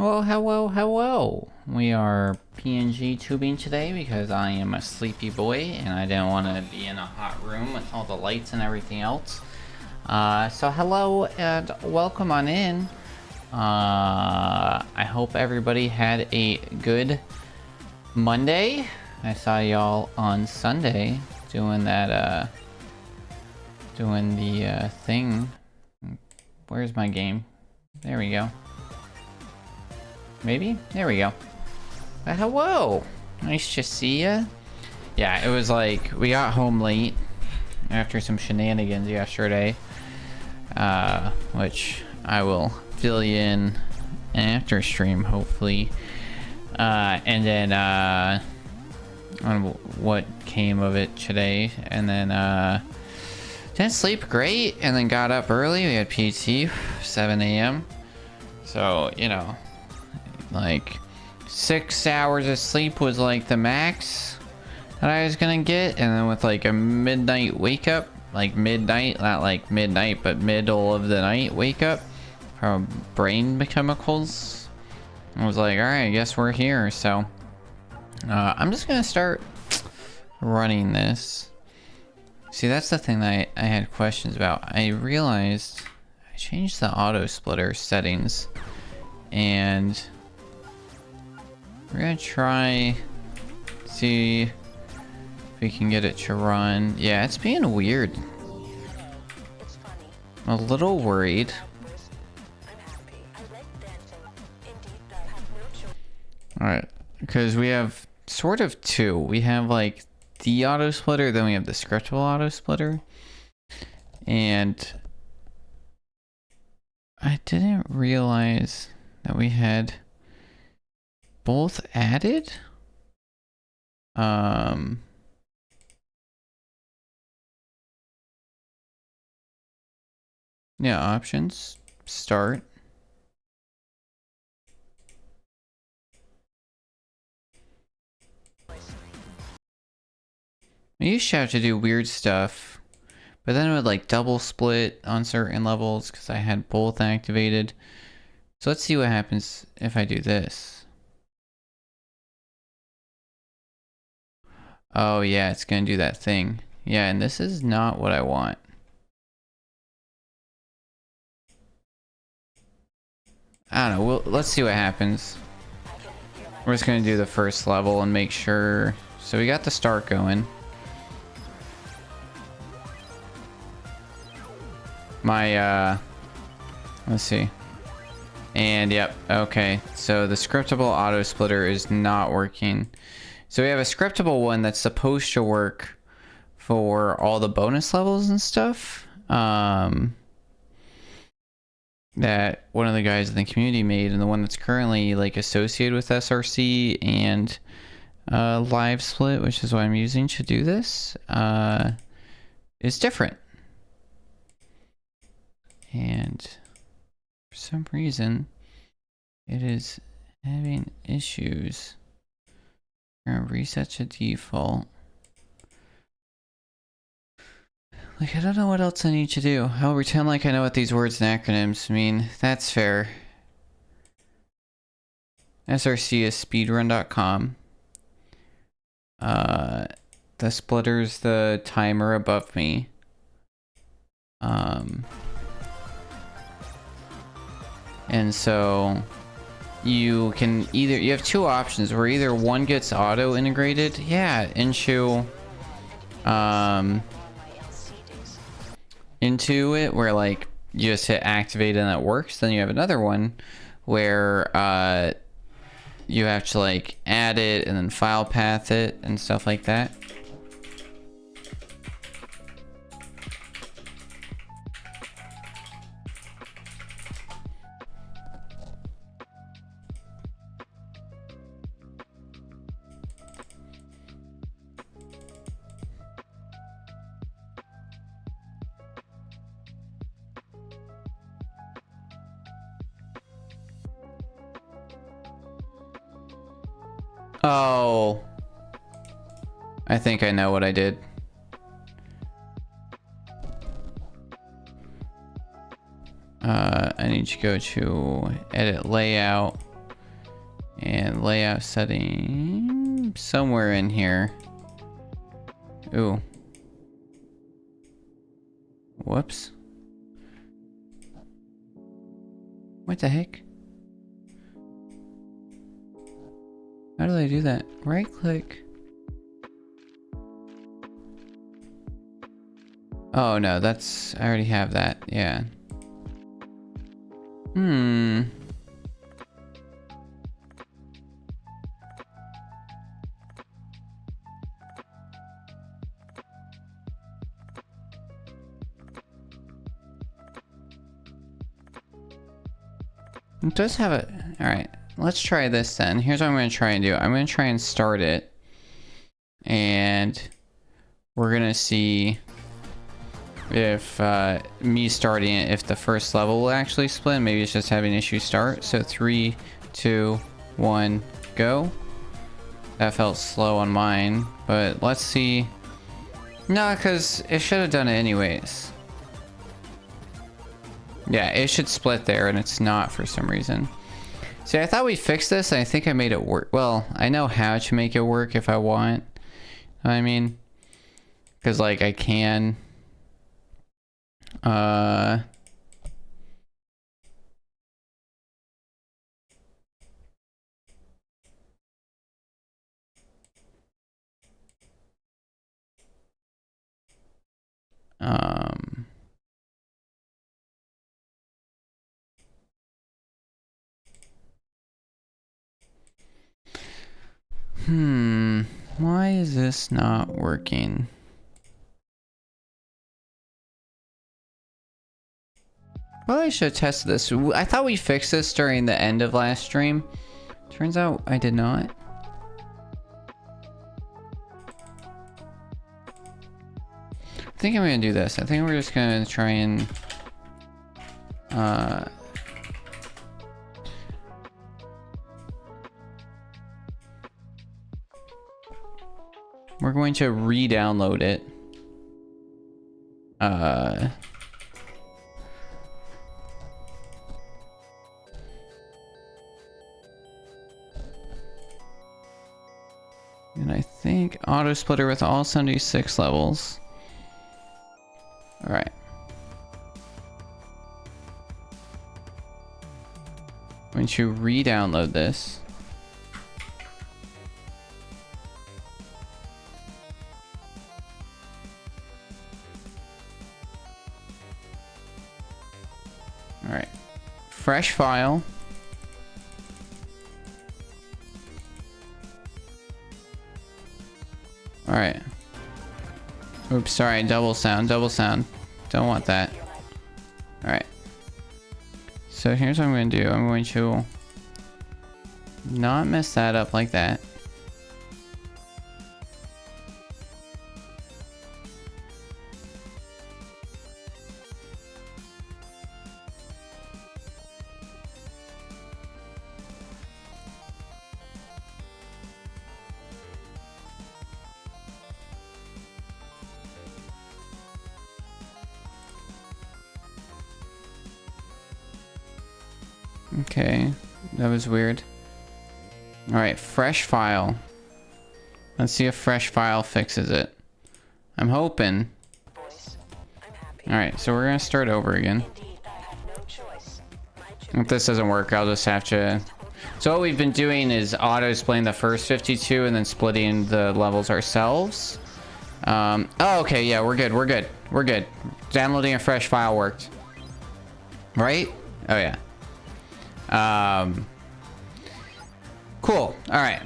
Well, hello, hello. We are PNG tubing today because I am a sleepy boy and I didn't want to be in a hot room with all the lights and everything else. So hello and welcome on in. I hope everybody had a good Monday. I saw y'all on Sunday doing that, doing the thing. Where's my game? There we go. Maybe? There we go. Hello! Nice to see ya. Yeah, it was like, we got home late after some shenanigans yesterday. Which I will fill you in after stream, hopefully. And then, on what came of it today. And then, didn't sleep great, and then got up early. We had PT, 7 a.m. So, you know, like 6 hours of sleep was like the max that I was gonna get, and then with like a midnight wake up, like midnight, not like midnight, but middle of the night wake up from brain chemicals, I was like, all right, I guess we're here. So I'm just gonna start running this. See, that's the thing that I had questions about. I realized I changed the auto splitter settings, and we're gonna try see if we can get it to run. Yeah, it's being weird. I'm a little worried. Alright, because we have sort of two. We have like the auto splitter, then we have the scriptable auto splitter. And I didn't realize that we had both added. Yeah, options, start. I used to have to do weird stuff, but then it would like double split on certain levels because I had both activated. So let's see what happens if I do this. Oh yeah, it's gonna do that thing. Yeah, and this is not what I want. I don't know, let's see what happens. We're just gonna do the first level and make sure. So we got the start going. My, let's see. And yep, okay. So the scriptable auto splitter is not working. So we have a scriptable one that's supposed to work for all the bonus levels and stuff. That one of the guys in the community made, and the one that's currently like associated with SRC and live split, which is what I'm using to do this, is different. And for some reason it is having issues. I'm gonna reset to default. Like, I don't know what else I need to do. I'll pretend like I know what these words and acronyms mean. That's fair. SRC is speedrun.com. The splitter's the timer above me. And so you can either, you have two options where either one gets auto integrated, yeah, into it, where like you just hit activate and it works. Then you have another one where you have to like add it and then file path it and stuff like that. Oh, I think I know what I did. I need to go to edit layout, And layout setting somewhere in here. Ooh. Whoops. What the heck? How do I do that? Right click. Oh no, that's... I already have that. Yeah. Hmm. It does have a... Alright, let's try this then. Here's what I'm going to try and do. I'm going to try and start it. And we're going to see if me starting it, if the first level will actually split. Maybe it's just having issues start. So 3, 2, 1, go. That felt slow on mine, but let's see. No, because it should have done it anyways. Yeah, it should split there, and it's not for some reason. See, I thought we fixed this, and I think I made it work. Well, I know how to make it work if I want. I mean, because, like, I can... Why is this not working? Well, I should have tested this. I thought we fixed this during the end of last stream. Turns out I did not. I think I'm gonna do this. I think we're just gonna try and... we're going to re-download it. And I think auto splitter with all 76 levels. All right. I'm going to re-download this. All right. Fresh file. All right. Oops, sorry, double sound, double sound. Don't want that. All right. So here's what I'm going to do. I'm going to not mess that up like that. Okay, that was weird. All right, fresh file. Let's see if fresh file fixes it. I'm hoping. All right, so we're gonna start over again. If this doesn't work, I'll just have to... So what we've been doing is auto-splitting the first 52 and then splitting the levels ourselves. Oh, okay, yeah, we're good, we're good, we're good. Downloading a fresh file worked. Right? Oh, yeah. Cool. All right.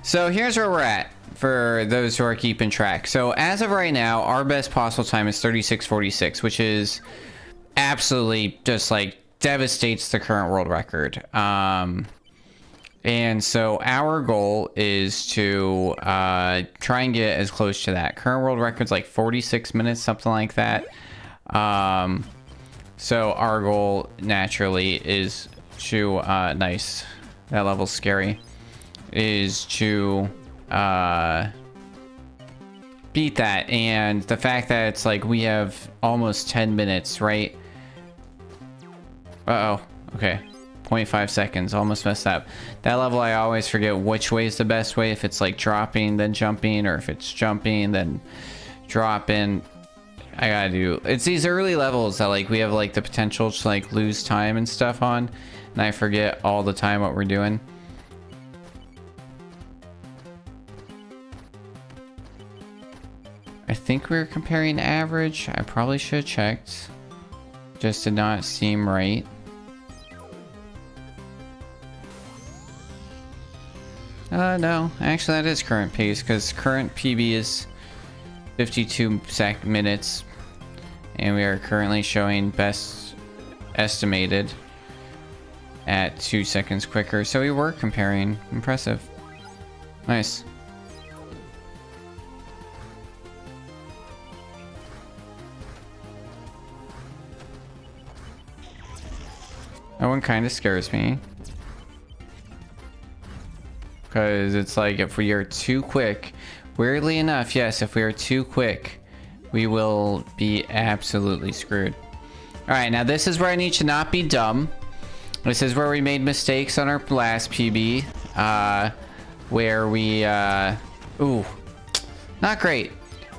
So here's where we're at for those who are keeping track. So as of right now, our best possible time is 36:46, which is absolutely just like devastates the current world record. And so our goal is to try and get as close to that. Current world record's like 46 minutes, something like that. So our goal naturally is to nice, that level's scary, is to beat that. And the fact that it's like we have almost 10 minutes, right? Uh-oh. Okay. 0.5 seconds. Almost messed up. That level, I always forget which way is the best way. If it's like dropping, then jumping, or if it's jumping, then dropping. I gotta do... It's these early levels that like we have like the potential to like lose time and stuff on. And I forget all the time what we're doing. I think we were comparing average. I probably should have checked. Just did not seem right. No. Actually, that is current pace, because current PB is 52 minutes. And we are currently showing best estimated at 2 seconds quicker. So we were comparing. Impressive. Nice. That one kind of scares me. Because it's like if we are too quick, weirdly enough, yes, if we are too quick, we will be absolutely screwed. Alright, now this is where I need to not be dumb. This is where we made mistakes on our last PB. Where we, ooh, not great.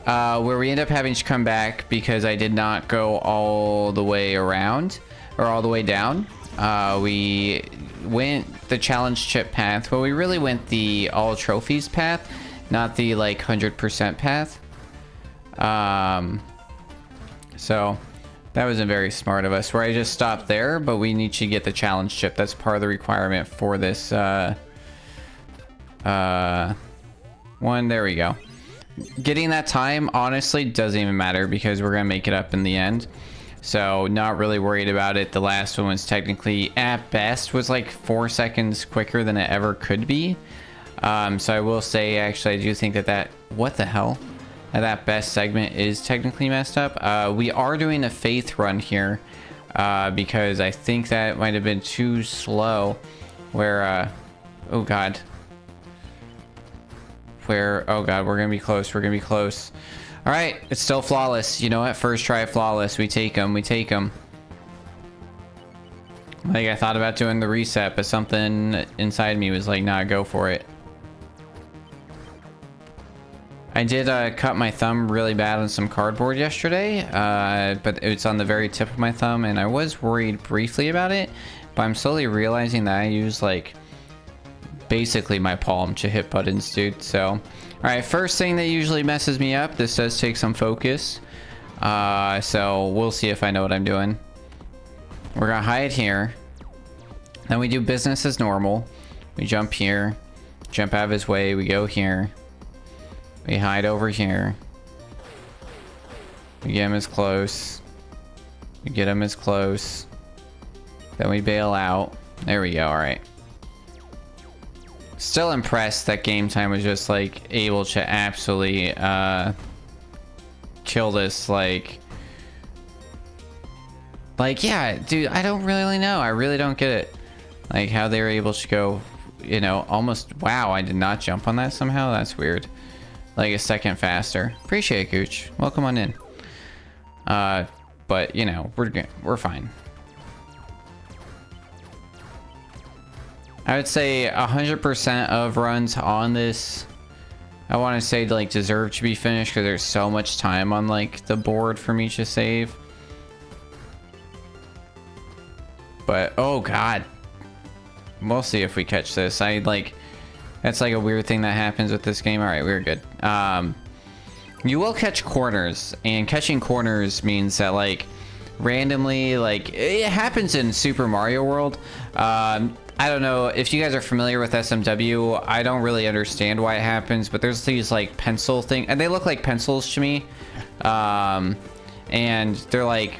Where we end up having to come back because I did not go all the way around, or all the way down. We went the challenge chip path, but we really went the all trophies path, not the like 100% path. So that wasn't very smart of us, where I just stopped there, but we need to get the challenge chip. That's part of the requirement for this one. There we go. Getting that time honestly doesn't even matter because we're gonna make it up in the end. So not really worried about it. The last one was technically at best was like 4 seconds quicker than it ever could be. So I will say, actually, I do think that what the hell? That best segment is technically messed up. We are doing a faith run here because I think that might have been too slow. Where, oh god. Oh god, we're gonna be close. We're gonna be close. All right, it's still flawless. You know what? First try flawless. We take them. We take them. Like, I thought about doing the reset, but something inside me was like, nah, go for it. I did cut my thumb really bad on some cardboard yesterday, but it's on the very tip of my thumb, and I was worried briefly about it, but I'm slowly realizing that I use, like, basically my palm to hit buttons, dude. So, all right, first thing that usually messes me up, this does take some focus, so we'll see if I know what I'm doing. We're gonna hide here, then we do business as normal. We jump here, jump out of his way, we go here, we hide over here, we get him as close, we get him as close, then we bail out. There we go. All right. Still impressed that game time was just like able to absolutely kill this. Like yeah, dude, I don't really know. I really don't get it. Like how they were able to go, you know, almost, wow, I did not jump on that somehow. That's weird. Like a second faster. Appreciate it, Gooch. Welcome on in. But you know, we're fine. I would say 100% of runs on this, I want to say, like, deserve to be finished because there's so much time on like the board for me to save. But oh god, we'll see if we catch this. That's like a weird thing that happens with this game. All right, we're good. You will catch corners, and catching corners means that like randomly, like it happens in Super Mario World. I don't know if you guys are familiar with SMW. I don't really understand why it happens, but there's these like pencil thing, and they look like pencils to me. And they're like,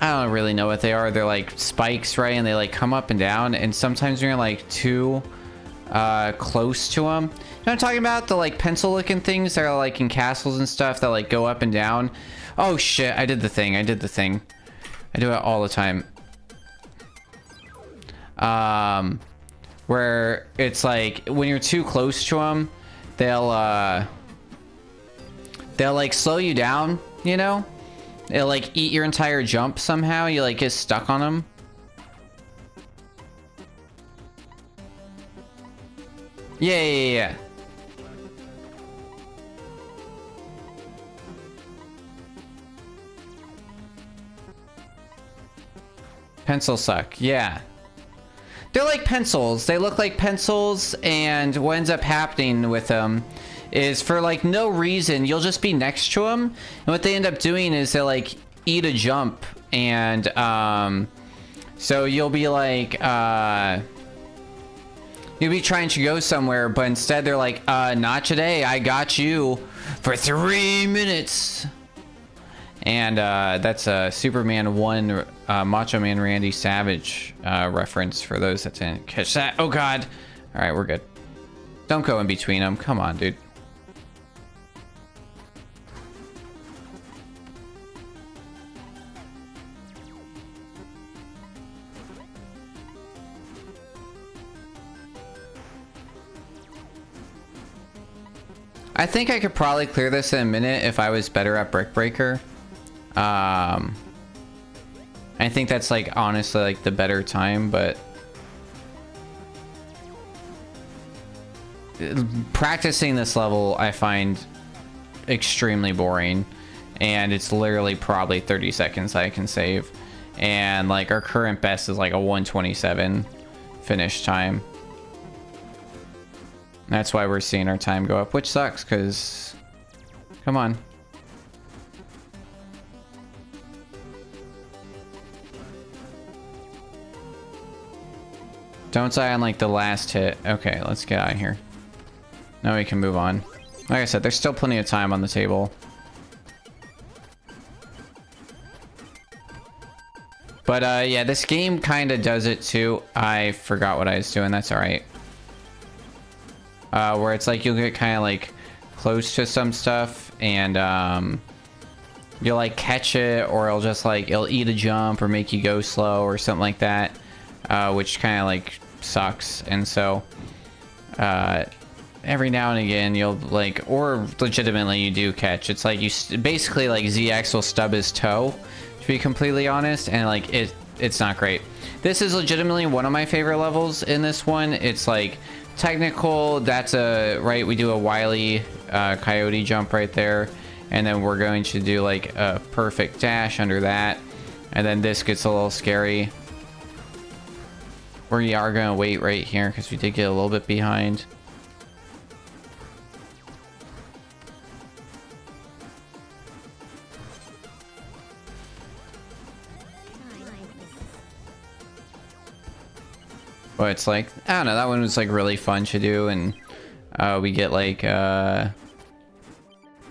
I don't really know what they are. They're like spikes, right? And they like come up and down, and sometimes when you're like too close to them, you know what I'm talking about? The like pencil looking things that are like in castles and stuff that like go up and down. Oh shit, I did the thing. I do it all the time. Where it's like when you're too close to them, they'll like slow you down, you know? It'll like eat your entire jump somehow. You like get stuck on them. Yeah, yeah, yeah. Pencils suck. Yeah. They're like pencils. They look like pencils, and what ends up happening with them is for like no reason, you'll just be next to them, and what they end up doing is they like eat a jump, and so you'll be like you'll be trying to go somewhere, but instead they're like, not today, I got you for 3 minutes. And that's a Superman 1 Macho Man Randy Savage reference for those that didn't catch that. Oh god. All right, we're good. Don't go in between them. Come on, dude. I think I could probably clear this in a minute if I was better at Brick Breaker. I think that's like honestly like the better time, but practicing this level I find extremely boring, and it's literally probably 30 seconds I can save, and like our current best is like a 1:27 finish time. That's why we're seeing our time go up, which sucks because come on. Don't die on like the last hit. Okay, let's get out of here. Now we can move on. Like I said, there's still plenty of time on the table. But yeah, this game kind of does it too. I forgot what I was doing. That's all right. Where it's like you'll get kind of like close to some stuff, and you'll like catch it, or it'll just like it'll eat a jump or make you go slow or something like that, which kind of like sucks. And so every now and again you'll like, or legitimately you do catch. It's like you basically like ZX will stub his toe, to be completely honest, and like it's not great. This is legitimately one of my favorite levels in this one. It's like technical, that's a right, we do a wily coyote jump right there, and then we're going to do like a perfect dash under that, and then this gets a little scary. We are going to wait right here because we did get a little bit behind. But it's like, I don't know, that one was like really fun to do, and we get like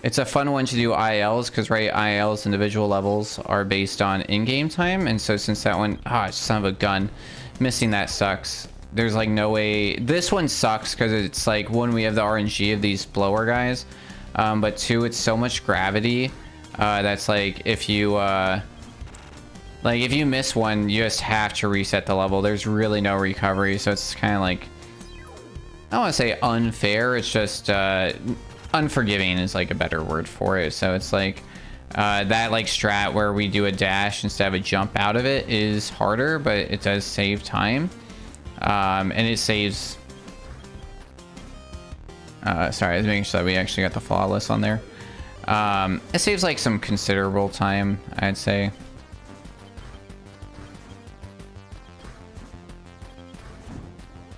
it's a fun one to do ILs, because right, ILs individual levels are based on in-game time, and so since that one, son of a gun, missing that sucks. There's like no way. This one sucks because it's like, one, we have the RNG of these blower guys, but two, it's so much gravity that's like if you like if you miss one, you just have to reset the level. There's really no recovery, so it's kind of like, I don't want to say unfair, it's just unforgiving is like a better word for it. So it's like that like strat where we do a dash instead of a jump out of it is harder, but it does save time, and it saves sorry, I was making sure that we actually got the flawless on there. It saves like some considerable time, I'd say.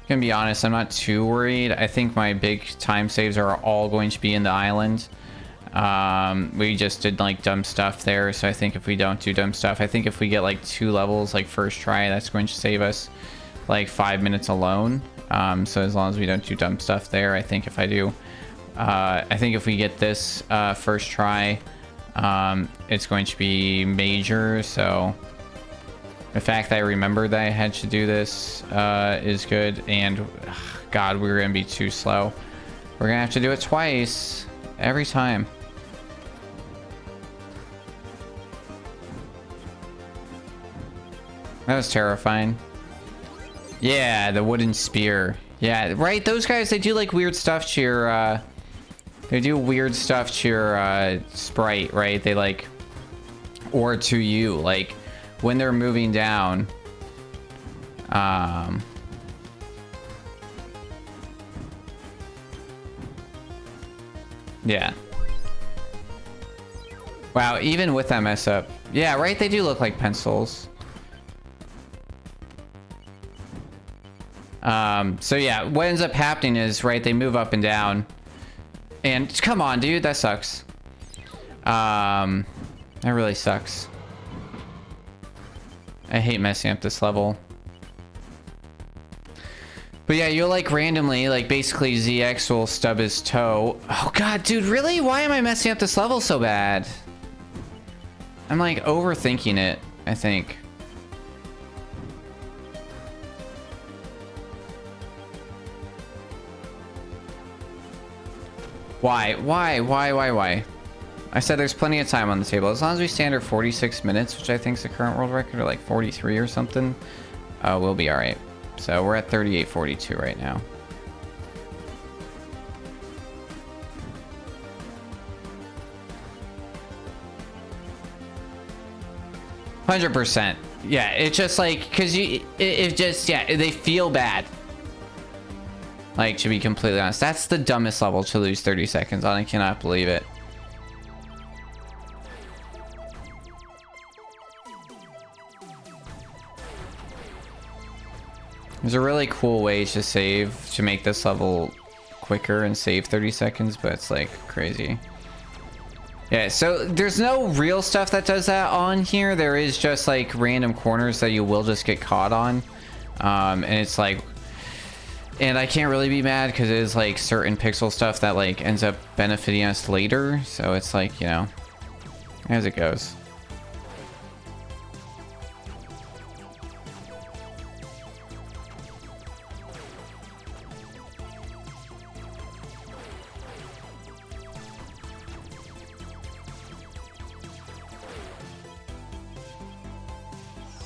Gonna be honest, I'm not too worried. I think my big time saves are all going to be in the island. We just did like dumb stuff there, so I think if we don't do dumb stuff, I think if we get like 2 levels like first try, that's going to save us like 5 minutes alone. So as long as we don't do dumb stuff there, I think if I do, I think if we get this first try, it's going to be major. So the fact that I remembered that I had to do this is good, and God, we're gonna be too slow. We're gonna have to do it twice every time. That was terrifying. Yeah, the wooden spear. Yeah, right, those guys, they do like weird stuff to your they do weird stuff to your sprite, right? They like, or to you, like when they're moving down, Yeah. Wow, even with that mess up. Yeah, right? They do look like pencils. So yeah, what ends up happening is, right, they move up and down. And come on, dude, that sucks. That really sucks. I hate messing up this level. But yeah, you'll like randomly, like basically ZX will stub his toe. Oh god, dude, really? Why am I messing up this level so bad? I'm like overthinking it, I think. Why? I said there's plenty of time on the table. As long as we stand at 46 minutes, which I think is the current world record, or like 43 or something, we'll be all right. So we're at 38:42 right now. %. Yeah, it's just like, cause it just, yeah, they feel bad. Like, to be completely honest, that's the dumbest level to lose 30 seconds on. I cannot believe it. There's a really cool way to save, to make this level quicker and save 30 seconds, but it's like crazy. Yeah, so there's no real stuff that does that on here. There is just like random corners that you will just get caught on. And it's like, and I can't really be mad because it is like certain pixel stuff that like ends up benefiting us later. So it's like, you know, as it goes.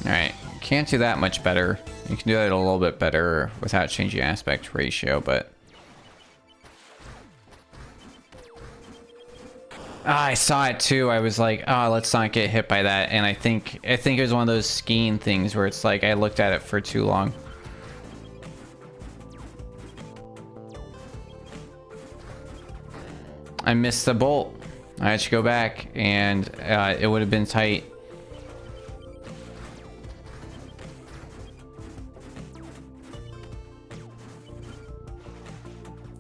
All right, can't do that much better. You can do that a little bit better without changing aspect ratio, but... I saw it too. I was like, oh, let's not get hit by that. And I think it was one of those skiing things where it's like I looked at it for too long. I missed the bolt. I had to go back, and it would have been tight.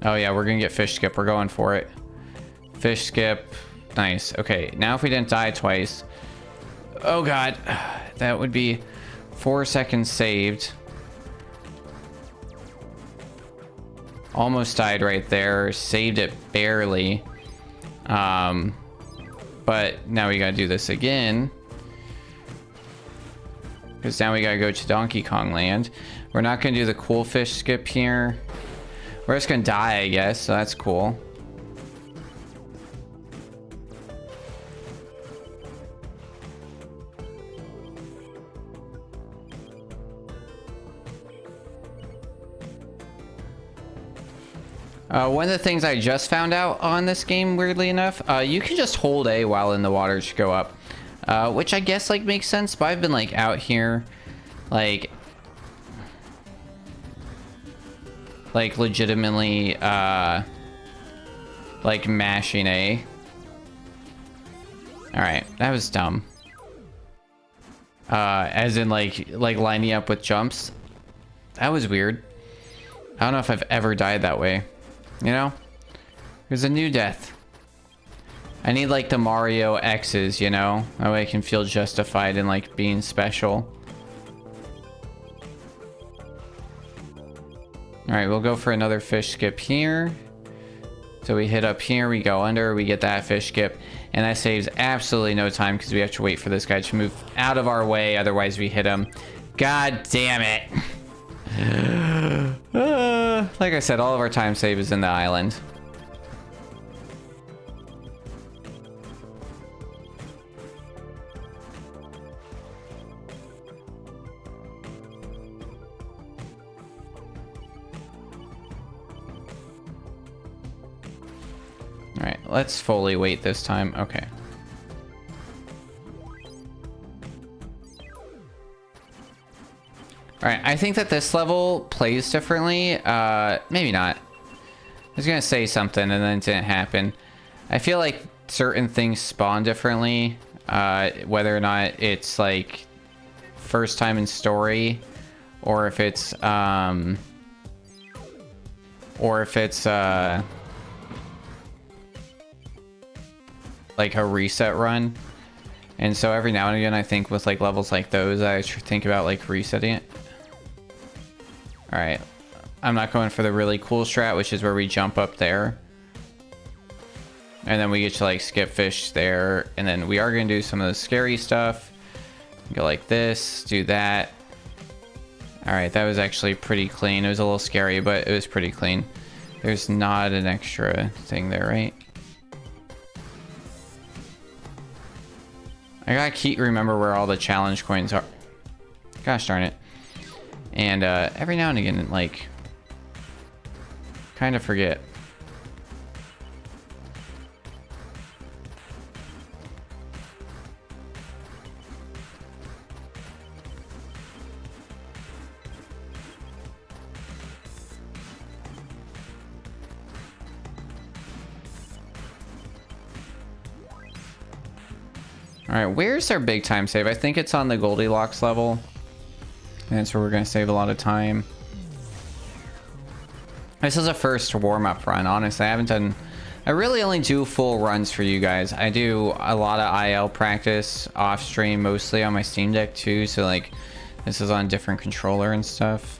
Oh yeah, we're gonna get fish skip. We're going for it. Fish skip. Nice. Okay, now if we didn't die twice. Oh god. That would be 4 seconds saved. Almost died right there. Saved it barely. But now we gotta do this again. Because now we gotta go to Donkey Kong Land. We're not gonna do the cool fish skip here. We're just gonna die, I guess, so that's cool. One of the things I just found out on this game, weirdly enough, you can just hold A while in the water to go up. Which I guess, like, makes sense, but I've been, like, out here, like legitimately like mashing A. All right, that was dumb. As in like lining up with jumps. That was weird. I don't know if I've ever died that way, you know. There's a new death. I need like the Mario X's, you know, that way I can feel justified in like being special. All right, we'll go for another fish skip here. So we hit up here, we go under, we get that fish skip, and that saves absolutely no time because we have to wait for this guy to move out of our way, otherwise we hit him. God damn it. Like I said, all of our time save is in the island. All right, let's fully wait this time. Okay. All right, I think that this level plays differently. Maybe not. I was gonna say something and then it didn't happen. I feel like certain things spawn differently, whether or not it's like first time in story, or if it's like a reset run. And so every now and again, I think with like levels like those, I think about like resetting it. All right, I'm not going for the really cool strat, which is where we jump up there. And then we get to like skip fish there. And then we are going to do some of the scary stuff. Go like this, do that. All right, that was actually pretty clean. It was a little scary, but it was pretty clean. There's not an extra thing there, right? I gotta keep remember where all the challenge coins are. Gosh darn it. And every now and again, like, kind of forget. All right, where's our big time save? I think it's on the Goldilocks level. And that's where we're gonna save a lot of time. This is a first warm-up run, honestly. I really only do full runs for you guys. I do a lot of IL practice off stream, mostly on my Steam Deck too. So like, this is on a different controller and stuff.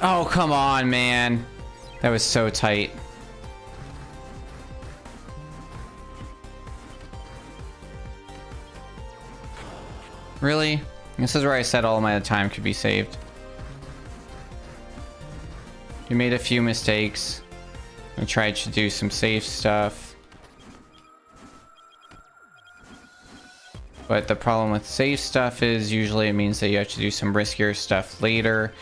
Oh, come on, man. That was so tight. Really? This is where I said all my time could be saved. We made a few mistakes. I tried to do some safe stuff. But the problem with safe stuff is usually it means that you have to do some riskier stuff later.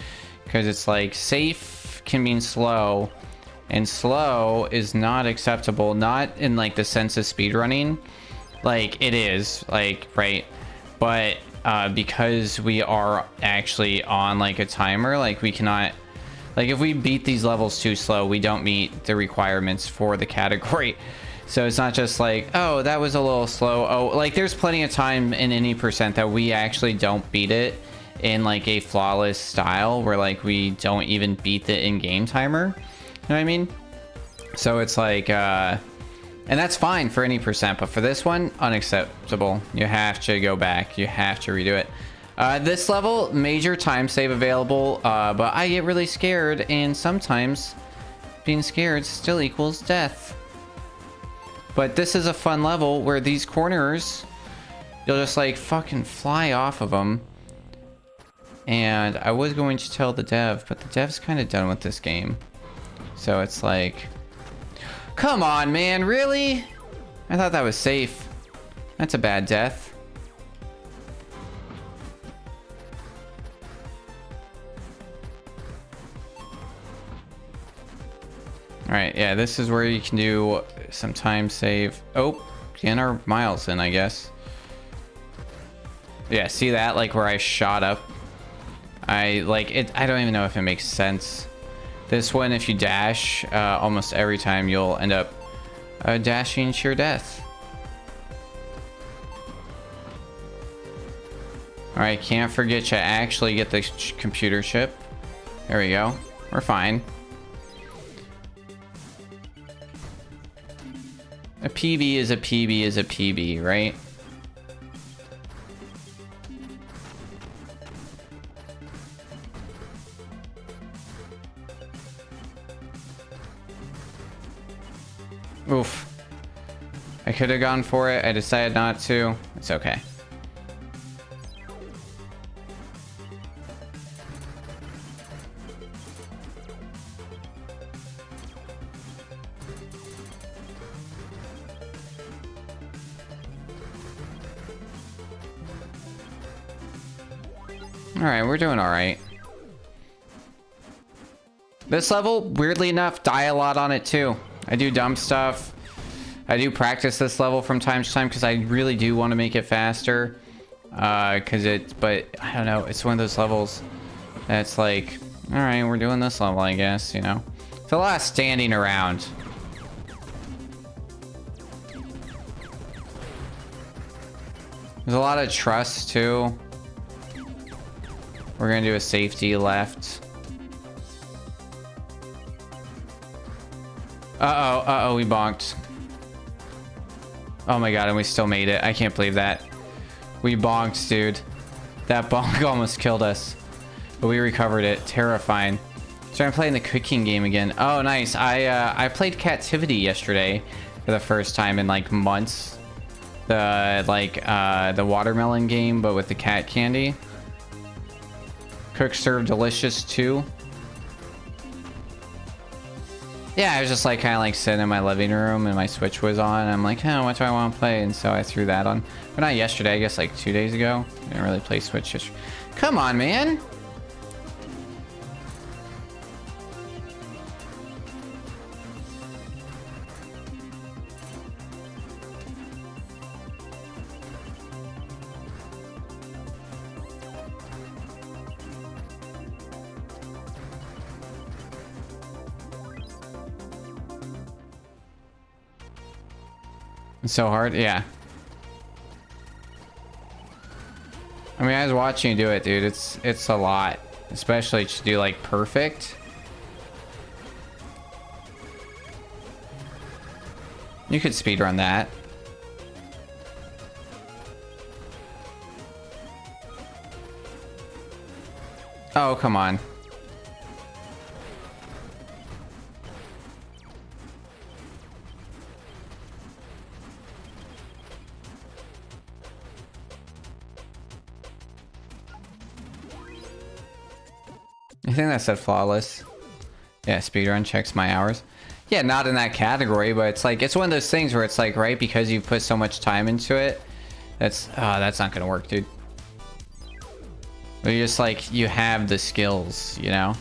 Because it's like safe can mean slow, and slow is not acceptable, not in like the sense of speedrunning. Like it is, like, right, but because we are actually on like a timer, like we cannot, like if we beat these levels too slow, we don't meet the requirements for the category. So it's not just like, oh, that was a little slow. Oh, like there's plenty of time in any percent that we actually don't beat it in like a flawless style where like we don't even beat the in-game timer. You know what I mean? So it's like and that's fine for any percent, but for this one, unacceptable. You have to go back, you have to redo it. This level, major time save available, but I get really scared, and sometimes being scared still equals death. But this is a fun level where these corners, you'll just like fucking fly off of them. And I was going to tell the dev, but the dev's kind of done with this game. So it's like, come on, man, really? I thought that was safe. That's a bad death. All right, yeah, this is where you can do some time save. Oh, getting our miles in, I guess. Yeah, see that? Like where I shot up. I like it. I don't even know if it makes sense. This one, if you dash, almost every time you'll end up dashing to your death. All right, can't forget to actually get the computer chip. There we go. We're fine. A PB is a PB is a PB, right? Oof. I could have gone for it. I decided not to. It's okay. All right, we're doing all right. This level, weirdly enough, die a lot on it too. I do dumb stuff. I do practice this level from time to time because I really do want to make it faster. But I don't know, it's one of those levels that's like, all right, we're doing this level, I guess, you know. It's a lot of standing around. There's a lot of trust too. We're gonna do a safety left. Uh-oh, we bonked. Oh my god, and we still made it. I can't believe that. We bonked, dude. That bonk almost killed us. But we recovered it. Terrifying. So I'm playing the cooking game again. Oh, nice. I played Captivity yesterday for the first time in like months. The watermelon game, but with the cat candy. Cook Serve Delicious 2. Yeah, I was just like kind of like sitting in my living room and my Switch was on. I'm like, oh, what do I want to play? And so I threw that on. But not yesterday, I guess like 2 days ago. I didn't really play Switch yesterday. Come on, man. It's so hard, yeah. I mean, I was watching you do it, dude. It's a lot, especially to do like perfect. You could speedrun that. Oh, come on. I think that said flawless. Yeah, speedrun checks my hours. Yeah, not in that category, but it's like, it's one of those things where it's like, right, because you put so much time into it, that's not gonna work, dude. But you just like, you have the skills, you know?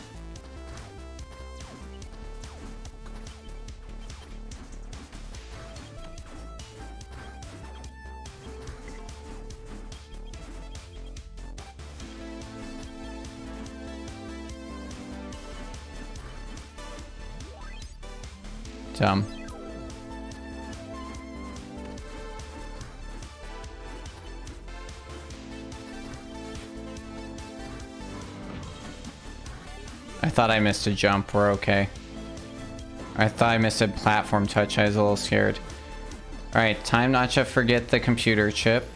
Dumb. I thought I missed a jump. We're okay. I thought I missed a platform touch. I was a little scared. Alright, time not to forget the computer chip.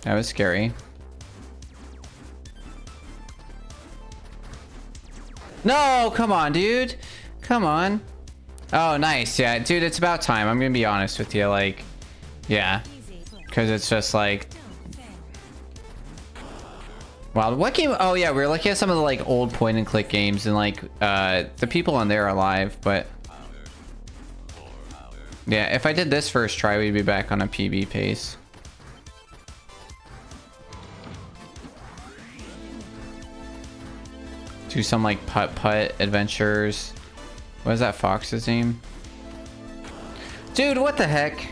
That was scary. No, come on, dude. Come on. Oh, nice. Yeah, dude, it's about time. I'm gonna be honest with you. Like, yeah. Because it's just like... Wow, what game? Oh, yeah, we were looking at some of the, like, old point-and-click games, and, like, the people on there are alive, but... Yeah, if I did this first try, we'd be back on a PB pace. Do some, like, putt-putt adventures. What is that Fox's name? Dude, what the heck?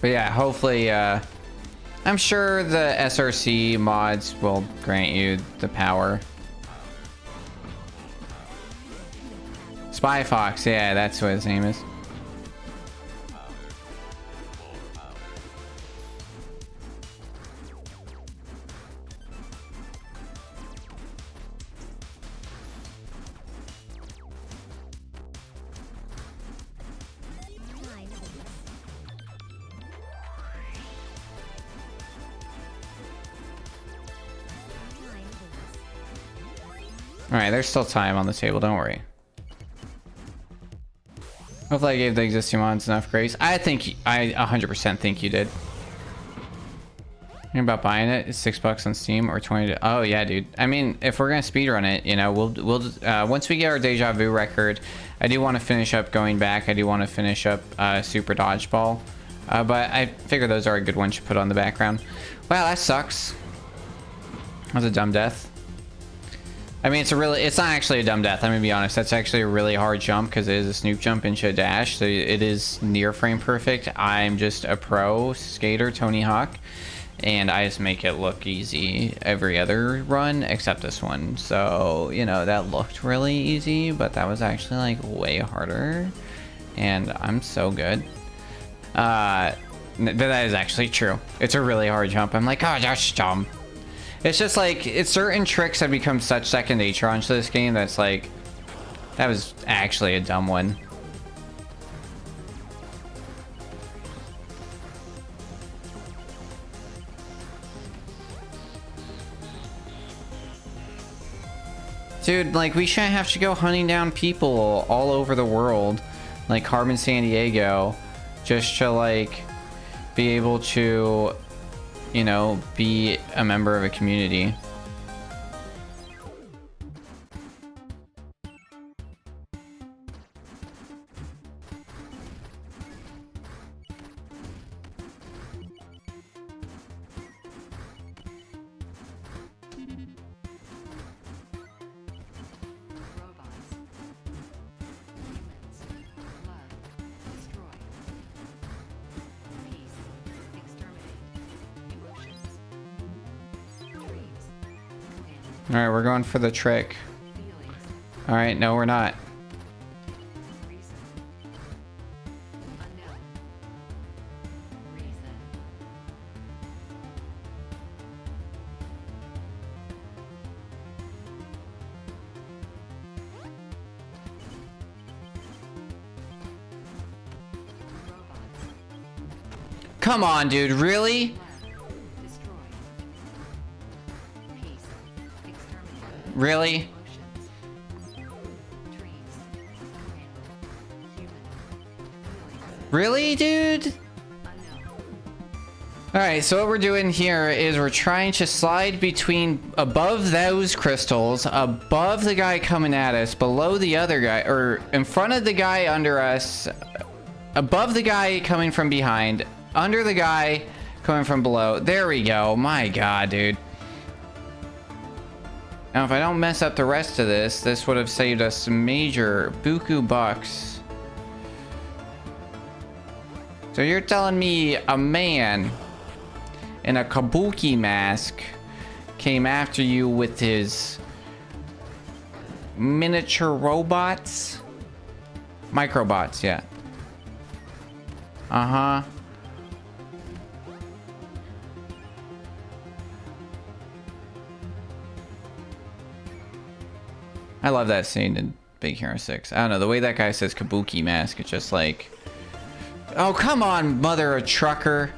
But yeah, hopefully, I'm sure the SRC mods will grant you the power. Spy Fox, yeah, that's what his name is. Alright, there's still time on the table, don't worry. Hopefully I gave the existing mods enough grace. I 100% think you did. Thinking about buying it. It's $6 on Steam or 20. Oh yeah, dude. I mean, if we're gonna speedrun it, you know, we'll once we get our deja vu record, I do want to finish up going back. I do want to finish up Super Dodgeball, but I figure those are a good one to put on the background. Wow, that sucks. That was a dumb death. I mean, it's not actually a dumb death. I'm gonna be honest. That's actually a really hard jump because it is a snoop jump into a dash. So it is near frame perfect. I'm just a pro skater, Tony Hawk, and I just make it look easy every other run except this one. So, you know, that looked really easy, but that was actually like way harder. And I'm so good. That is actually true. It's a really hard jump. I'm like, oh, that's dumb. It's just like, it's certain tricks have become such second nature onto this game that's like, that was actually a dumb one. Dude, like, we shouldn't have to go hunting down people all over the world, like Carmen Sandiego, just to like be able to, you know, be a member of a community. All right, we're going for the trick. All right, no, we're not. Come on, dude, really? Really? Really, dude? Alright, so what we're doing here is we're trying to slide between above those crystals, above the guy coming at us, below the other guy, or in front of the guy under us, above the guy coming from behind, under the guy coming from below. There we go. My god, dude. Now, if I don't mess up the rest of this, this would have saved us major buku bucks. So you're telling me a man in a kabuki mask came after you with his miniature robots? Microbots, yeah. Uh-huh. I love that scene in Big Hero 6. I don't know, the way that guy says kabuki mask, it's just like... Oh, come on, mother of trucker.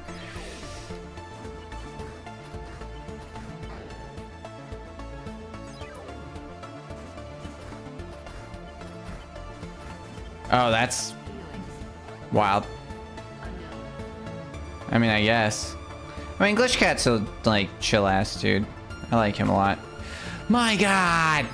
Oh, that's... wild. I mean, I guess. I mean, Glitch Cat's a, like, chill-ass dude. I like him a lot. My god!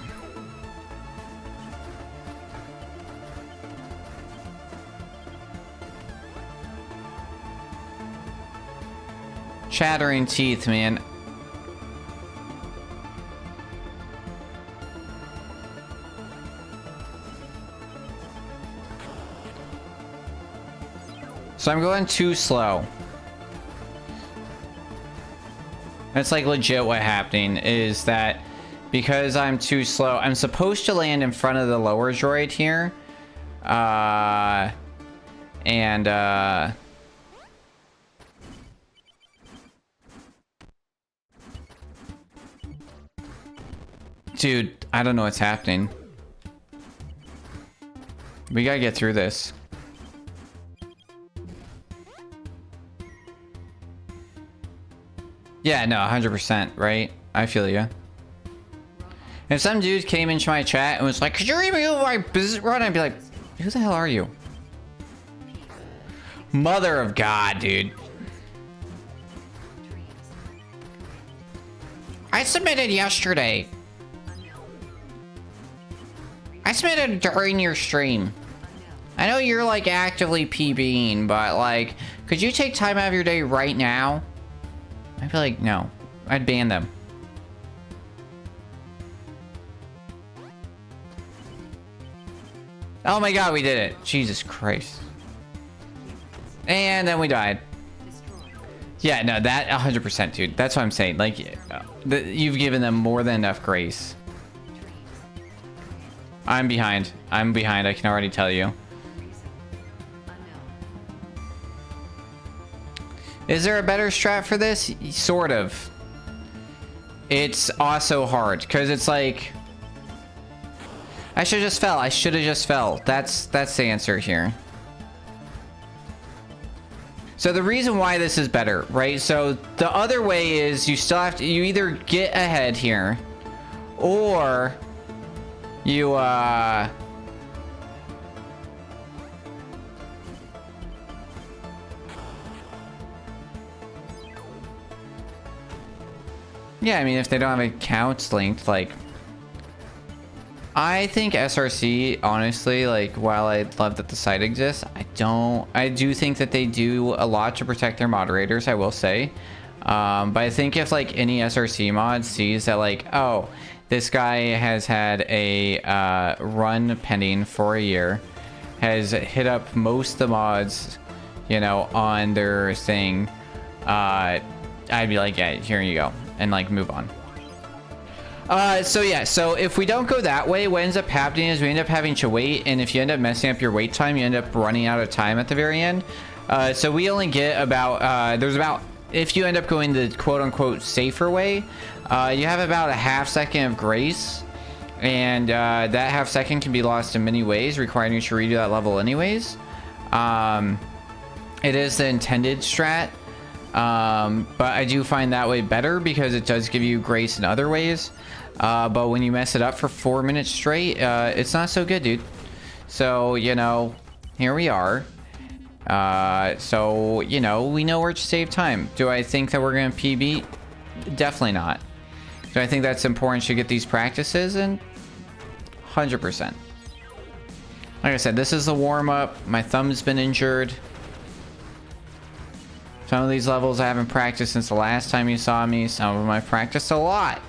Chattering teeth, man. So I'm going too slow. That's like legit what happening is that because I'm too slow, I'm supposed to land in front of the lower droid here. Dude, I don't know what's happening. We gotta get through this. Yeah, no, 100%, right? I feel you. If some dude came into my chat and was like, could you remove my business run? I'd be like, who the hell are you? Mother of God, dude. I submitted yesterday. I submitted during your stream. I know you're like actively PBing, but like, could you take time out of your day right now? I feel like, no. I'd ban them. Oh my god, we did it. Jesus Christ. And then we died. Yeah, no, that 100%, dude. That's what I'm saying. Like, you've given them more than enough grace. I'm behind. I'm behind, I can already tell you. Is there a better strat for this? Sort of. It's also hard, because it's like... I should have just fell. I should have just fell. That's the answer here. So the reason why this is better, right? So the other way is you still have to... You either get ahead here, or you... Yeah, I mean, if they don't have accounts linked, like... I think SRC, honestly, like, while I love that the site exists, I do think that they do a lot to protect their moderators, I will say. But I think if, like, any SRC mod sees that, like, oh, this guy has had a run pending for a year, has hit up most of the mods, you know, on their thing, I'd be like, yeah, here you go, and, like, move on. So yeah, so if we don't go that way, what ends up happening is we end up having to wait, and if you end up messing up your wait time, you end up running out of time at the very end. So we only get about, if you end up going the quote-unquote safer way, you have about a half-second of grace, and that half-second can be lost in many ways, requiring you to redo that level anyways. It is the intended strat, but I do find that way better because it does give you grace in other ways. But when you mess it up for 4 minutes straight, it's not so good, dude. So, you know, here we are. So, you know, we know where to save time. Do I think that we're going to PB? Definitely not. Do I think that's important to get these practices in? 100%. Like I said, this is the warm-up. My thumb's been injured. Some of these levels I haven't practiced since the last time you saw me. Some of them I've practiced a lot.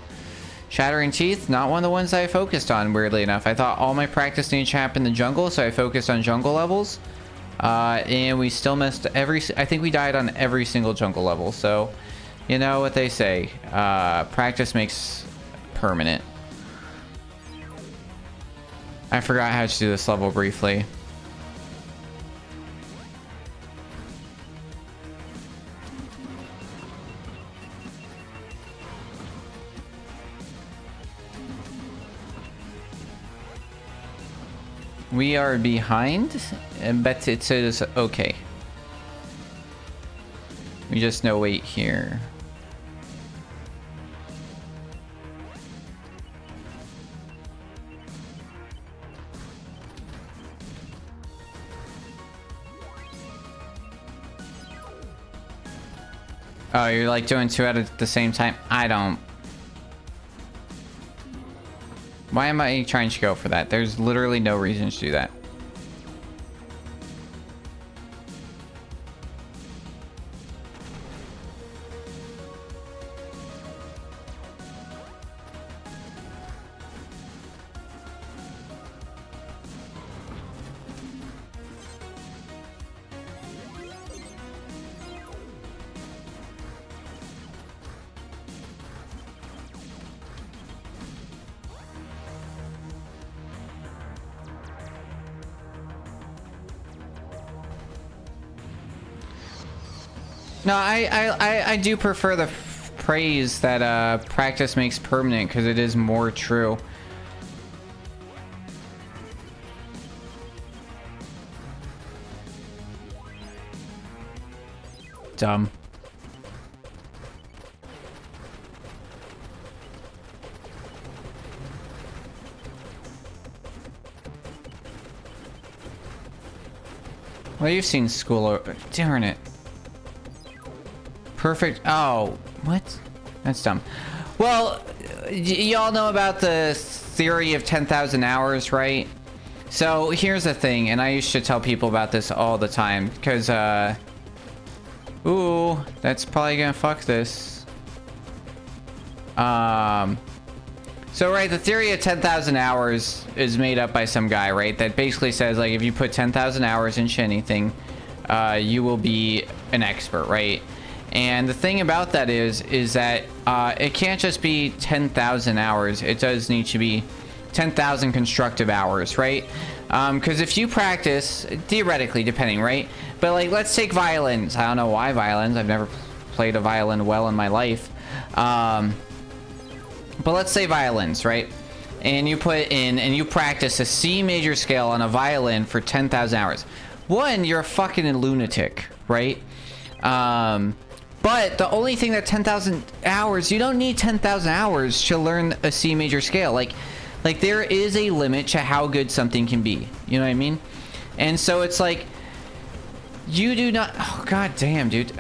Shattering Teeth, not one of the ones that I focused on, weirdly enough. I thought all my practice needed to happen in the jungle, so I focused on jungle levels. And we still missed I think we died on every single jungle level. So, you know what they say. Practice makes permanent. I forgot how to do this level briefly. We are behind, but it says okay. We just know wait here. Oh, you're like doing two at the same time? I don't. Why am I trying to go for that? There's literally no reason to do that. No, I do prefer the praise that practice makes permanent because it is more true. Dumb. Well, you've seen school. Darn it. Perfect. Oh, what? That's dumb. Well, y'all know about the theory of 10,000 hours, right? So here's the thing, and I used to tell people about this all the time, because, ooh, that's probably gonna fuck this. So So, right, the theory of 10,000 hours is made up by some guy, right? That basically says, like, if you put 10,000 hours into anything, you will be an expert, right? And the thing about that is that it can't just be 10,000 hours. It does need to be 10,000 constructive hours, right? Because if you practice, theoretically, depending, right? But, like, let's take violins. I don't know why violins. I've never played a violin well in my life. But let's say violins, right? And you put in and you practice a C major scale on a violin for 10,000 hours. One, you're a fucking lunatic, right? But the only thing that 10,000 hours, you don't need 10,000 hours to learn a C major scale. Like there is a limit to how good something can be. You know what I mean? And so it's like, you do not, oh god damn, dude.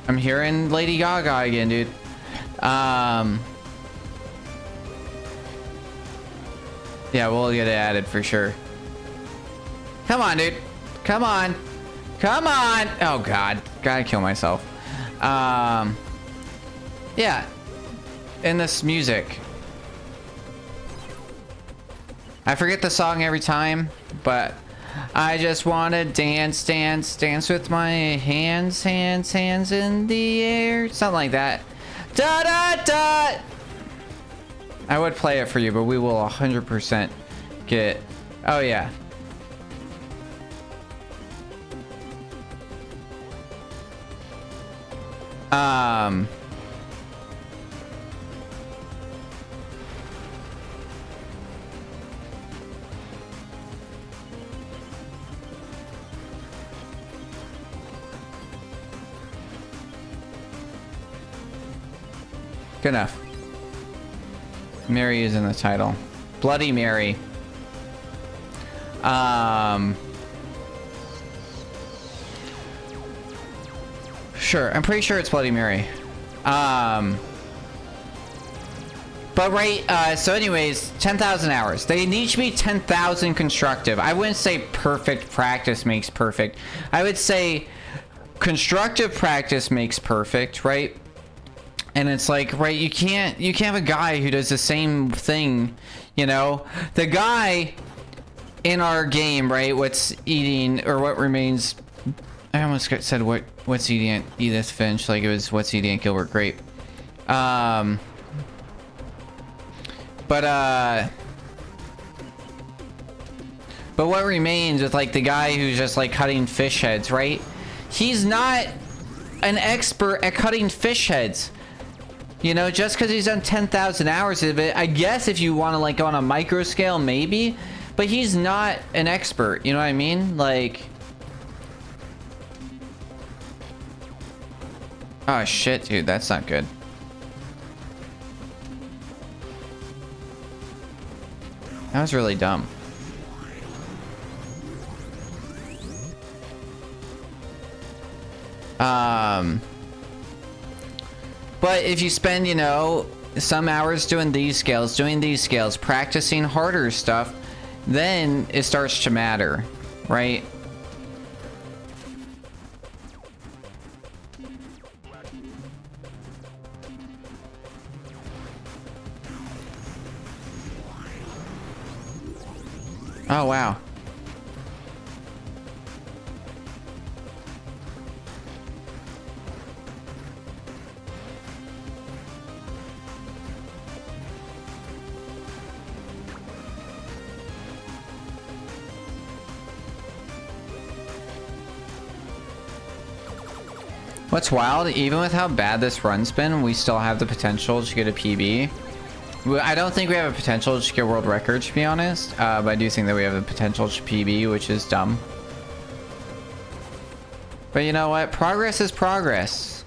I'm hearing Lady Gaga again, dude. Yeah, we'll get it added for sure. Come on, dude. Come on. Come on. Oh, God. Gotta kill myself. Yeah. In this music. I forget the song every time, but I just want to dance, dance, dance with my hands, hands, hands in the air. Something like that. Da da da! I would play it for you, but we will 100% get... Oh, yeah. Good enough. Mary is in the title. Bloody Mary. Sure, I'm pretty sure it's Bloody Mary. But right, so anyways, 10,000 hours. They need to be 10,000 constructive. I wouldn't say perfect practice makes perfect. I would say constructive practice makes perfect, right? And it's like, right, you can't have a guy who does the same thing, you know? The guy in our game, right, what's eating, or what remains, I almost said what's eating at Edith Finch, like it was what's eating at Gilbert Grape. But what remains with, like, the guy who's just, like, cutting fish heads, right? He's not an expert at cutting fish heads. You know, just because he's done 10,000 hours of it, I guess if you want to, like, go on a micro scale, maybe. But he's not an expert, you know what I mean? Like... Oh, shit, dude, that's not good. That was really dumb. But if you spend, you know, some hours doing these scales, practicing harder stuff, then it starts to matter, right? Oh, wow. What's wild, even with how bad this run's been, we still have the potential to get a PB. I don't think we have a potential to get world record, to be honest, but I do think that we have the potential to PB, which is dumb. But you know what? Progress is progress.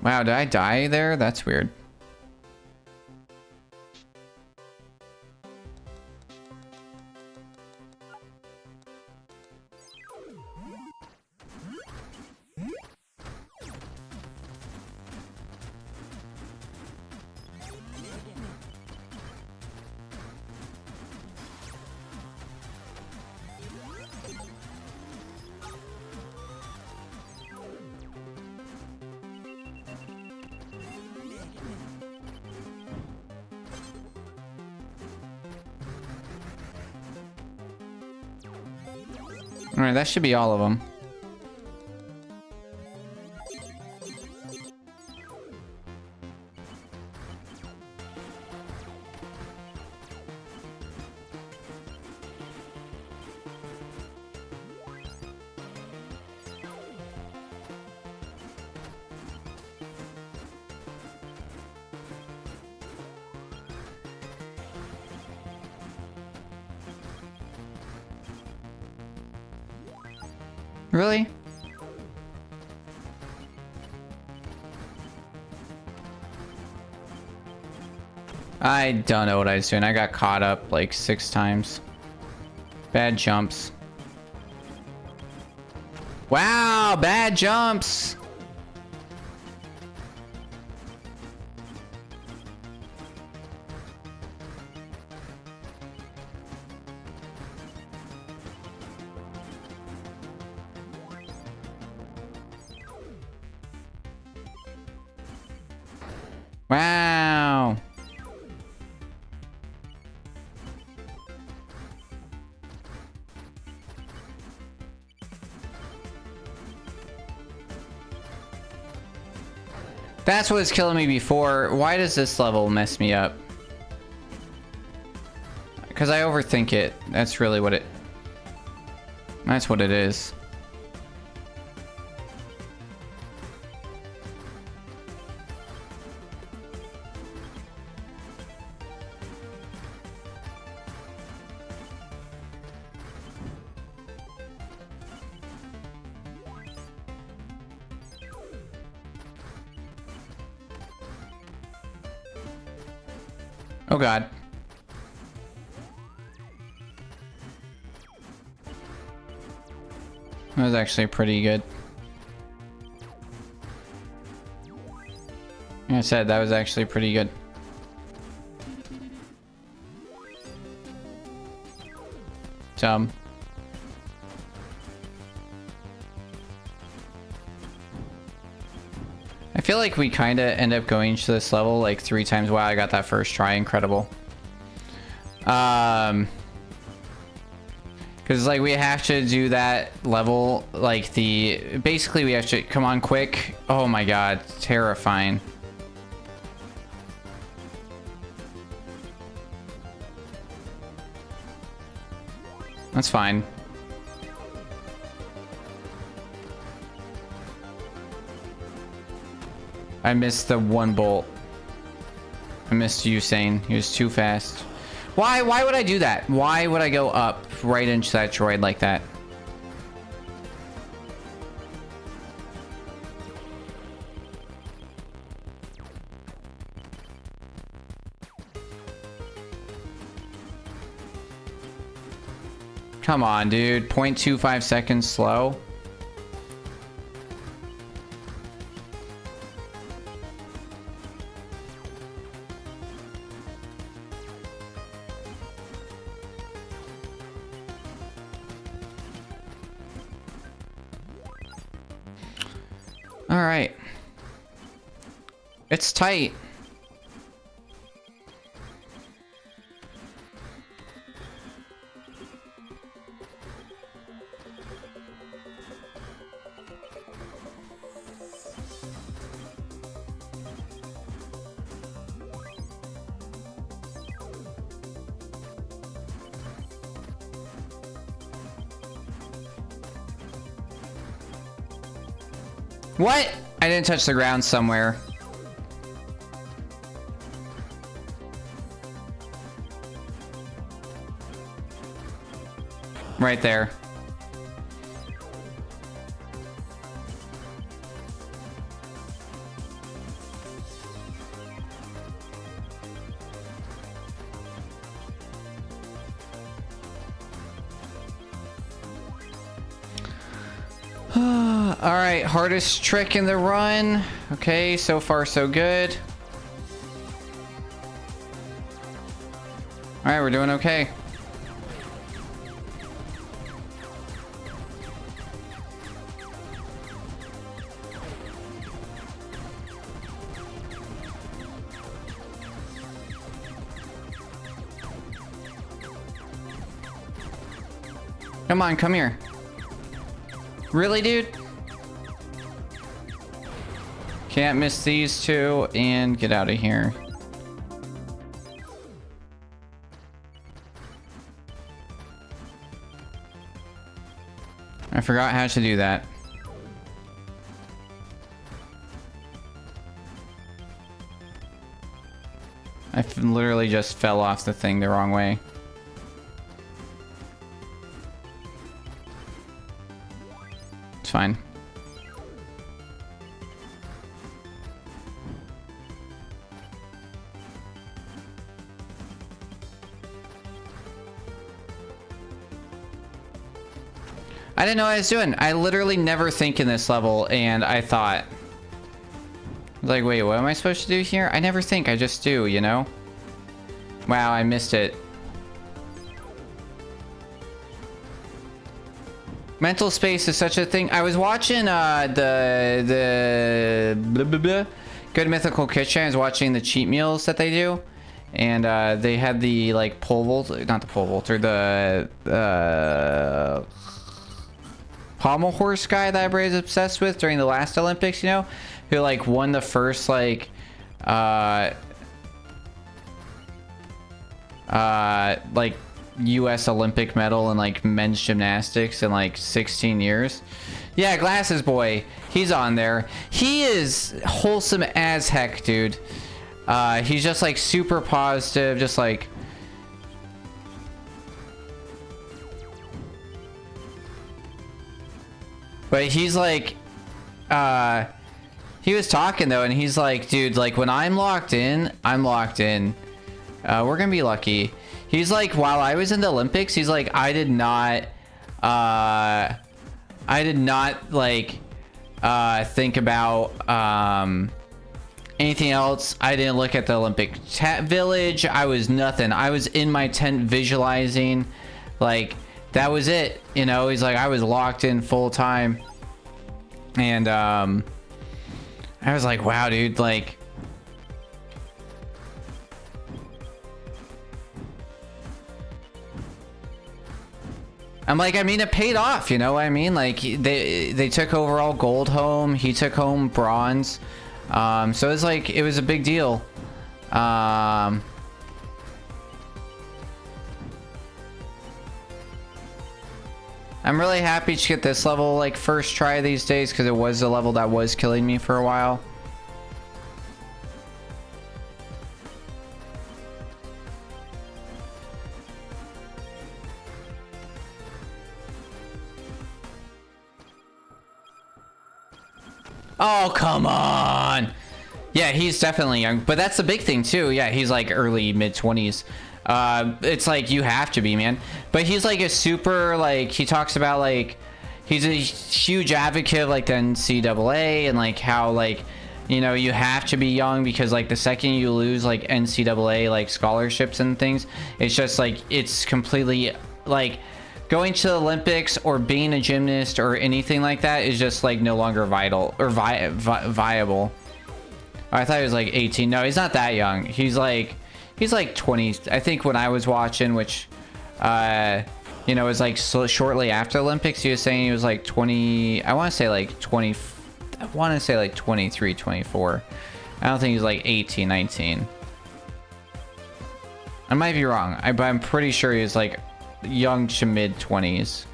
Wow, did I die there? That's weird. Alright, that should be all of them. Really? I don't know what I was doing. I got caught up like 6 times. Bad jumps. Wow, bad jumps. Wow. That's what was killing me before. Why does this level mess me up? Because I overthink it. That's really what it... That's what it is. Oh god. That was actually pretty good. Like I said, that was actually pretty good. I feel like we kind of end up going to this level like 3 times. Wow, I got that first try. Incredible. Because like we have to do that level, like basically we have to, come on quick. Oh my god, terrifying. That's fine. I missed the one bolt. I missed Usain. He was too fast. Why would I do that? Why would I go up right into that droid like that? Come on, dude. 0.25 seconds slow. All right. It's tight. What? I didn't touch the ground somewhere. Right there. All right, hardest trick in the run. Okay, so far so good. All right, we're doing okay. Come on, come here. Really, dude? Can't miss these two and get out of here. I forgot how to do that. I literally just fell off the thing the wrong way. It's fine. I didn't know what I was doing. I literally never think in this level, and I thought, like, wait, what am I supposed to do here? I never think, I just do, you know? Wow, I missed it. Mental space is such a thing. I was watching the blah, blah, blah, Good Mythical Kitchen. I was watching the cheat meals that they do, and they had the like pole vault, not the pole vaulter, the pommel horse guy that everybody's obsessed with during the last Olympics, you know, who like won the first like US Olympic medal in like men's gymnastics in like 16 years. Yeah, Glasses Boy, he's on there. He is wholesome as heck, dude. He's just like super positive, just like but he's like he was talking though, and he's like, dude, like when I'm locked in, I'm locked in. We're gonna be lucky. He's like, while I was in the Olympics, he's like, I did not like think about anything else. I didn't look at the Olympic village. I was nothing. I was in my tent visualizing, like that was it, you know. He's like, I was locked in full time, and I was like, wow, dude, like I'm like, I mean, it paid off, you know what I mean? Like they took overall gold home, he took home bronze, so it's like it was a big deal. I'm really happy to get this level like first try these days, because it was the level that was killing me for a while. Oh, come on. Yeah, he's definitely young, but that's the big thing too. Yeah, he's like early mid-20s. It's like you have to be, man. But he's like a super, like, he talks about like he's a huge advocate of like the NCAA and like how like, you know, you have to be young, because like the second you lose like NCAA like scholarships and things, it's just like it's completely like going to the Olympics or being a gymnast or anything like that is just like no longer vital or viable. I thought he was like 18. No, he's not that young. He's like 20. I think when I was watching, which you know, was like shortly after Olympics, he was saying he was like 20. I want to say like 20. I want to say like 23, 24. I don't think he's like 18, 19. I might be wrong, but I'm pretty sure he was like young to mid-20s.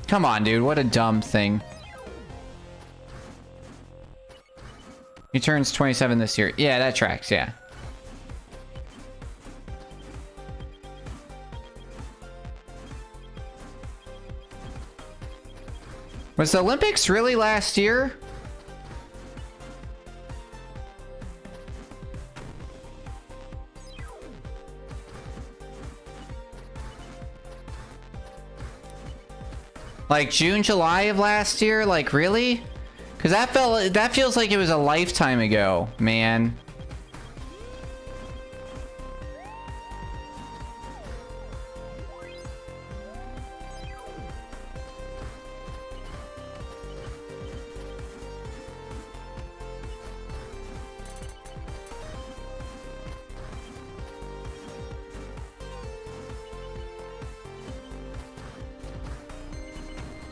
Come on, dude, what a dumb thing. He turns 27 this year. Yeah, that tracks, yeah. Was the Olympics really last year? Like June, July of last year? Like, really? Because that feels like it was a lifetime ago, man.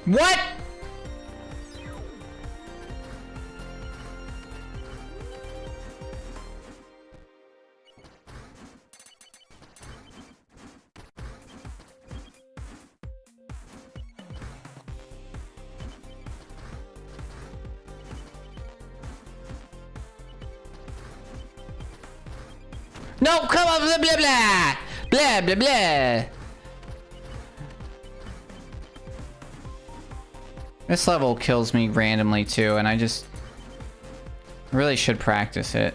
What? No, come on, blah, blah, blah. Blah, blah, blah. This level kills me randomly too, and I just really should practice it.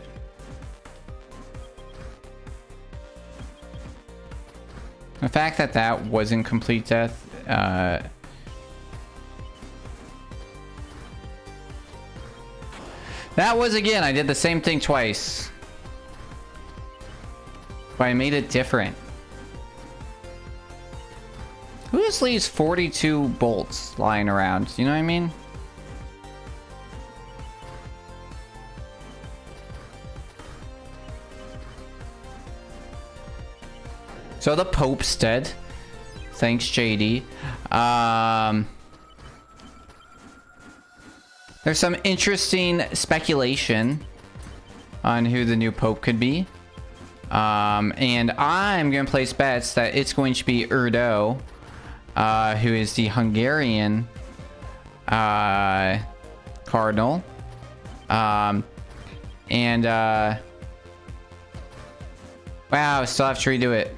The fact that that wasn't complete death, that was, again, I did the same thing twice. But I made it different. Who just leaves 42 bolts lying around? You know what I mean? So the Pope's dead. Thanks, JD. There's some interesting speculation on who the new Pope could be. And I'm going to place bets that it's going to be Erdo, who is the Hungarian cardinal. Wow, still have to redo it.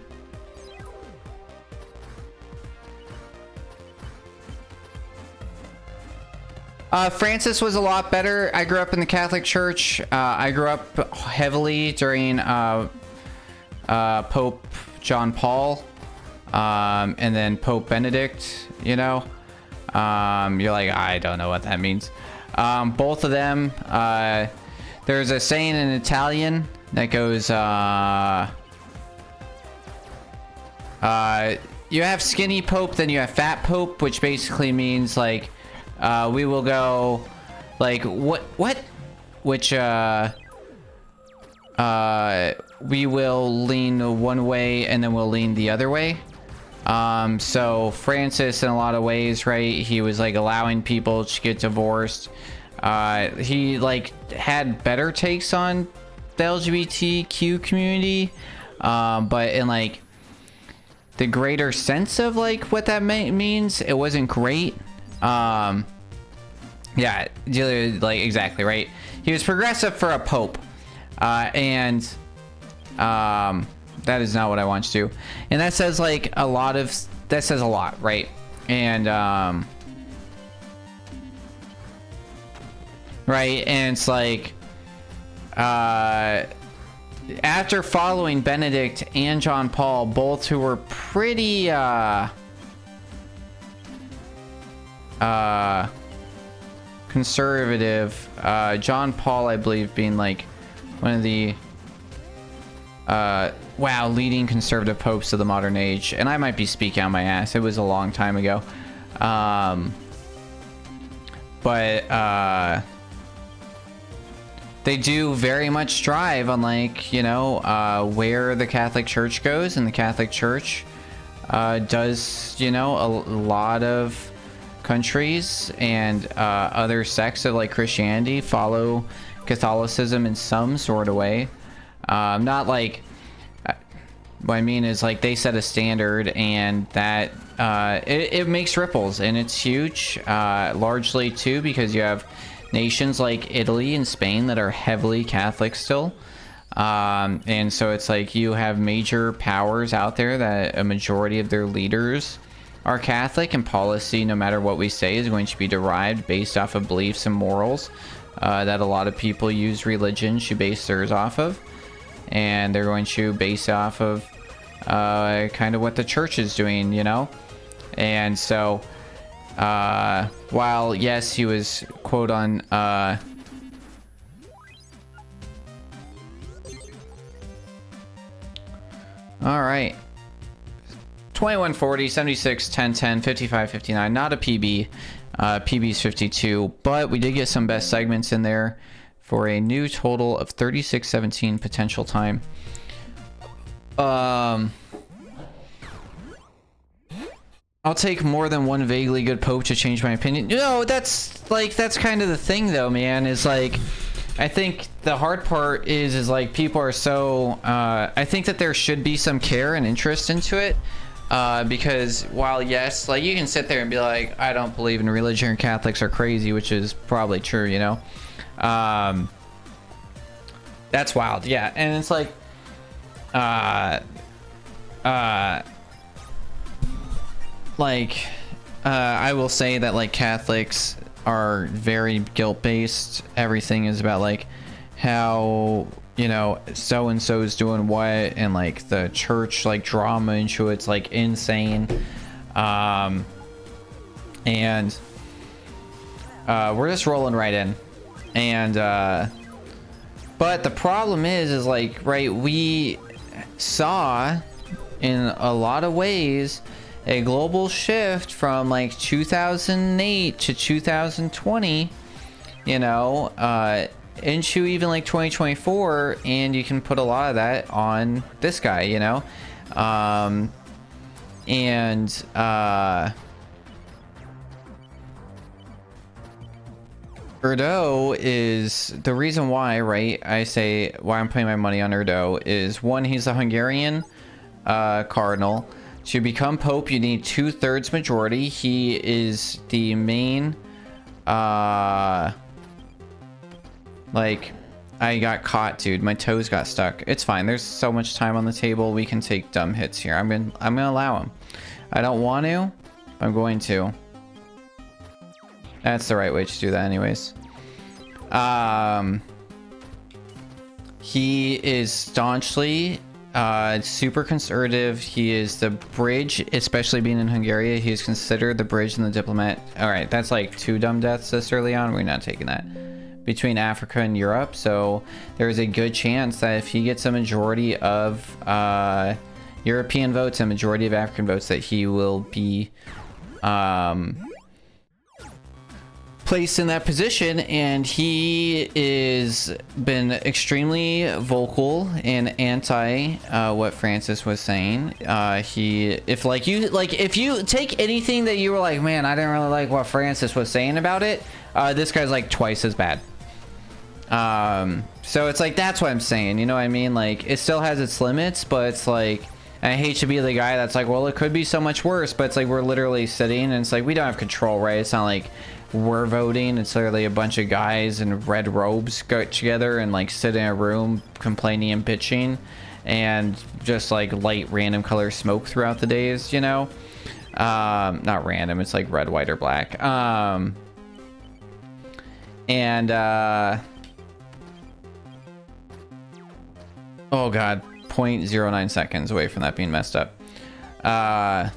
Francis was a lot better. I grew up in the Catholic Church. I grew up heavily during Pope John Paul, and then Pope Benedict, you know. You're like, I don't know what that means. Both of them, there's a saying in Italian that goes, you have skinny Pope, then you have fat Pope, which basically means like, we will go like what which we will lean one way and then we'll lean the other way. So Francis, in a lot of ways, right, he was like allowing people to get divorced. He like had better takes on the LGBTQ community, but in like the greater sense of like what that means, it wasn't great. Yeah, like exactly right. He was progressive for a pope, and that is not what I want to do. And that says like a lot of, that says a lot, right? And right, and it's like after following Benedict and John Paul, both who were pretty conservative, John Paul, I believe, being like one of the leading conservative popes of the modern age. And I might be speaking on my ass, it was a long time ago, but they do very much strive on, like, you know, where the Catholic Church goes, and the Catholic Church does, you know, a lot of countries and other sects of like Christianity follow Catholicism in some sort of way. Not like, what I mean is like they set a standard, and that it makes ripples, and it's huge, largely too because you have nations like Italy and Spain that are heavily Catholic still, and so it's like you have major powers out there that a majority of their leaders are Catholic, and policy, no matter what we say, is going to be derived based off of beliefs and morals that a lot of people use religion to base theirs off of, and they're going to base off of kind of what the church is doing, you know. And so while yes, he was quote on all right, 2140, 76, 1010, 55, 59, not a PB. PB's 52, but we did get some best segments in there for a new total of 36:17 potential time. I'll take more than one vaguely good pope to change my opinion. No, that's kind of the thing though, man, is like, I think the hard part is like people are so, I think that there should be some care and interest into it. Because while yes, like you can sit there and be like, I don't believe in religion or Catholics are crazy, which is probably true, you know? That's wild. Yeah. And it's like, I will say that like Catholics are very guilt-based. Everything is about like how, you know, so and so is doing what, and like the church like drama into it's like insane. And we're just rolling right in. And but the problem is like, right, we saw in a lot of ways a global shift from like 2008 to 2020, you know, into even like 2024, and you can put a lot of that on this guy, you know. Erdo is the reason why, right? I say why I'm putting my money on Erdo is, one, he's a Hungarian cardinal. To become pope, you need 2/3 majority. He is the main, like, I got caught, dude. My toes got stuck. It's fine. There's so much time on the table. We can take dumb hits here. I'm gonna allow him. I don't want to. I'm going to. That's the right way to do that, anyways. He is staunchly super conservative. He is the bridge, especially being in Hungary. He is considered the bridge and the diplomat. All right, that's like 2 dumb deaths this early on. We're not taking that. Between Africa and Europe, so there's a good chance that if he gets a majority of European votes and majority of African votes, that he will be placed in that position. And he is been extremely vocal and anti what Francis was saying. If you take anything that you were like, man, I didn't really like what Francis was saying about it, this guy's like twice as bad. So it's like, that's what I'm saying, you know what I mean? Like, it still has its limits, but it's like, I hate to be the guy that's like, well, it could be so much worse, but it's like, we're literally sitting and it's like, we don't have control, right? It's not like we're voting. It's literally a bunch of guys in red robes go together and like sit in a room complaining and bitching and just like light random color smoke throughout the days, you know? Not random, it's like red, white, or black. Oh god, 0.09 seconds away from that being messed up. But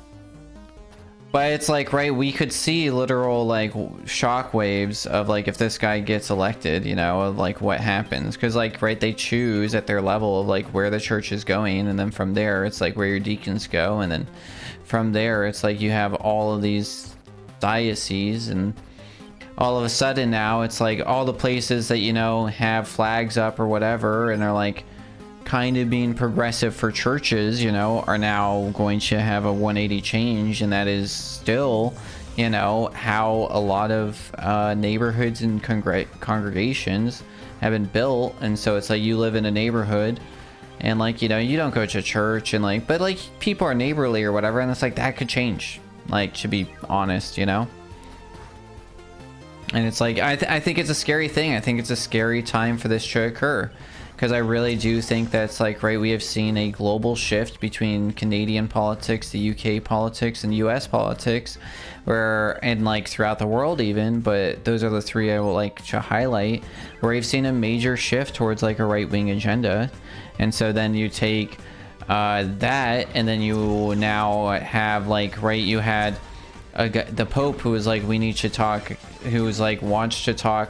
it's like, right, we could see literal like shock waves of like, if this guy gets elected, you know, of like what happens. Because like, right, they choose at their level of like where the church is going, and then from there it's like where your deacons go, and then from there it's like you have all of these dioceses, and all of a sudden now it's like all the places that, you know, have flags up or whatever and are like kind of being progressive for churches, you know, are now going to have a 180 change. And that is still, you know, how a lot of neighborhoods and congregations have been built. And so it's like, you live in a neighborhood and like, you know, you don't go to church and like, but like people are neighborly or whatever, and it's like, that could change, like, to be honest, you know. And it's like, I think it's a scary thing. I think it's a scary time for this to occur, because I really do think that's like, right, we have seen a global shift between Canadian politics, the UK politics, and US politics, where, and like throughout the world even, but those are the 3 I would like to highlight, where we've seen a major shift towards like a right-wing agenda. And so then you take that, and then you now have like, right, you had the Pope who was like, we need to talk, who was like, wants to talk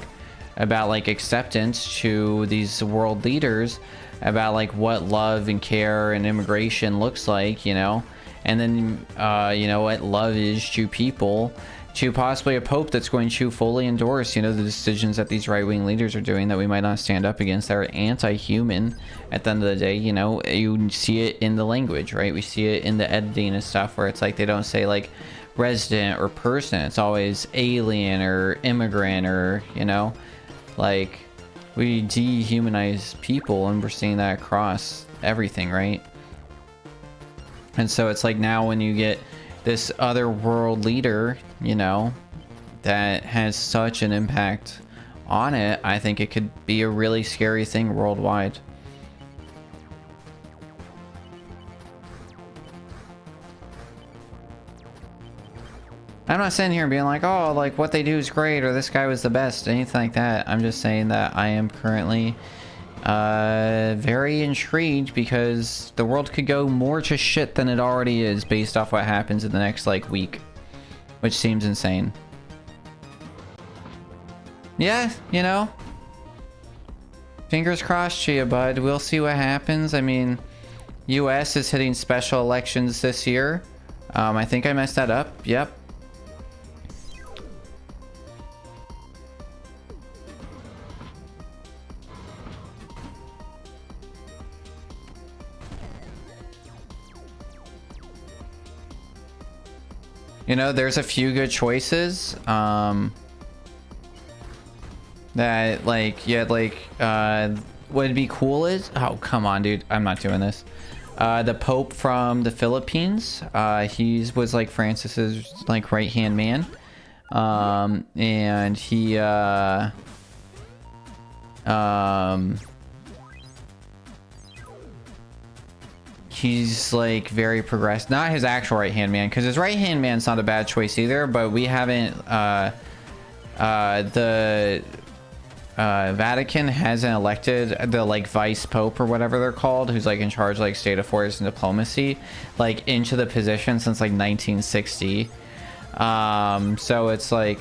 about like acceptance to these world leaders, about like what love and care and immigration looks like, you know. And then you know, what love is to people, to possibly a pope that's going to fully endorse, you know, the decisions that these right-wing leaders are doing that we might not stand up against, that are anti-human at the end of the day. You know, you see it in the language, right? We see it in the editing and stuff, where it's like, they don't say like, resident or person. It's always alien or immigrant or, you know, like we dehumanize people, and we're seeing that across everything, right? And so it's like now when you get this other world leader, you know, that has such an impact on it, I think it could be a really scary thing worldwide. I'm not sitting here being like, oh, like what they do is great or this guy was the best, anything like that. I'm just saying that I am currently very intrigued because the world could go more to shit than it already is based off what happens in the next like week, which seems insane. Yeah, you know, fingers crossed to you, bud. We'll see what happens. I mean, US is hitting special elections this year. I think I messed that up. Yep. You know, there's a few good choices. That like, yeah, like what'd be cool is, oh come on dude, I'm not doing this. The Pope from the Philippines, he was like Francis's like right-hand man, and he he's like very progressive. Not his actual right-hand man, because his right-hand man's not a bad choice either, but we haven't the Vatican hasn't elected the like vice pope or whatever they're called, who's like in charge of like state affairs and diplomacy, like into the position since like 1960. So it's like,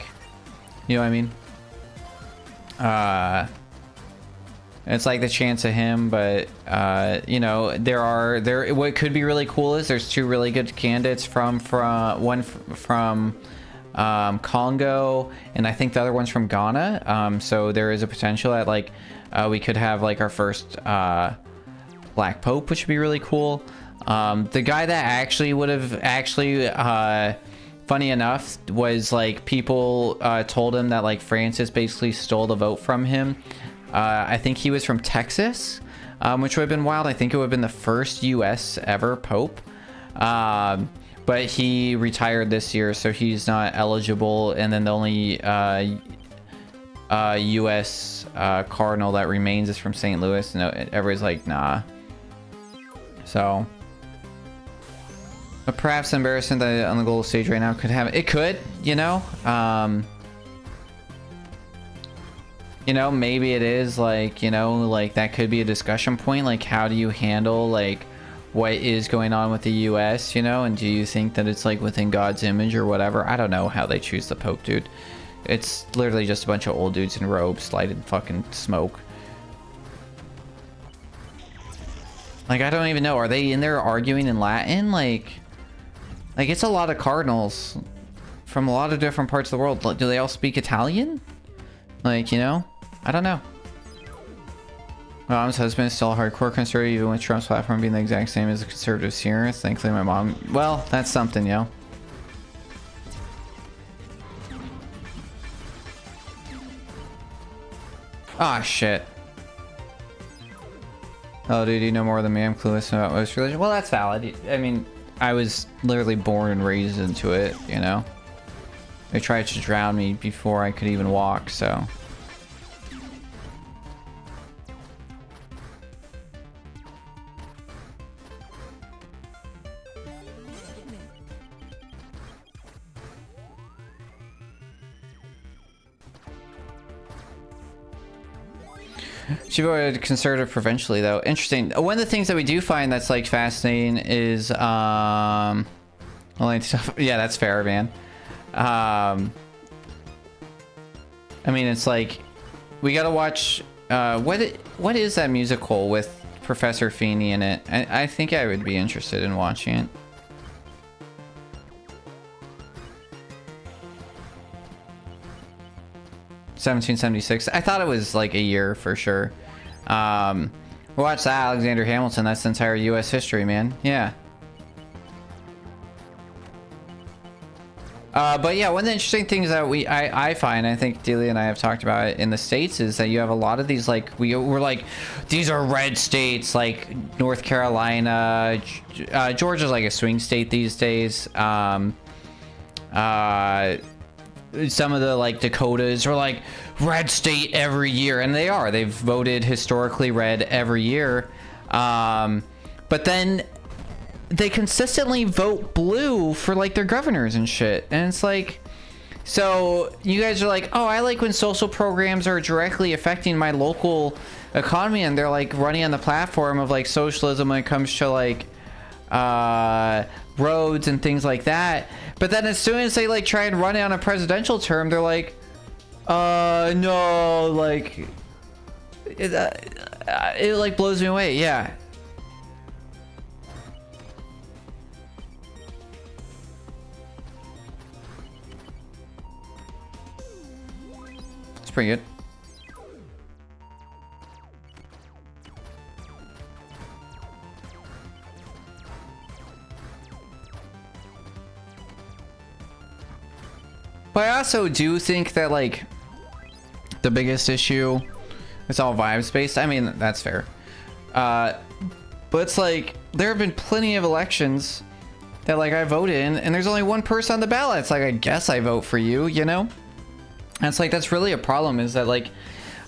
you know what I mean? It's like the chance of him, but you know, what could be really cool is there's two really good candidates from one from Congo, and I think the other one's from Ghana. So there is a potential that like we could have like our first black pope, which would be really cool. The guy that actually would have funny enough was like people told him that like Francis basically stole the vote from him. I think he was from Texas, which would have been wild. I think it would have been the first US ever pope. But he retired this year, so he's not eligible. And then the only US cardinal that remains is from St. Louis. And everybody's like, nah. So, but perhaps embarrassing that on the global stage right now could have it. Could, you know, maybe it is like, you know, like that could be a discussion point. Like, how do you handle like what is going on with the US, you know, and do you think that it's like within God's image or whatever? I don't know how they choose the Pope, dude. It's literally just a bunch of old dudes in robes lighting fucking smoke. Like, I don't even know. Are they in there arguing in Latin? Like it's a lot of cardinals from a lot of different parts of the world. Do they all speak Italian? Like, you know, I don't know. My mom's husband is still a hardcore conservative, even with Trump's platform being the exact same as the conservatives here. Thankfully, my mom... Well, that's something, yo. Ah, shit. Oh, dude, you know more than me. I'm clueless about most religion. Well, that's valid. I mean, I was literally born and raised into it, you know? They tried to drown me before I could even walk, so... She voted conservative provincially, though. Interesting. One of the things that we do find that's like fascinating is only stuff. Yeah, that's fair, man. I mean, it's like we gotta watch. What is that musical with Professor Feeney in it? I think I would be interested in watching it. (1776). I thought it was like a year for sure. Watch that, Alexander Hamilton. That's the entire U.S. history, man. Yeah. But yeah, one of the interesting things that I find, I think Delia and I have talked about it in the States, is that you have a lot of these, like, we're like, these are red states, like North Carolina, Georgia's like a swing state these days. Some of the, like, Dakotas are like red state every year, and they are. They've voted historically red every year. But then they consistently vote blue for, like, their governors and shit. And it's like, so you guys are like, oh, I like when social programs are directly affecting my local economy, and they're like running on the platform of, like, socialism when it comes to, like, roads and things like that. But then as soon as they, like, try and run it on a presidential term, they're like, no, like, it like blows me away. Yeah. It's pretty good. But I also do think that, like, the biggest issue, it's all vibes based. I mean, that's fair. But it's like, there have been plenty of elections that, like, I voted in, and there's only one person on the ballot. It's like, I guess I vote for you, you know? And it's like, that's really a problem, is that, like,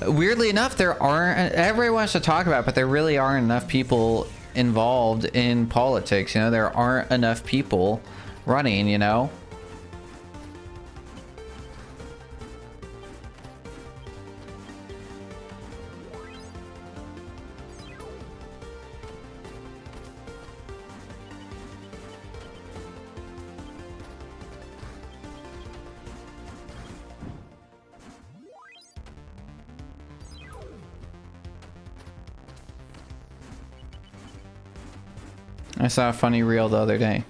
weirdly enough, there aren't, everybody wants to talk about it, but there really aren't enough people involved in politics, you know? There aren't enough people running, you know? I saw a funny reel the other day.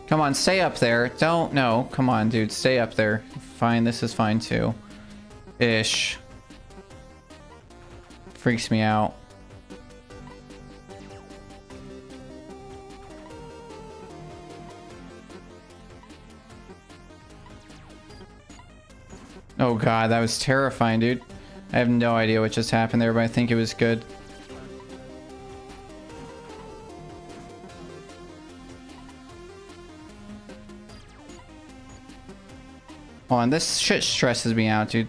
Come on, stay up there. Don't, no. Come on, dude. Stay up there. Fine, this is fine too. Ish. Freaks me out. Oh god, that was terrifying, dude. I have no idea what just happened there, but I think it was good. Hold on, this shit stresses me out, dude.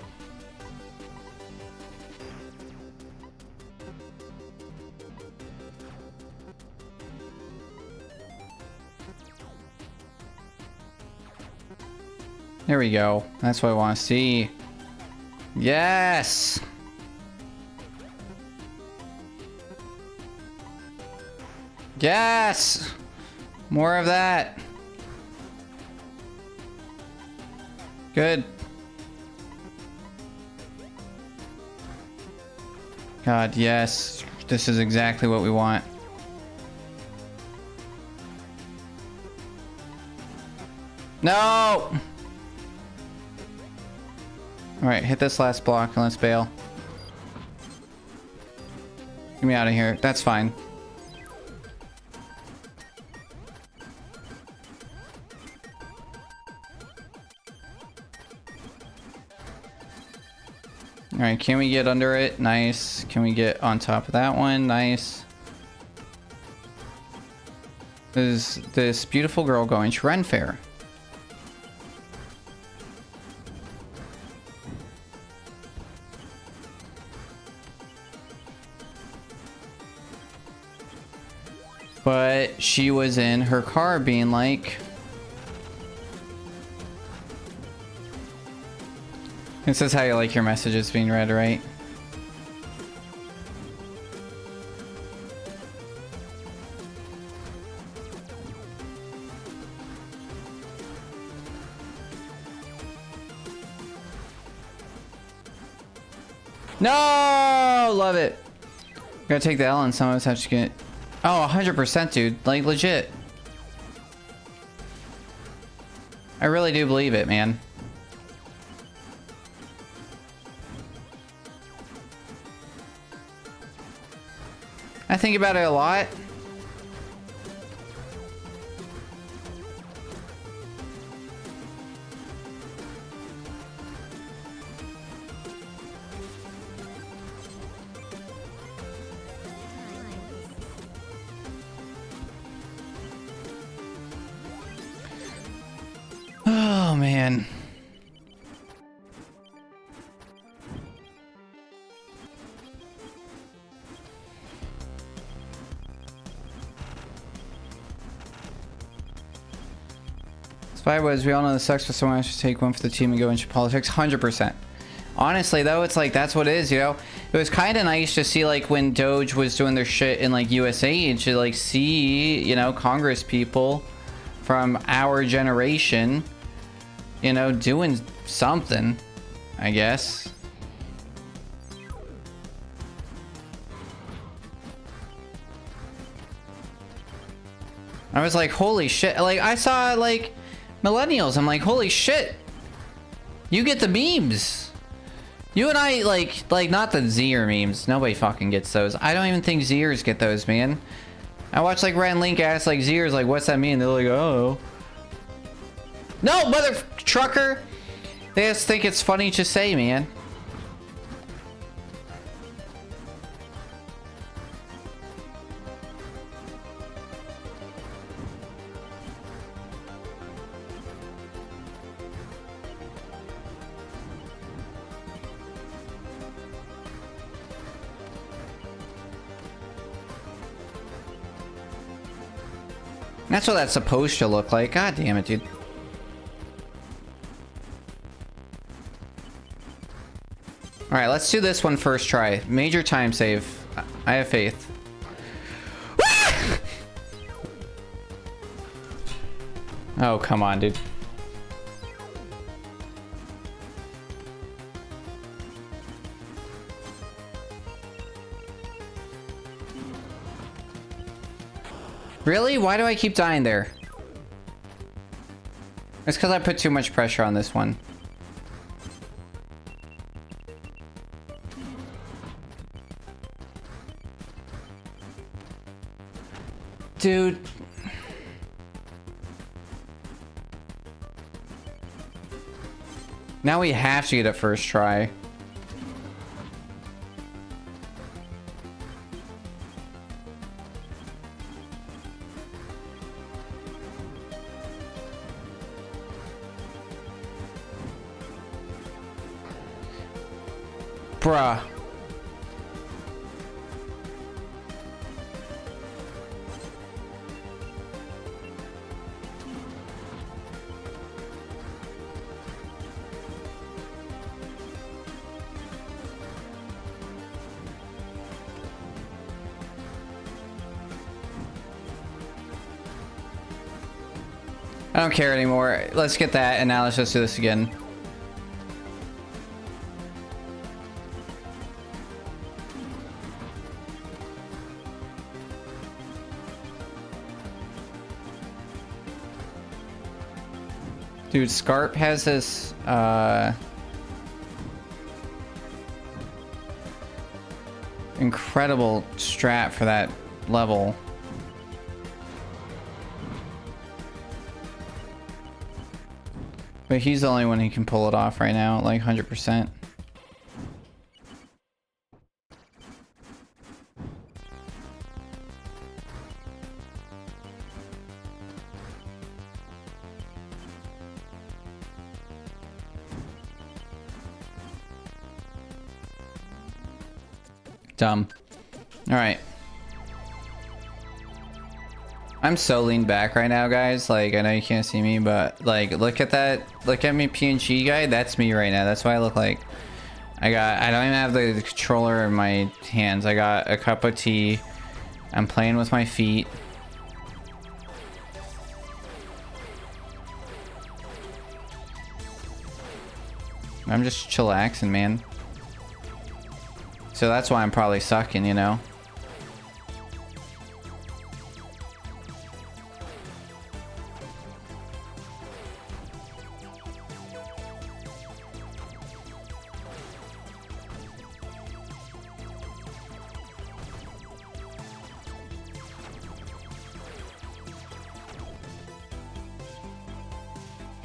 There we go. That's what I want to see. Yes! Yes! More of that. Good. God, yes. This is exactly what we want. No! Alright, hit this last block and let's bail. Get me out of here. That's fine. Alright, can we get under it? Nice. Can we get on top of that one? Nice. There's this beautiful girl going to Ren Fair. But she was in her car being like... This is how you like your messages being read, right? No! Love it. Gotta take the L and some of us have to get... Oh, 100%, dude. Like, legit. I really do believe it, man. I think about it a lot. Oh, man. Spy was, we all know the sucks, but someone should take one for the team and go into politics. 100%. Honestly, though, it's like, that's what it is, you know? It was kind of nice to see, like, when Doge was doing their shit in, like, USA, and to, like, see, you know, Congress people from our generation, you know, doing something, I guess. I was like, holy shit. Like, I saw, like, millennials. I'm like, holy shit. You get the memes. You and I, like, not the Zer memes. Nobody fucking gets those. I don't even think Zers get those, man. I watch, like, Ren Link ask, like, Zers, like, what's that mean? They're like, oh. No, mother trucker. They just think it's funny to say, man. That's what that's supposed to look like. God damn it, dude. Alright, let's do this one first try. Major time save. I have faith. Oh, come on, dude. Really? Why do I keep dying there? It's because I put too much pressure on this one. Dude. Now we have to get it first try. Bruh. I don't care anymore. Let's get that, and now let's just do this again. Dude, Scarp has this, incredible strat for that level. But he's the only one who can pull it off right now, like 100%. Dumb. Alright. I'm so leaned back right now, guys. Like, I know you can't see me, but, like, look at that. Look at me PNG guy. That's me right now. That's what I look like. I don't even have the controller in my hands. I got a cup of tea. I'm playing with my feet. I'm just chillaxing, man. So that's why I'm probably sucking, you know?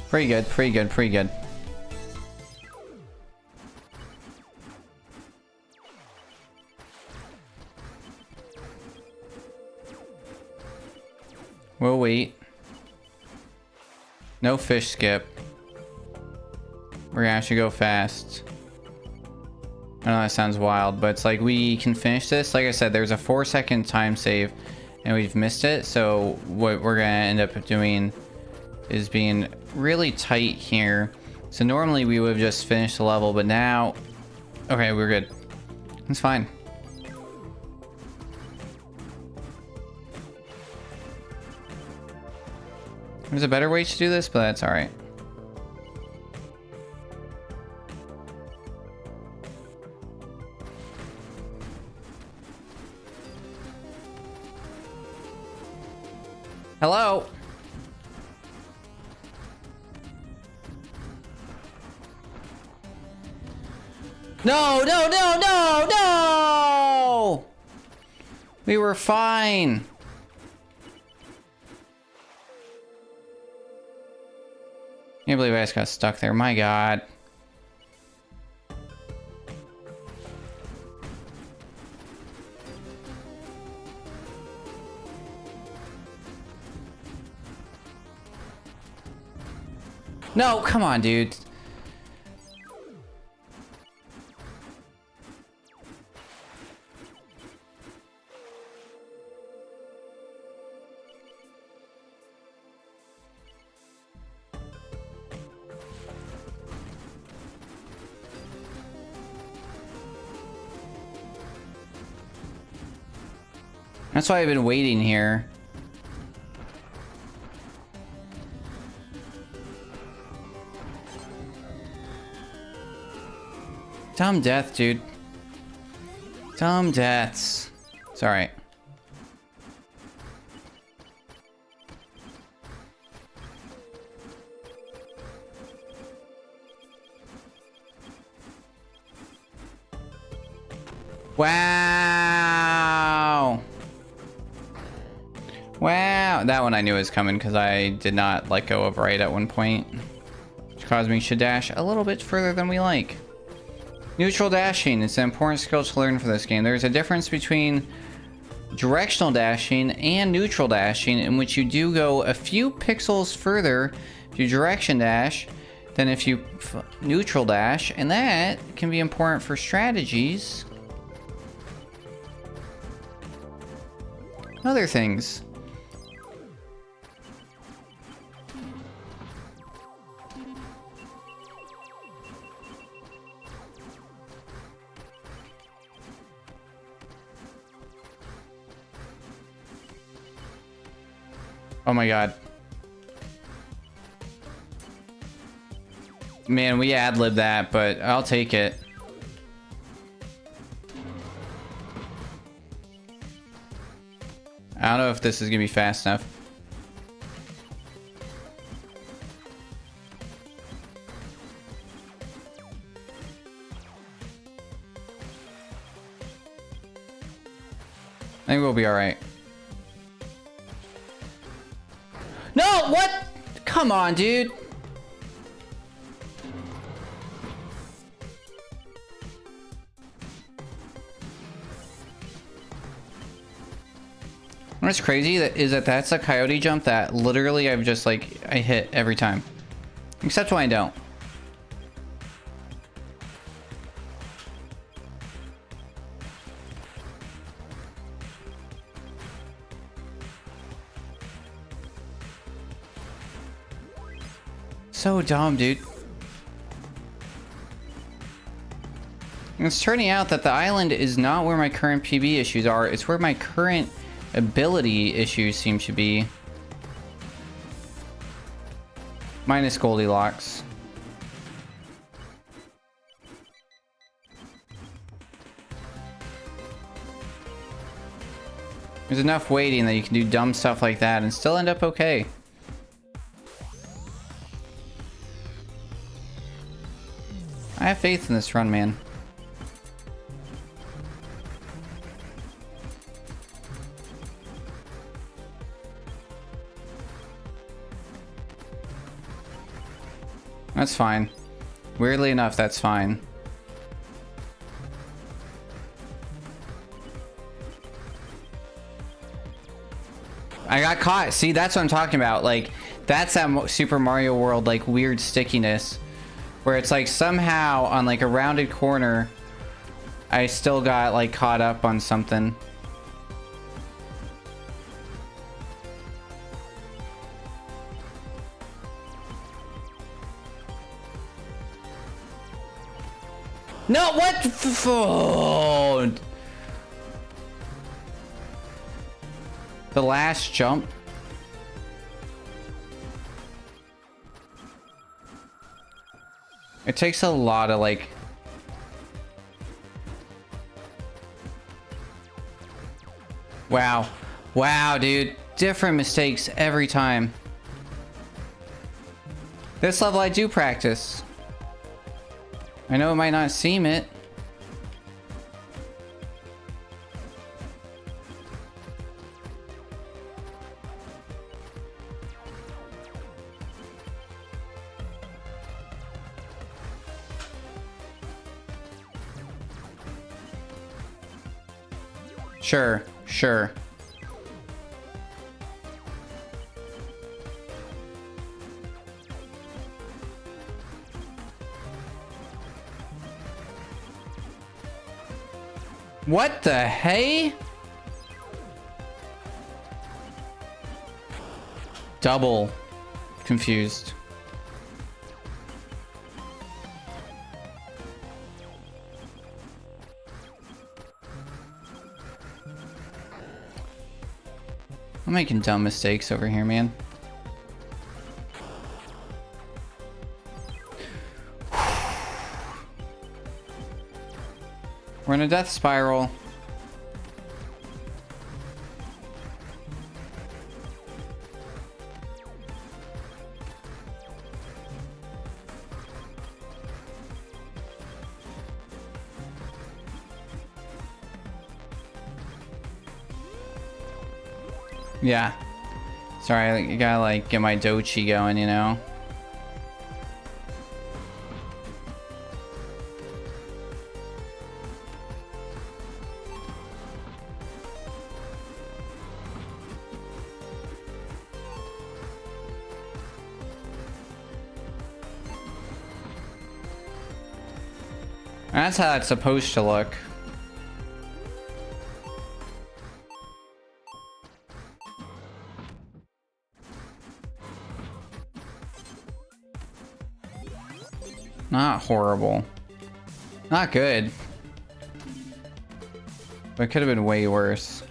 Pretty good, pretty good, pretty good. We'll wait. No fish skip. We're gonna actually go fast. I know that sounds wild, but it's like we can finish this. Like I said, there's a 4-second time save and we've missed it. So what we're gonna end up doing is being really tight here. So normally we would have just finished the level, but now, okay, we're good. It's fine. There's a better way to do this, but that's all right. Hello? No, no, no, no, no! We were fine. Can't believe I just got stuck there. My God. No, come on, dude. That's why I've been waiting here. Dumb death, dude. Dumb deaths. It's alright. Wow. Wow. That one I knew was coming because I did not let go of right at one point, which caused me to dash a little bit further than we like. Neutral dashing is an important skill to learn for this game. There's a difference between directional dashing and neutral dashing, in which you do go a few pixels further if you direction dash than if you neutral dash, and that can be important for strategies. Other things. Oh my God. Man, we ad-libbed that, but I'll take it. I don't know if this is gonna be fast enough. I think we'll be alright. No, what? Come on, dude. What's crazy is that that's a coyote jump that literally I've just like, I hit every time. Except when I don't. So dumb, dude. And it's turning out that the island is not where my current PB issues are. It's where my current ability issues seem to be. Minus Goldilocks. There's enough waiting that you can do dumb stuff like that and still end up okay. I have faith in this run, man. That's fine. Weirdly enough, that's fine. I got caught. See, that's what I'm talking about. Like, that's that Super Mario World, like, weird stickiness. Where it's like somehow on like a rounded corner, I still got like caught up on something. No, what? Oh. The last jump. It takes a lot of like... Wow. Wow, dude. Different mistakes every time. This level I do practice. I know it might not seem it. Sure, sure. What the hey? Double confused. I'm making dumb mistakes over here, man. We're in a death spiral. Yeah. Sorry, you gotta like get my dochi going, you know? That's how it's supposed to look. Not horrible. Not good. But it could have been way worse.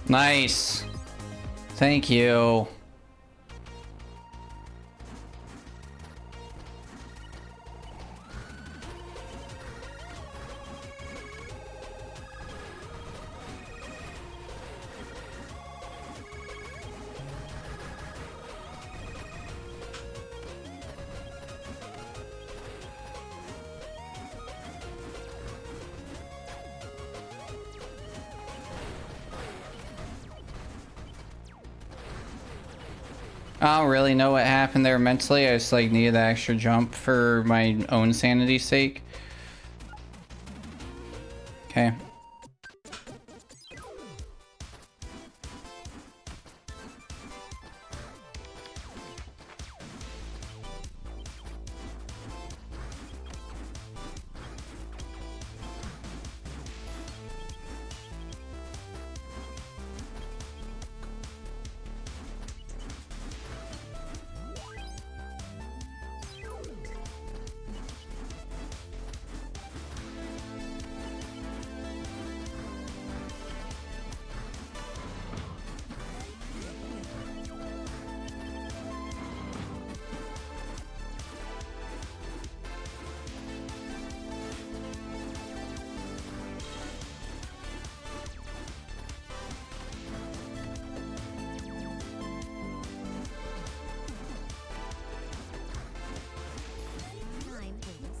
Nice. Thank you. I don't really know what happened there mentally. I just like needed that extra jump for my own sanity's sake. Okay.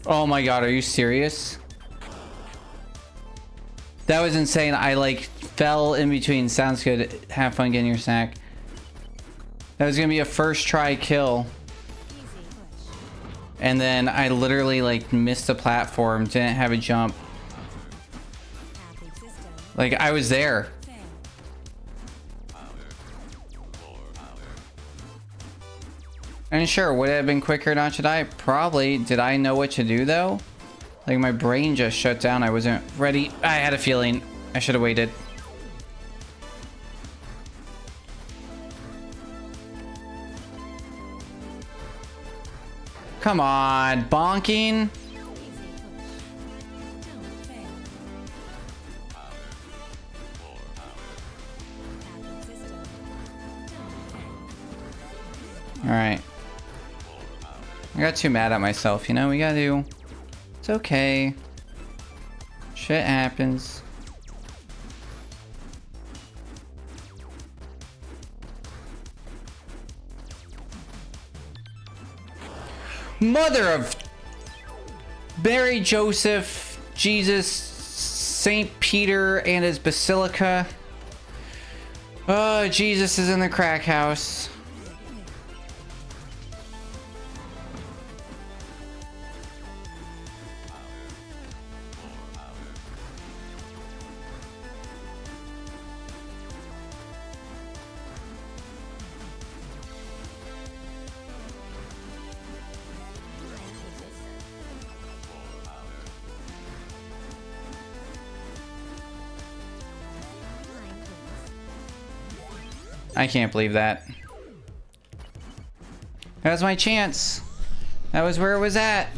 Oh my god, are you serious? That was insane. I like fell in between. Sounds good. Have fun getting your snack. That was gonna be a first try kill. And then I literally like missed the platform, didn't have a jump. Like I was there. And sure, would it have been quicker not to die? Probably. Did I know what to do though? Like my brain just shut down. I wasn't ready. I had a feeling I should have waited. Come on, bonking. All right. I got too mad at myself, you know? We gotta do... It's okay. Shit happens. Mother of Mary, Joseph, Jesus, Saint Peter and his basilica. Oh, Jesus is in the crack house. I can't believe that. That was my chance. That was where it was at.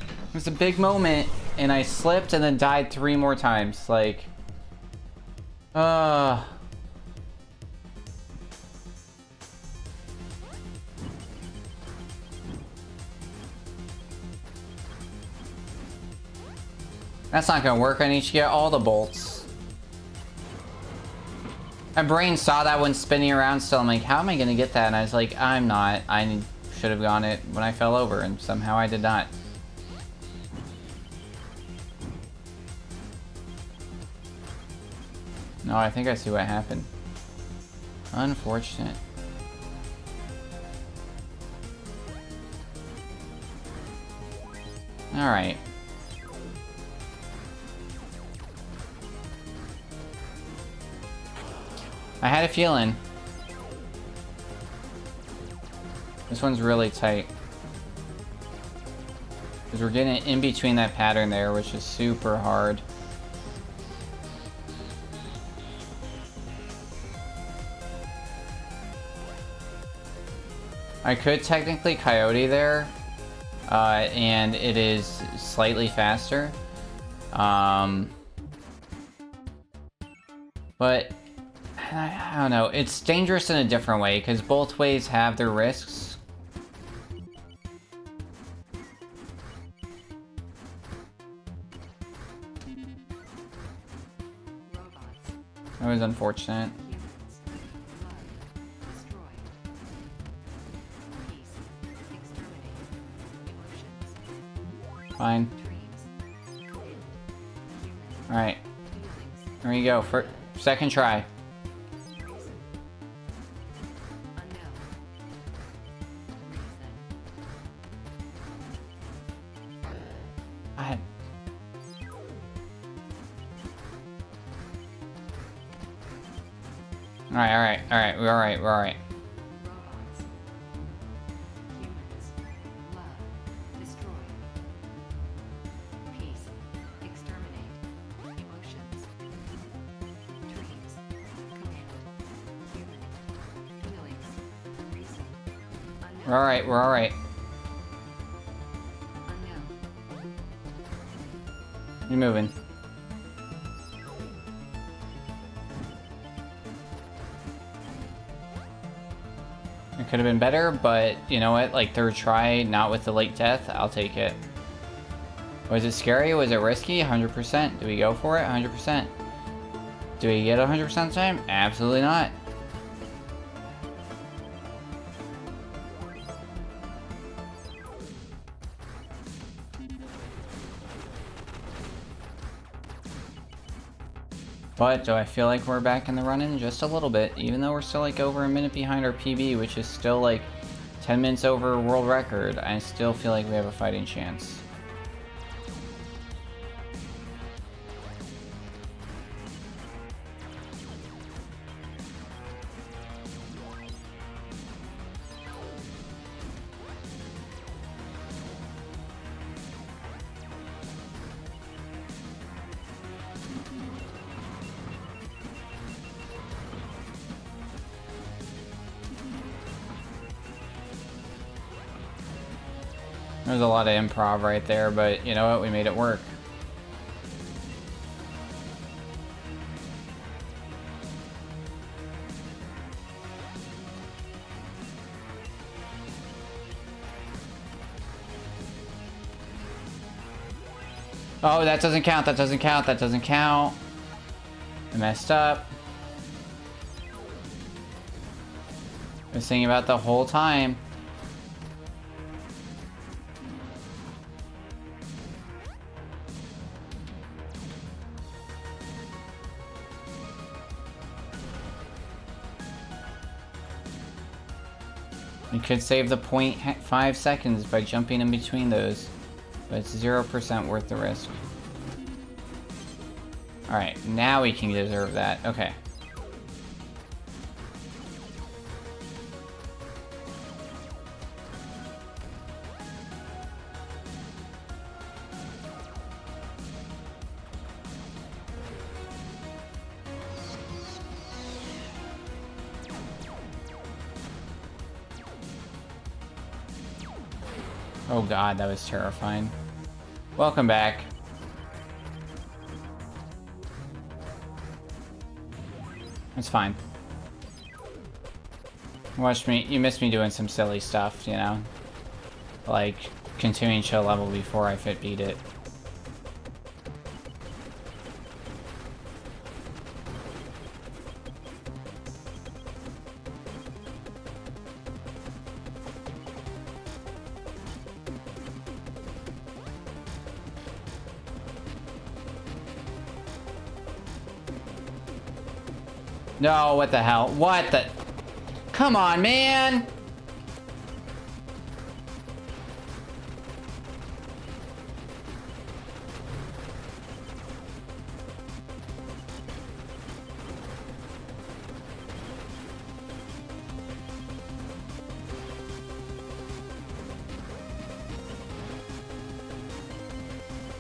It was a big moment, and I slipped and then died 3 more times. Like, that's not gonna work. I need to get all the bolts. My brain saw that one spinning around still. I'm like, how am I gonna get that? And I was like, I'm not. I should have gone it when I fell over, and somehow I did not. No, I think I see what happened. Unfortunate. Alright. I had a feeling. This one's really tight. Because we're getting in between that pattern there, which is super hard. I could technically coyote there, and it is slightly faster. But I don't know. It's dangerous in a different way because both ways have their risks. That was unfortunate. Fine. Alright. There you go. For second try. I... Alright, we're alright. We're alright. You're moving. It could have been better, but you know what? Like, third try, not with the late death, I'll take it. Was it scary? Was it risky? 100%. Do we go for it? 100%. Do we get 100% time? Absolutely not. But do I feel like we're back in the run-in? Just a little bit, even though we're still like over a minute behind our PB, which is still like 10 minutes over world record. I still feel like we have a fighting chance. There's a lot of improv right there, but you know what? We made it work. Oh, that doesn't count, that doesn't count, that doesn't count. I messed up. I was thinking about the whole time. You could save the 0.5 seconds by jumping in between those, but it's 0% worth the risk. Alright, now we can deserve that. Okay. Oh god, that was terrifying. Welcome back. It's fine. You missed me doing some silly stuff, you know? Like, continuing chill level before I fit beat it. No, what the hell? What the... Come on, man!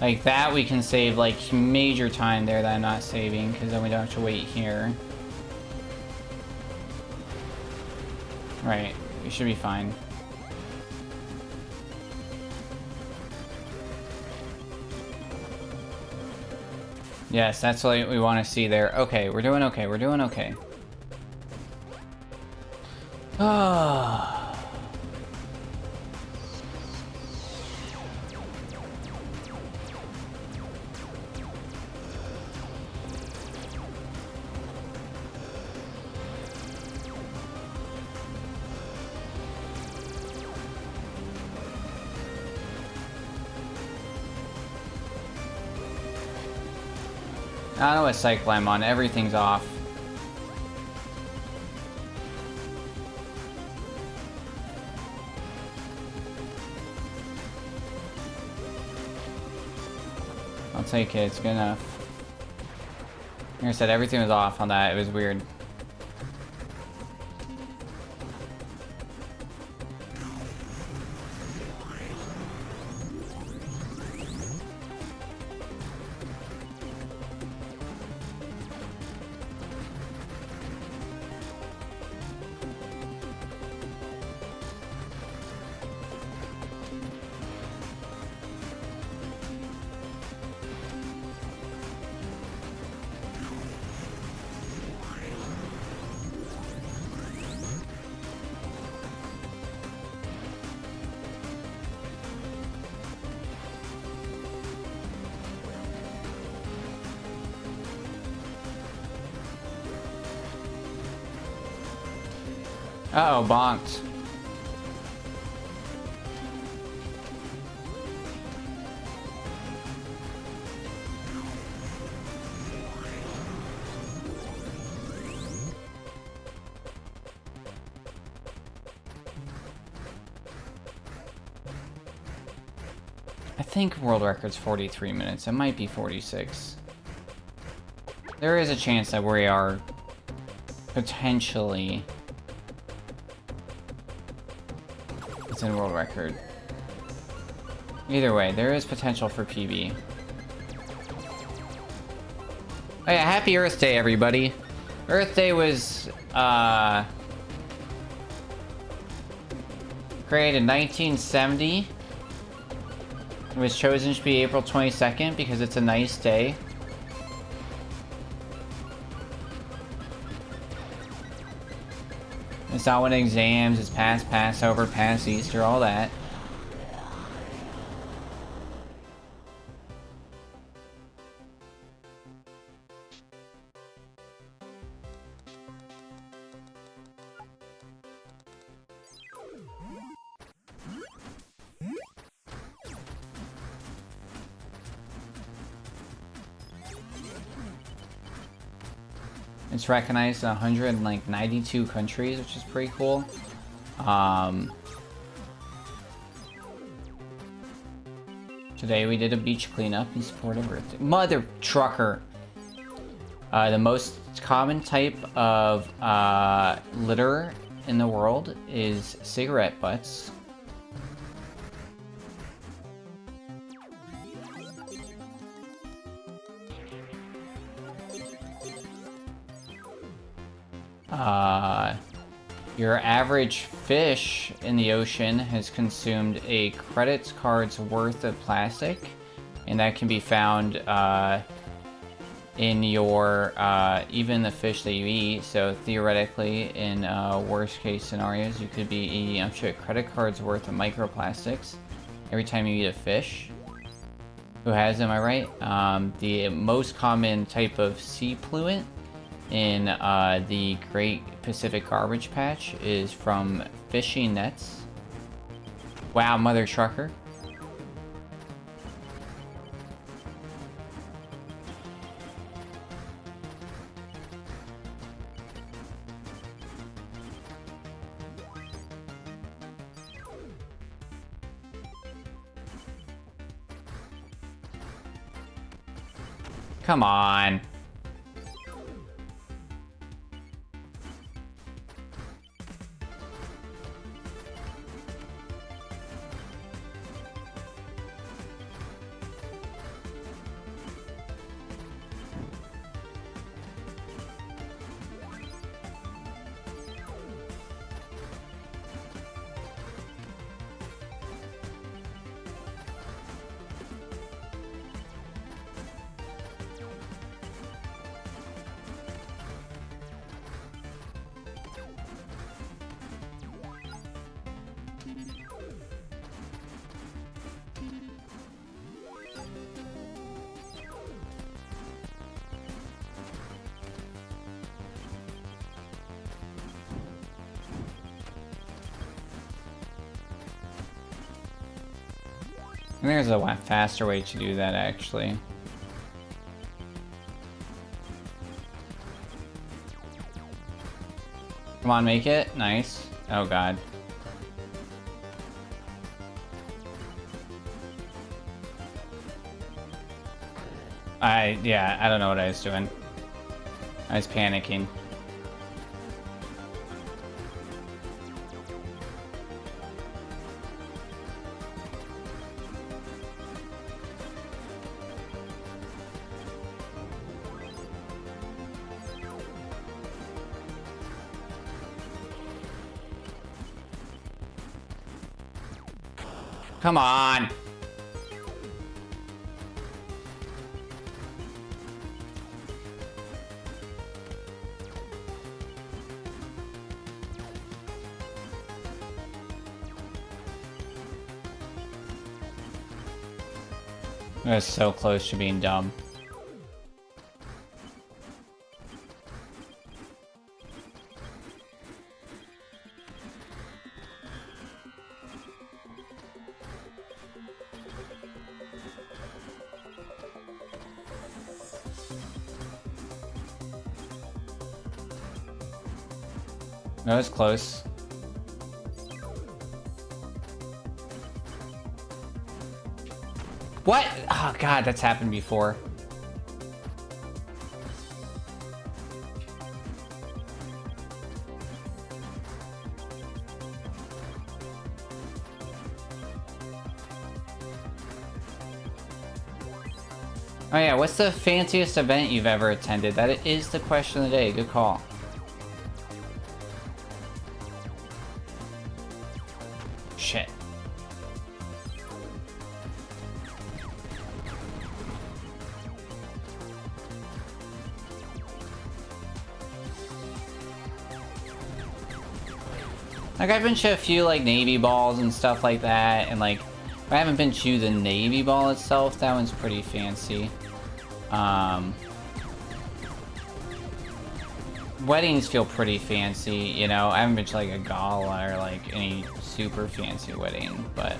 Like that, we can save like major time there that I'm not saving, because then we don't have to wait here. Right, we should be fine. Yes, that's what we want to see there. Okay, we're doing okay, we're doing okay. Ah. I don't know what cycle I'm on. Everything's off. take it. It's good enough. Like I said, everything was off on that. It was weird. Uh-oh, bonked. I think world record's 43 minutes. It might be 46. There is a chance that we are potentially... It's in world record. Either way, there is potential for PB. Oh yeah, happy Earth Day, everybody. Earth Day was, created in 1970. It was chosen to be April 22nd because it's a nice day. It's not when exams, it's past Passover, past Easter, all that. It's recognized in 192 countries, which is pretty cool. Today we did a beach cleanup in support of Earth Day. Mother trucker! The most common type of litter in the world is cigarette butts. Your average fish in the ocean has consumed a credit card's worth of plastic, and that can be found in your even the fish that you eat. So theoretically, in worst case scenarios, you could be eating up to a credit card's worth of microplastics every time you eat a fish. Who has, am I right? The most common type of sea pollutant in the Great Pacific Garbage Patch is from fishing nets. Wow, mother trucker. Come on. I think there's a faster way to do that, actually. Come on, make it. Nice. Oh, God. Yeah, I don't know what I was doing. I was panicking. Come on! I was so close to being dumb. That was close. What? Oh god, that's happened before. Oh yeah, what's the fanciest event you've ever attended? That is the question of the day. Good call. Shit. Like, I've been to a few, like, Navy balls and stuff like that, and, like, I haven't been to the Navy ball itself. That one's pretty fancy. Weddings feel pretty fancy, you know? I haven't been to, like, a gala or, like, any super fancy wedding, but...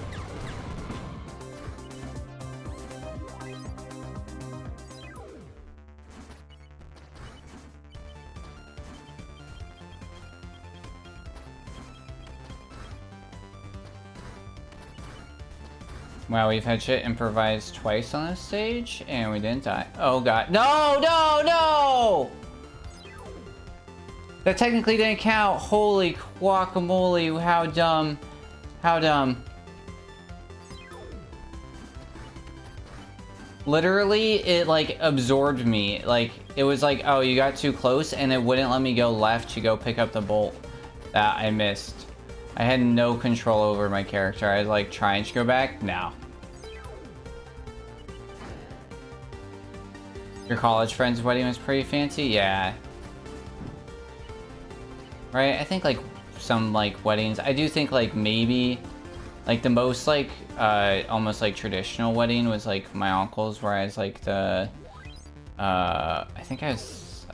Wow, we've had shit improvised twice on this stage, and we didn't die. Oh god. No, no, no! That technically didn't count. Holy guacamole, how dumb. How dumb. Literally, it, like, absorbed me. Like, it was like, oh, you got too close, and it wouldn't let me go left to go pick up the bolt that I missed. I had no control over my character. I was like trying to go back. No. Your college friend's wedding was pretty fancy? Yeah. Right? I think like some like weddings. I do think like maybe like the most like almost like traditional wedding was like my uncle's, where I was like the I think I was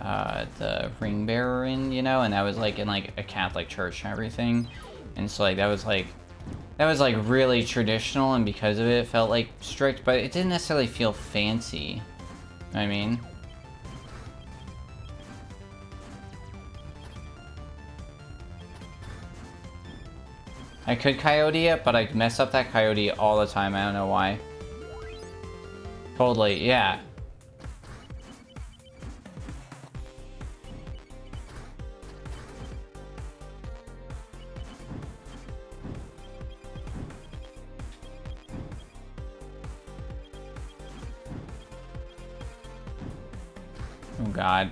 the ring bearer in, you know, and I was like in like a Catholic church and everything. And so like that was like really traditional, and because of it, it felt like strict, but it didn't necessarily feel fancy. I mean, I could coyote it, but I mess up that coyote all the time. I don't know why. Totally, yeah. Oh god.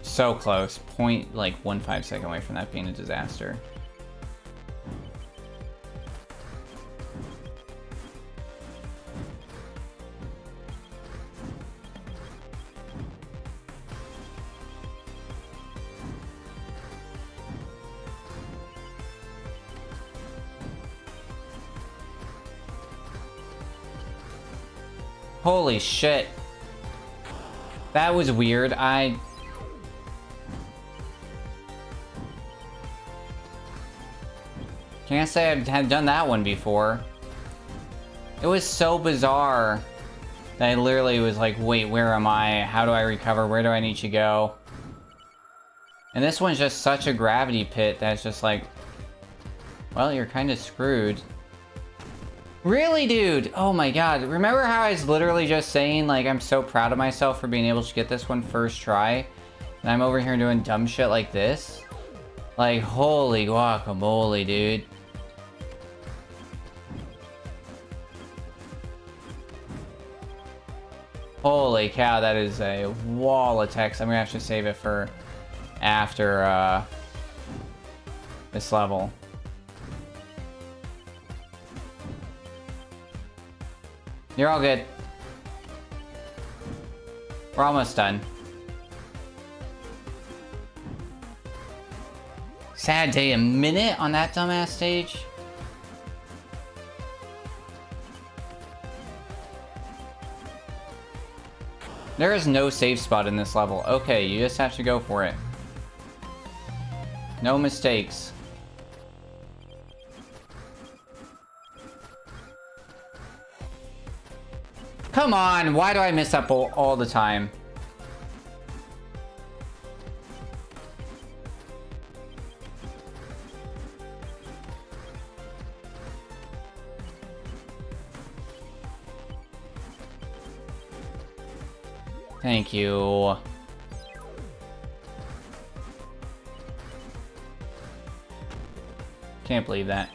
So close. Point like 1.5 seconds away from that being a disaster. Holy shit. That was weird. Can't say I had done that one before. It was so bizarre that I literally was like, wait, where am I? How do I recover? Where do I need to go? And this one's just such a gravity pit that's just like, well, you're kind of screwed. Really, dude? Oh my god. Remember how I was literally just saying, like, I'm so proud of myself for being able to get this one first try? And I'm over here doing dumb shit like this? Like, holy guacamole, dude. Holy cow, that is a wall of text. I'm gonna have to save it for after, this level. You're all good. We're almost done. Sad day, a minute on that dumbass stage? There is no safe spot in this level. Okay, you just have to go for it. No mistakes. Come on, why do I miss up all the time? Thank you. Can't believe that.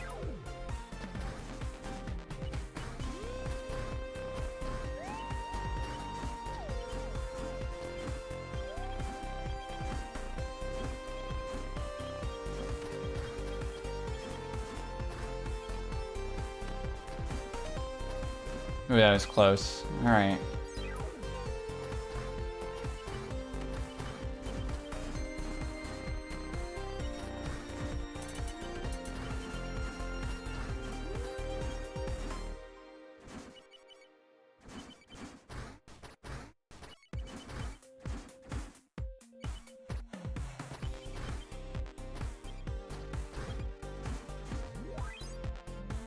Ooh, that was close. Alright.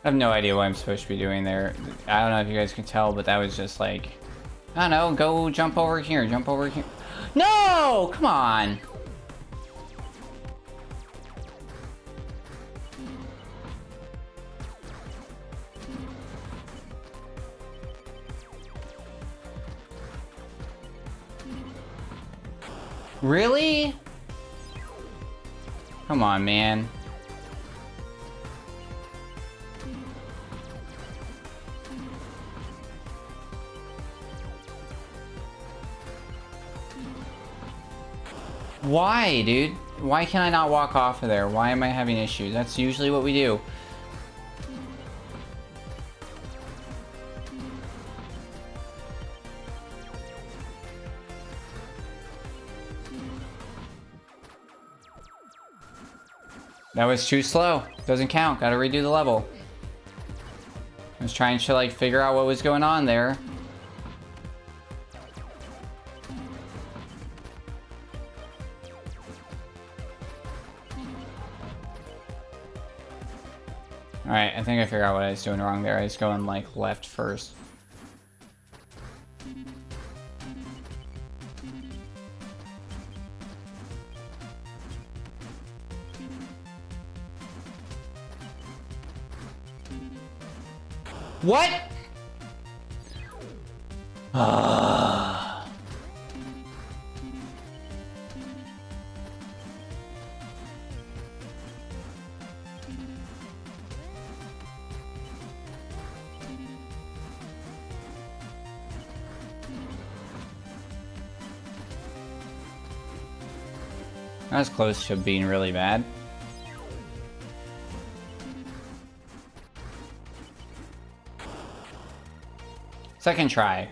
I have no idea what I'm supposed to be doing there. I don't know if you guys can tell, but that was just like... I don't know, go jump over here, jump over here. No! Come on! Really? Come on, man. Why, dude? Why can I not walk off of there? Why am I having issues? That's usually what we do. That was too slow. Doesn't count. Gotta redo the level. I was trying to, like, figure out what was going on there. Alright, I think I figured out what I was doing wrong there. I was going, like, left first. What? That was close to being really bad. Second try.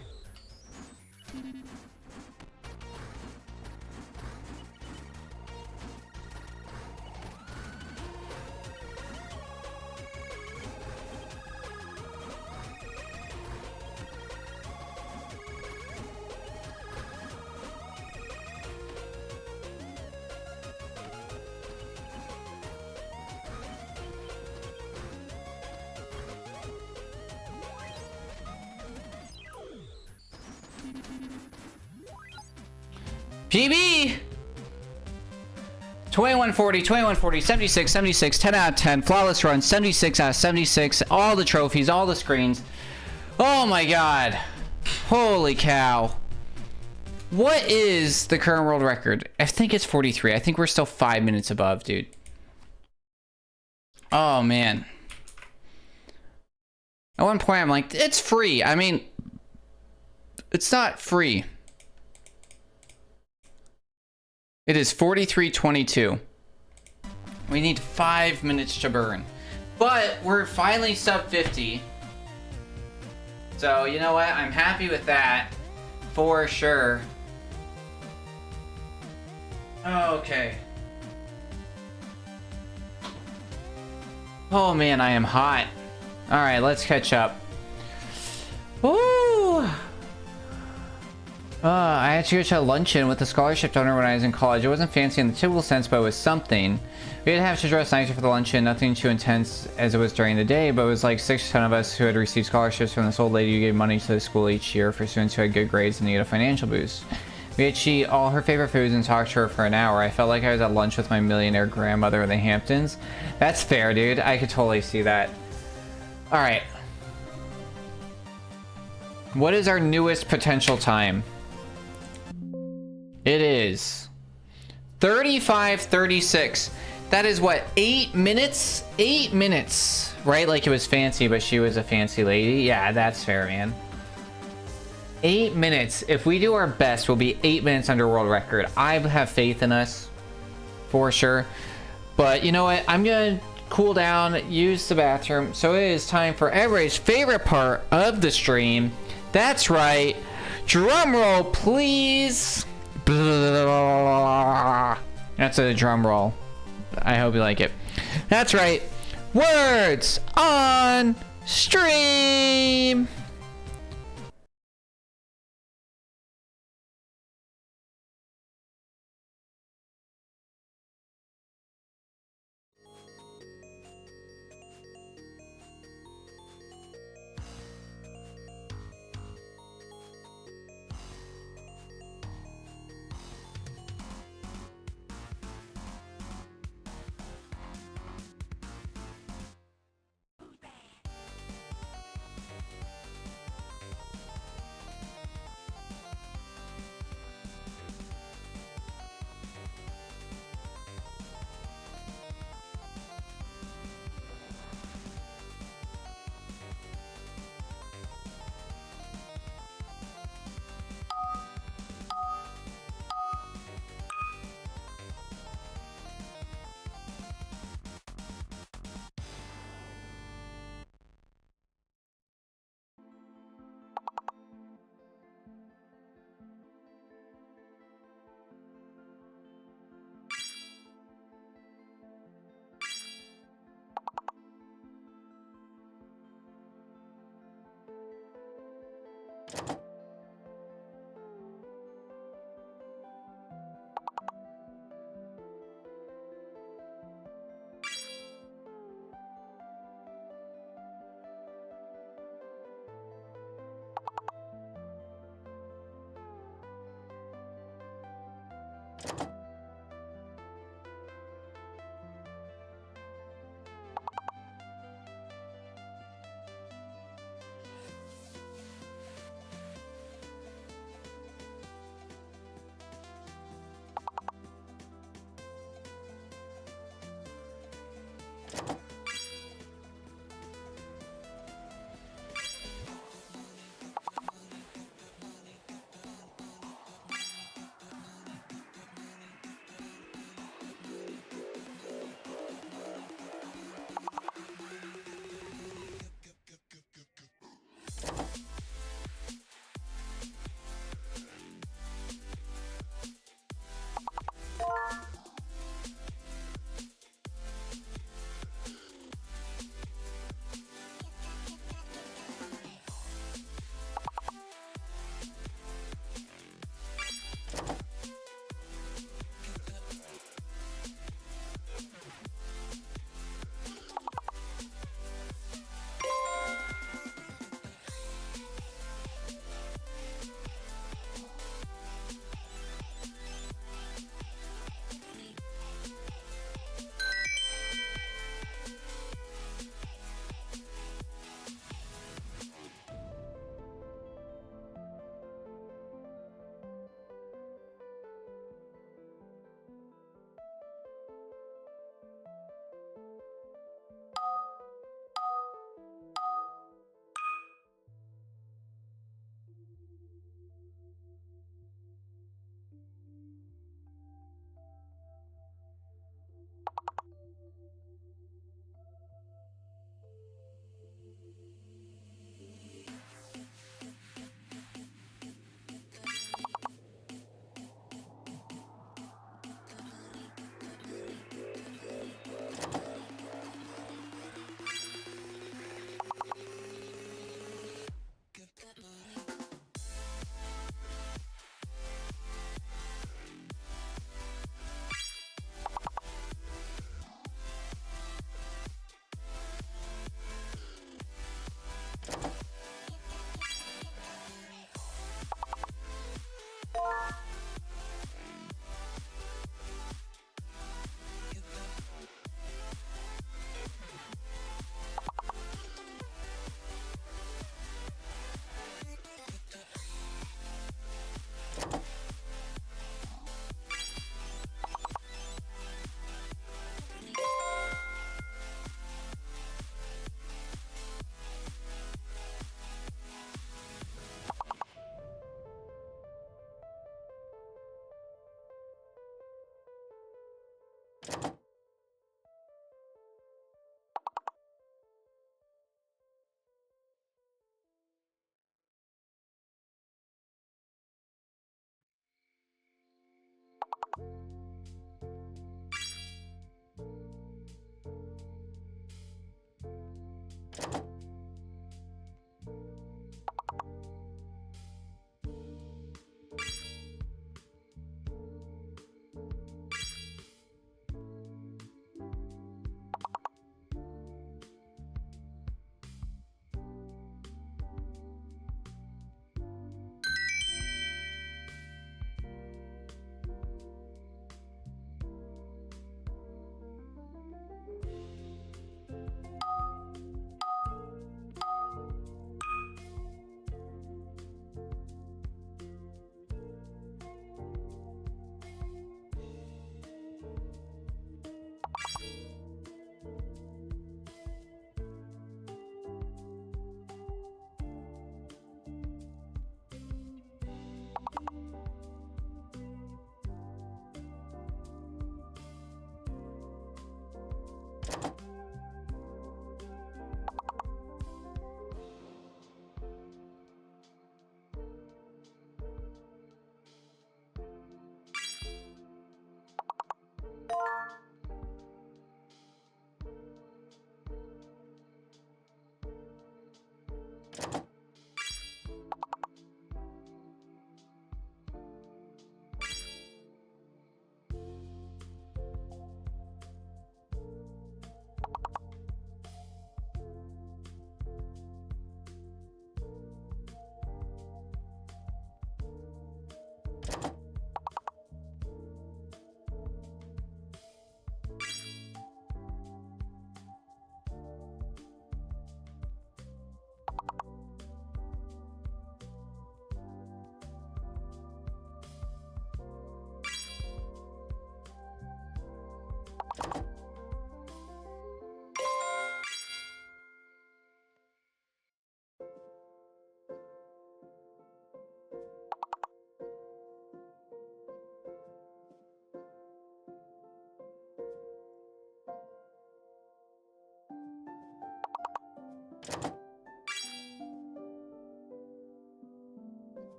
PB! 2140, 2140, 76, 76, 10 out of 10, flawless run, 76 out of 76, all the trophies, all the screens. Oh my god. Holy cow. What is the current world record? I think it's 43. I think we're still 5 minutes above, dude. Oh man. At one point I'm like, it's free. I mean, it's not free. It is 43:22. We need 5 minutes to burn. But we're finally sub 50. So, you know what? I'm happy with that. For sure. Okay. Oh man, I am hot. Alright, let's catch up. Woo! I had to go to a luncheon with a scholarship donor when I was in college. It wasn't fancy in the typical sense, but it was something. We didn't have to dress nicer for the luncheon, nothing too intense as it was during the day, but it was like 6 or 10 of us who had received scholarships from this old lady who gave money to the school each year for students who had good grades and needed a financial boost. We had to eat all her favorite foods and talk to her for an hour. I felt like I was at lunch with my millionaire grandmother in the Hamptons. That's fair, dude. I could totally see that. Alright. What is our newest potential time? It is 35:36. That is what, 8 minutes? 8 minutes, right? Like it was fancy, but she was a fancy lady. Yeah, that's fair, man. 8 minutes. If we do our best, we'll be 8 minutes under world record. I have faith in us, for sure. But you know what? I'm gonna cool down, use the bathroom. So it is time for everybody's favorite part of the stream. That's right. Drum roll, please. That's a drum roll. I hope you like it. That's right. Words on stream.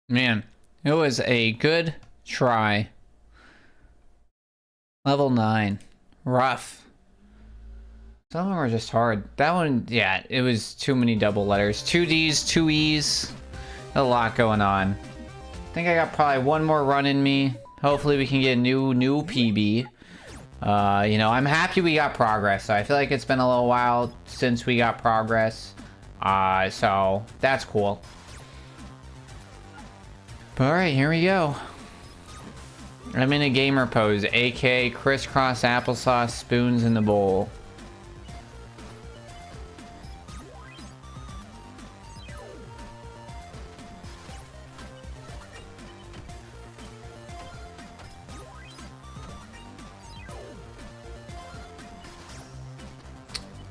Man, it was a good try. Level 9. Rough. Some of them were just hard. That one, yeah, it was too many double letters. 2 D's, 2 E's. A lot going on. I think I got probably one more run in me. Hopefully we can get a new PB. You know, I'm happy we got progress. I feel like it's been a little while since we got progress. So that's cool. But alright, here we go. I'm in a gamer pose, aka crisscross applesauce spoons in the bowl.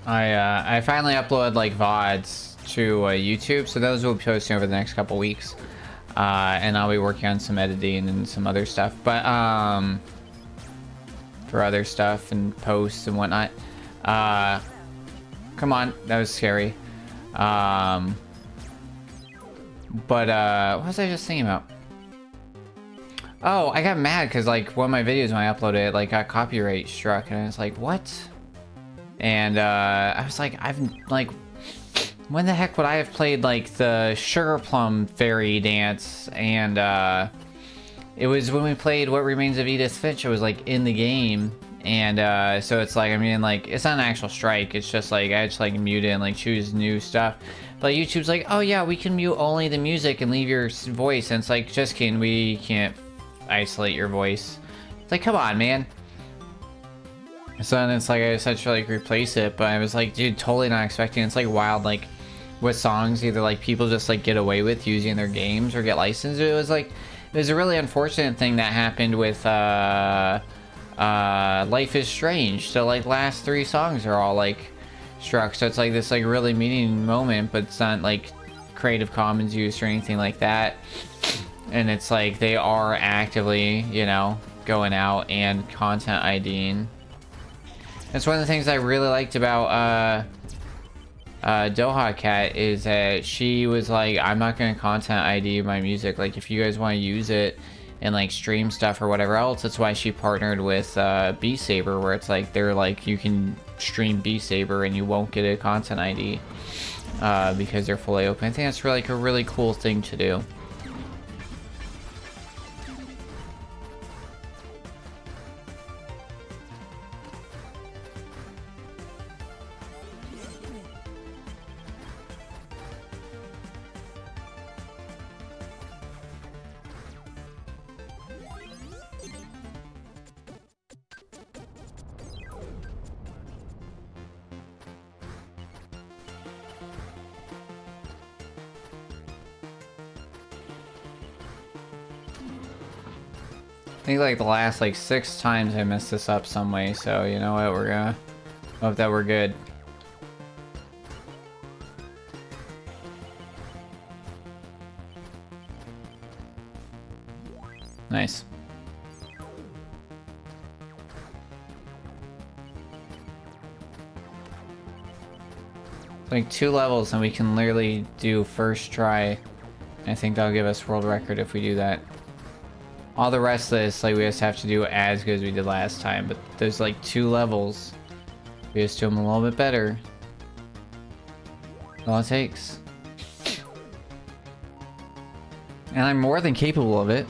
I finally uploaded like VODs to YouTube, so those will be posting over the next couple weeks. And I'll be working on some editing and some other stuff, but for other stuff and posts and whatnot. Come on, that was scary. But what was I just thinking about? Oh, I got mad because like one of my videos when I uploaded it like got copyright struck, and I was like, what? And I was like, when the heck would I have played like the Sugar Plum Fairy dance? And it was when we played What Remains of Edith Finch. It was like in the game, and so it's like, I mean, like it's not an actual strike. It's just like I just like mute it and like choose new stuff. But YouTube's like, oh yeah, we can mute only the music and leave your voice. And it's like, just kidding, we can't isolate your voice. It's like, come on, man. So then it's like I just had to like replace it, but I was like, dude, totally not expecting. It's like wild, like with songs either like people just like get away with using their games or get licensed. It was like, it was a really unfortunate thing that happened with Life is Strange. So like last 3 songs are all like struck. So it's like this like really meaning moment, but it's not like Creative Commons use or anything like that. And it's like they are actively, you know, going out and content IDing. That's one of the things I really liked about Doha Cat is that she was like, I'm not going to content ID my music. Like, if you guys want to use it and like stream stuff or whatever else, that's why she partnered with B Saber, where it's like they're like, you can stream B Saber and you won't get a content ID because they're fully open. I think that's really, like a really cool thing to do. I think like the last like 6 times I messed this up some way, so you know what, we're gonna hope that we're good. Nice. It's like 2 levels and we can literally do first try. I think that'll give us world record if we do that. All the rest of this, like, we just have to do as good as we did last time, but there's like 2 levels. We just do them a little bit better. That's all it takes. And I'm more than capable of it.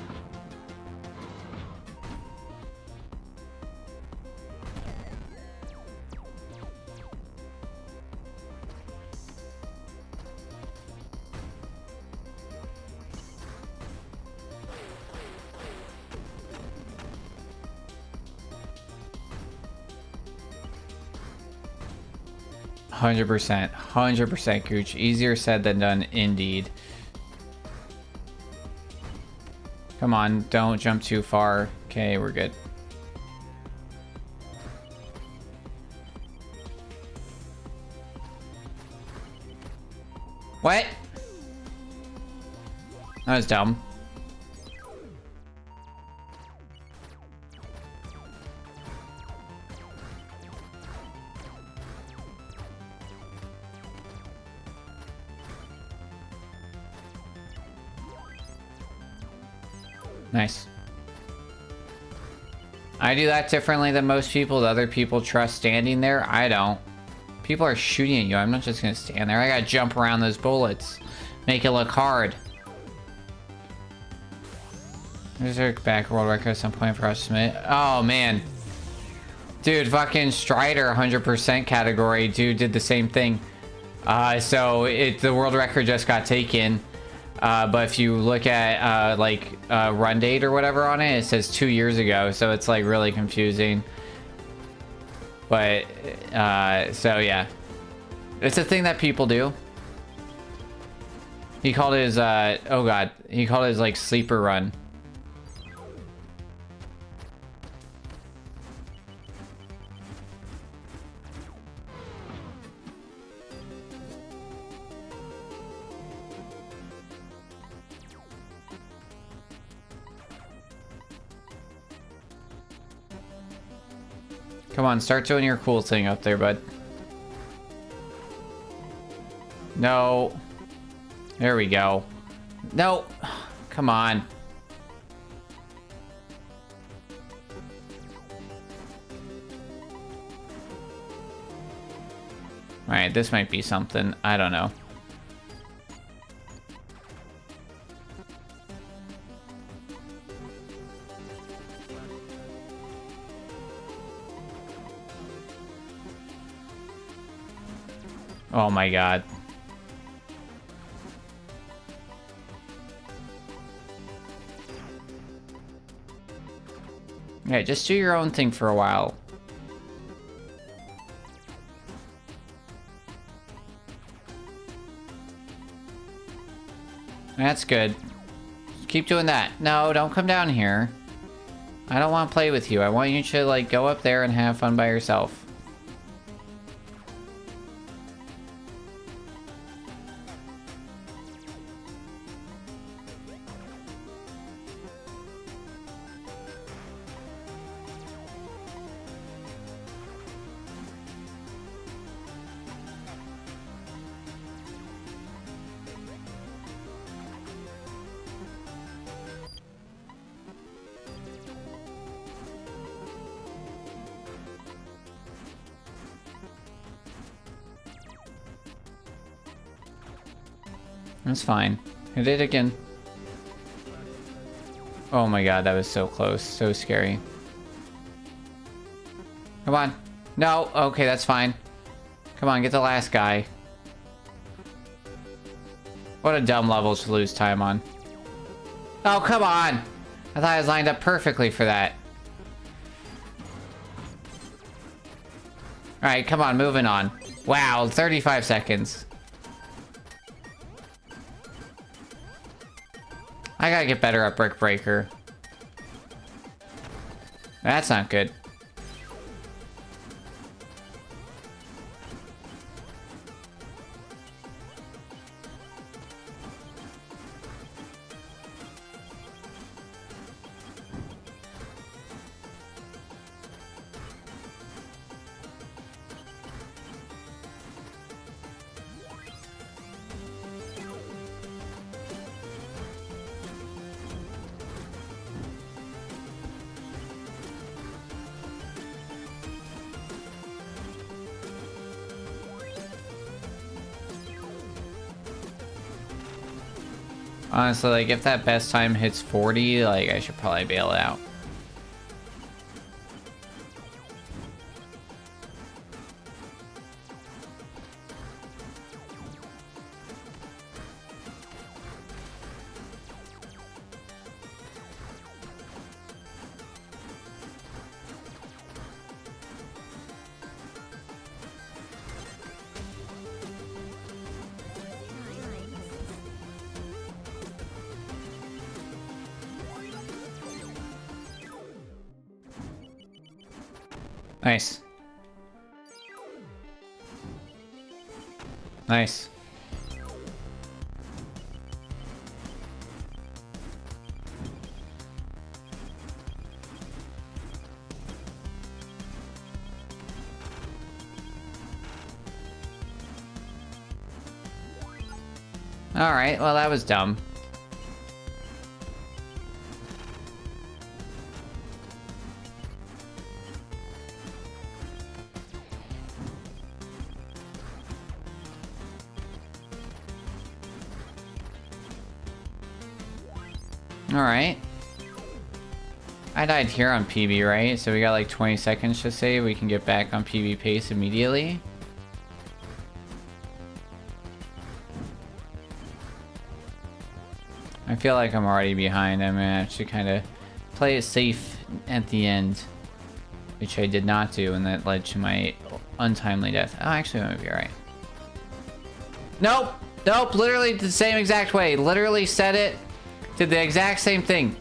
Hundred percent, Gooch. Easier said than done, indeed. Come on, don't jump too far. Okay, we're good. What? That was dumb. Nice. I do that differently than most people. The other people trust standing there. I don't. People are shooting at you. I'm not just gonna stand there. I gotta jump around those bullets. Make it look hard. There's a back world record at some point for us to submit. Oh, man. Dude, fucking Strider 100% category. Dude did the same thing. So the world record just got taken. But if you look at, run date or whatever on it, it says 2 years ago. So it's, like, really confusing. But, so, yeah. It's a thing that people do. He called his, oh god. He called his, like, sleeper run. Come on, start doing your cool thing up there, bud. No. There we go. No. Come on. Alright, this might be something. I don't know. Oh my god. Yeah, just do your own thing for a while. That's good. Keep doing that. No, don't come down here. I don't want to play with you. I want you to, like, go up there and have fun by yourself. That's fine. Hit it again. Oh my god, that was so close. So scary. Come on. No, okay, that's fine. Come on, get the last guy. What a dumb level to lose time on. Oh, come on! I thought I was lined up perfectly for that. Alright, come on, moving on. Wow, 35 seconds. I gotta get better at Brick Breaker. That's not good. Honestly, like, if that best time hits 40, like, I should probably bail it out. Nice. Nice. Alright, well that was dumb. Alright. I died here on PB, right? So we got like 20 seconds to save. We can get back on PB pace immediately. I feel like I'm already behind. I'm gonna actually kind of play it safe at the end, which I did not do, and that led to my untimely death. Oh, actually, I'm gonna be alright. Nope! Nope! Literally the same exact way. Literally said it. Did the exact same thing.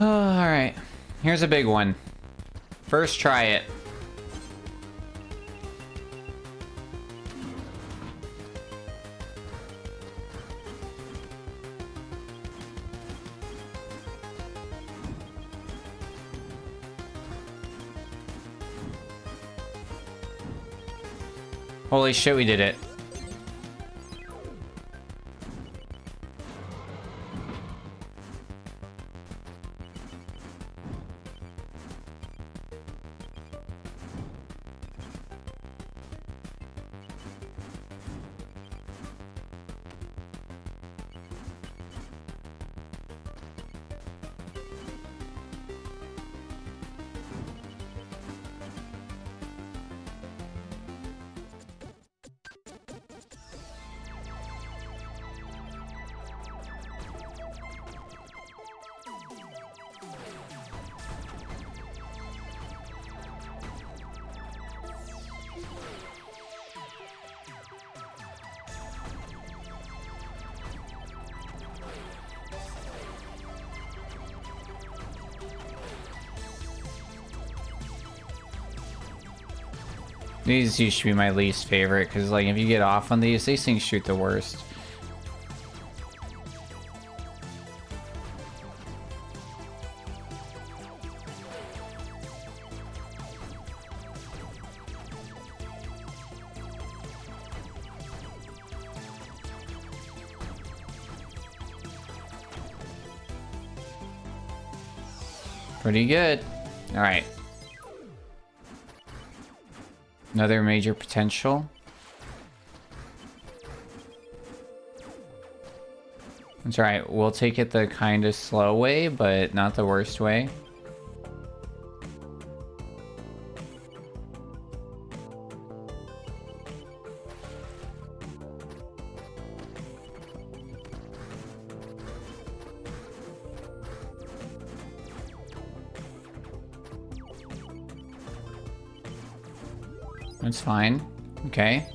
Oh, alright. Here's a big one. First try it. Holy shit, we did it. These used to be my least favorite, because like if you get off on these things shoot the worst. Pretty good. All right. Another major potential. That's right. We'll take it the kind of slow way, but not the worst way. That's fine. Okay.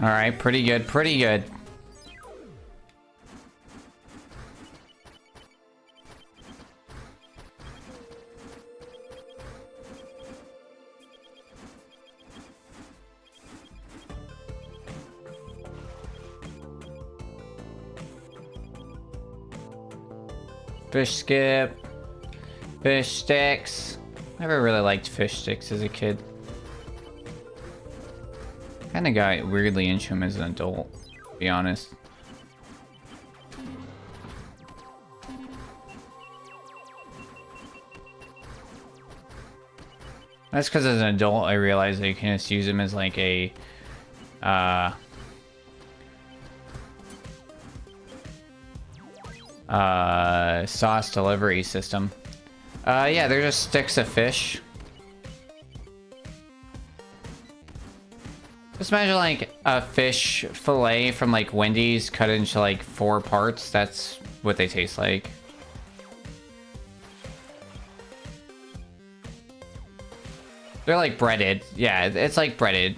All right, pretty good, pretty good. Fish skip. Fish sticks. Never really liked fish sticks as a kid. Kinda got weirdly into him as an adult, to be honest. That's because as an adult I realized that you can just use him as like a sauce delivery system. Yeah, they're just sticks of fish. Just imagine like a fish fillet from like Wendy's cut into like 4 parts. That's what they taste like. They're like breaded. Yeah, it's like breaded.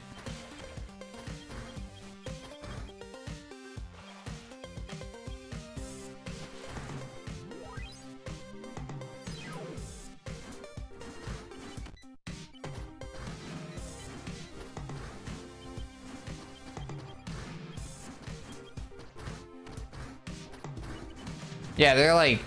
Yeah, they're like...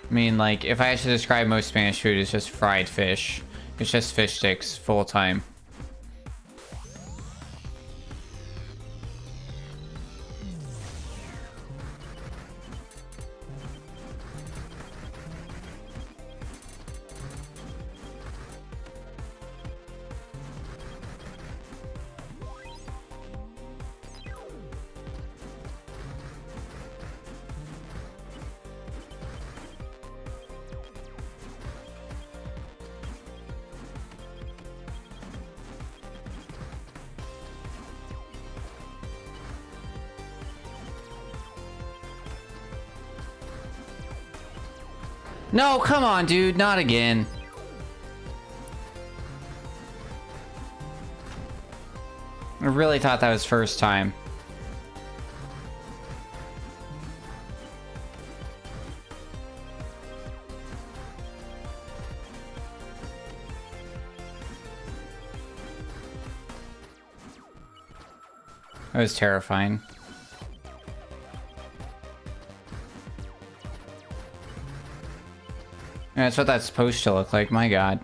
I mean, like, if I had to describe most Spanish food, it's just fried fish. It's just fish sticks full time. No, come on, dude. Not again. I really thought that was first time. That was terrifying. Yeah, that's what that's supposed to look like, my god.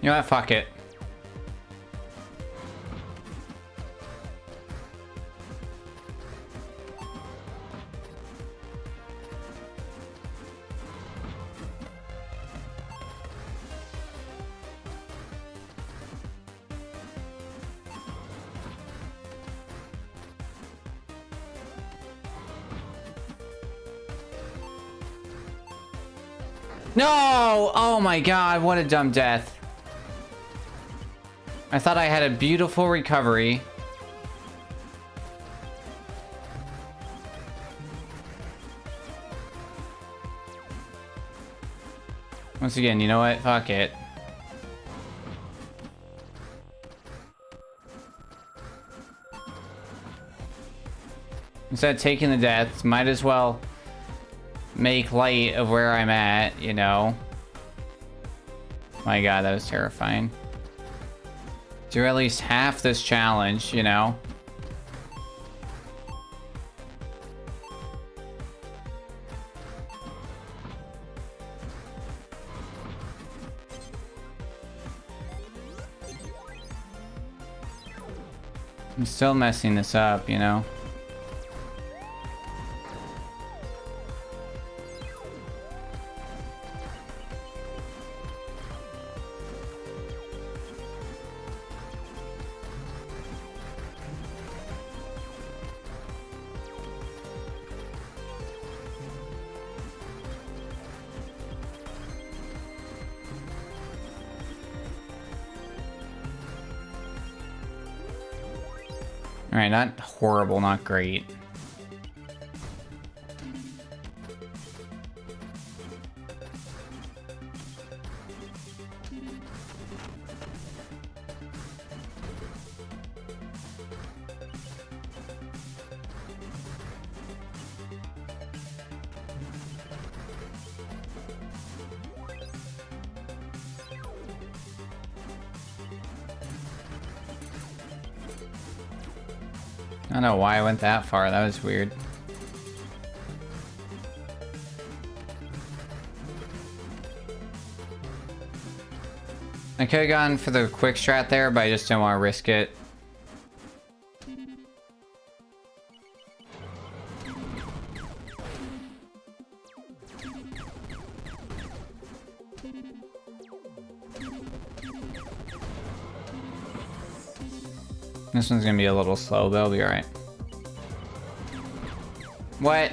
You know what? Fuck it. No! Oh my god, what a dumb death. I thought I had a beautiful recovery. Once again, you know what? Fuck it. Instead of taking the deaths, might as well make light of where I'm at, you know? My god, that was terrifying. Do at least half this challenge, you know? I'm still messing this up, you know? Alright, not horrible, not great. I don't know why I went that far, that was weird. I could have gone for the quick strat there, but I just didn't want to risk it. This one's gonna be a little slow, but it'll be alright. What?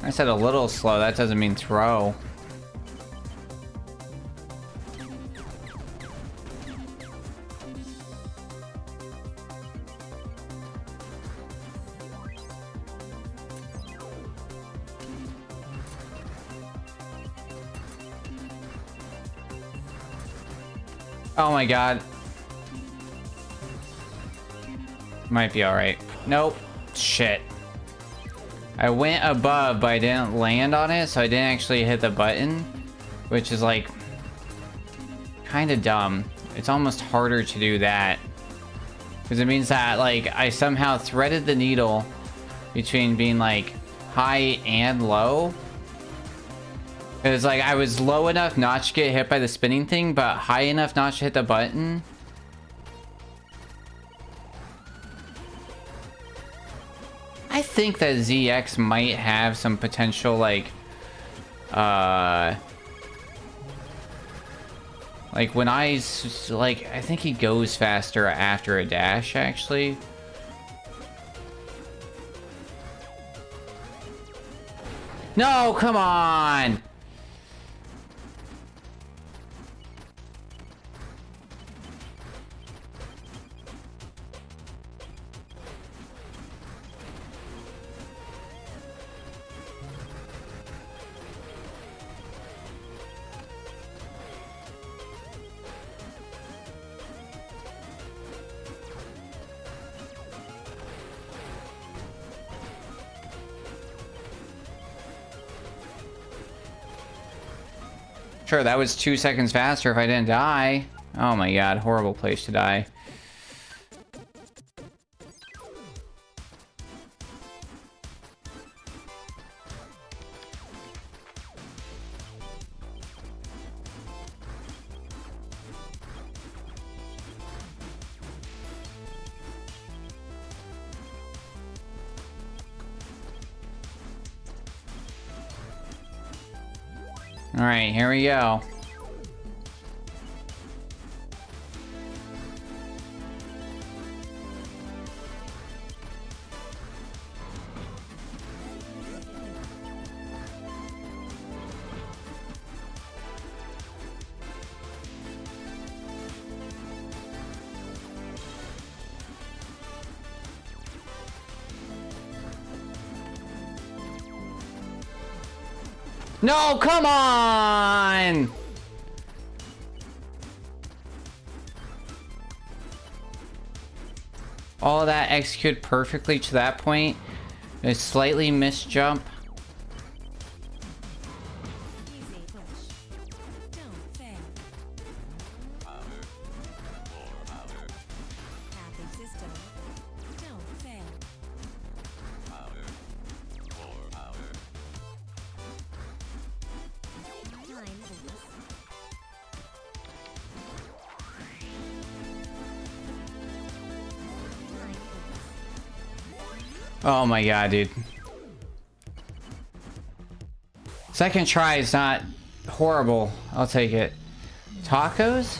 I said a little slow, that doesn't mean throw. Oh my god. Might be alright. Nope. Shit. I went above, but I didn't land on it, so I didn't actually hit the button. Which is like... kind of dumb. It's almost harder to do that. Because it means that, like, I somehow threaded the needle between being, like, high and low. It's like, I was low enough not to get hit by the spinning thing, but high enough not to hit the button. I think that ZX might have some potential, like when I think he goes faster after a dash, actually. No, come on! Sure, that was 2 seconds faster if I didn't die. Oh my god, horrible place to die. Alright, here we go. No, come on! All of that executed perfectly to that point. A slightly missed jump. Oh my god, dude. Second try is not horrible. I'll take it. Tacos?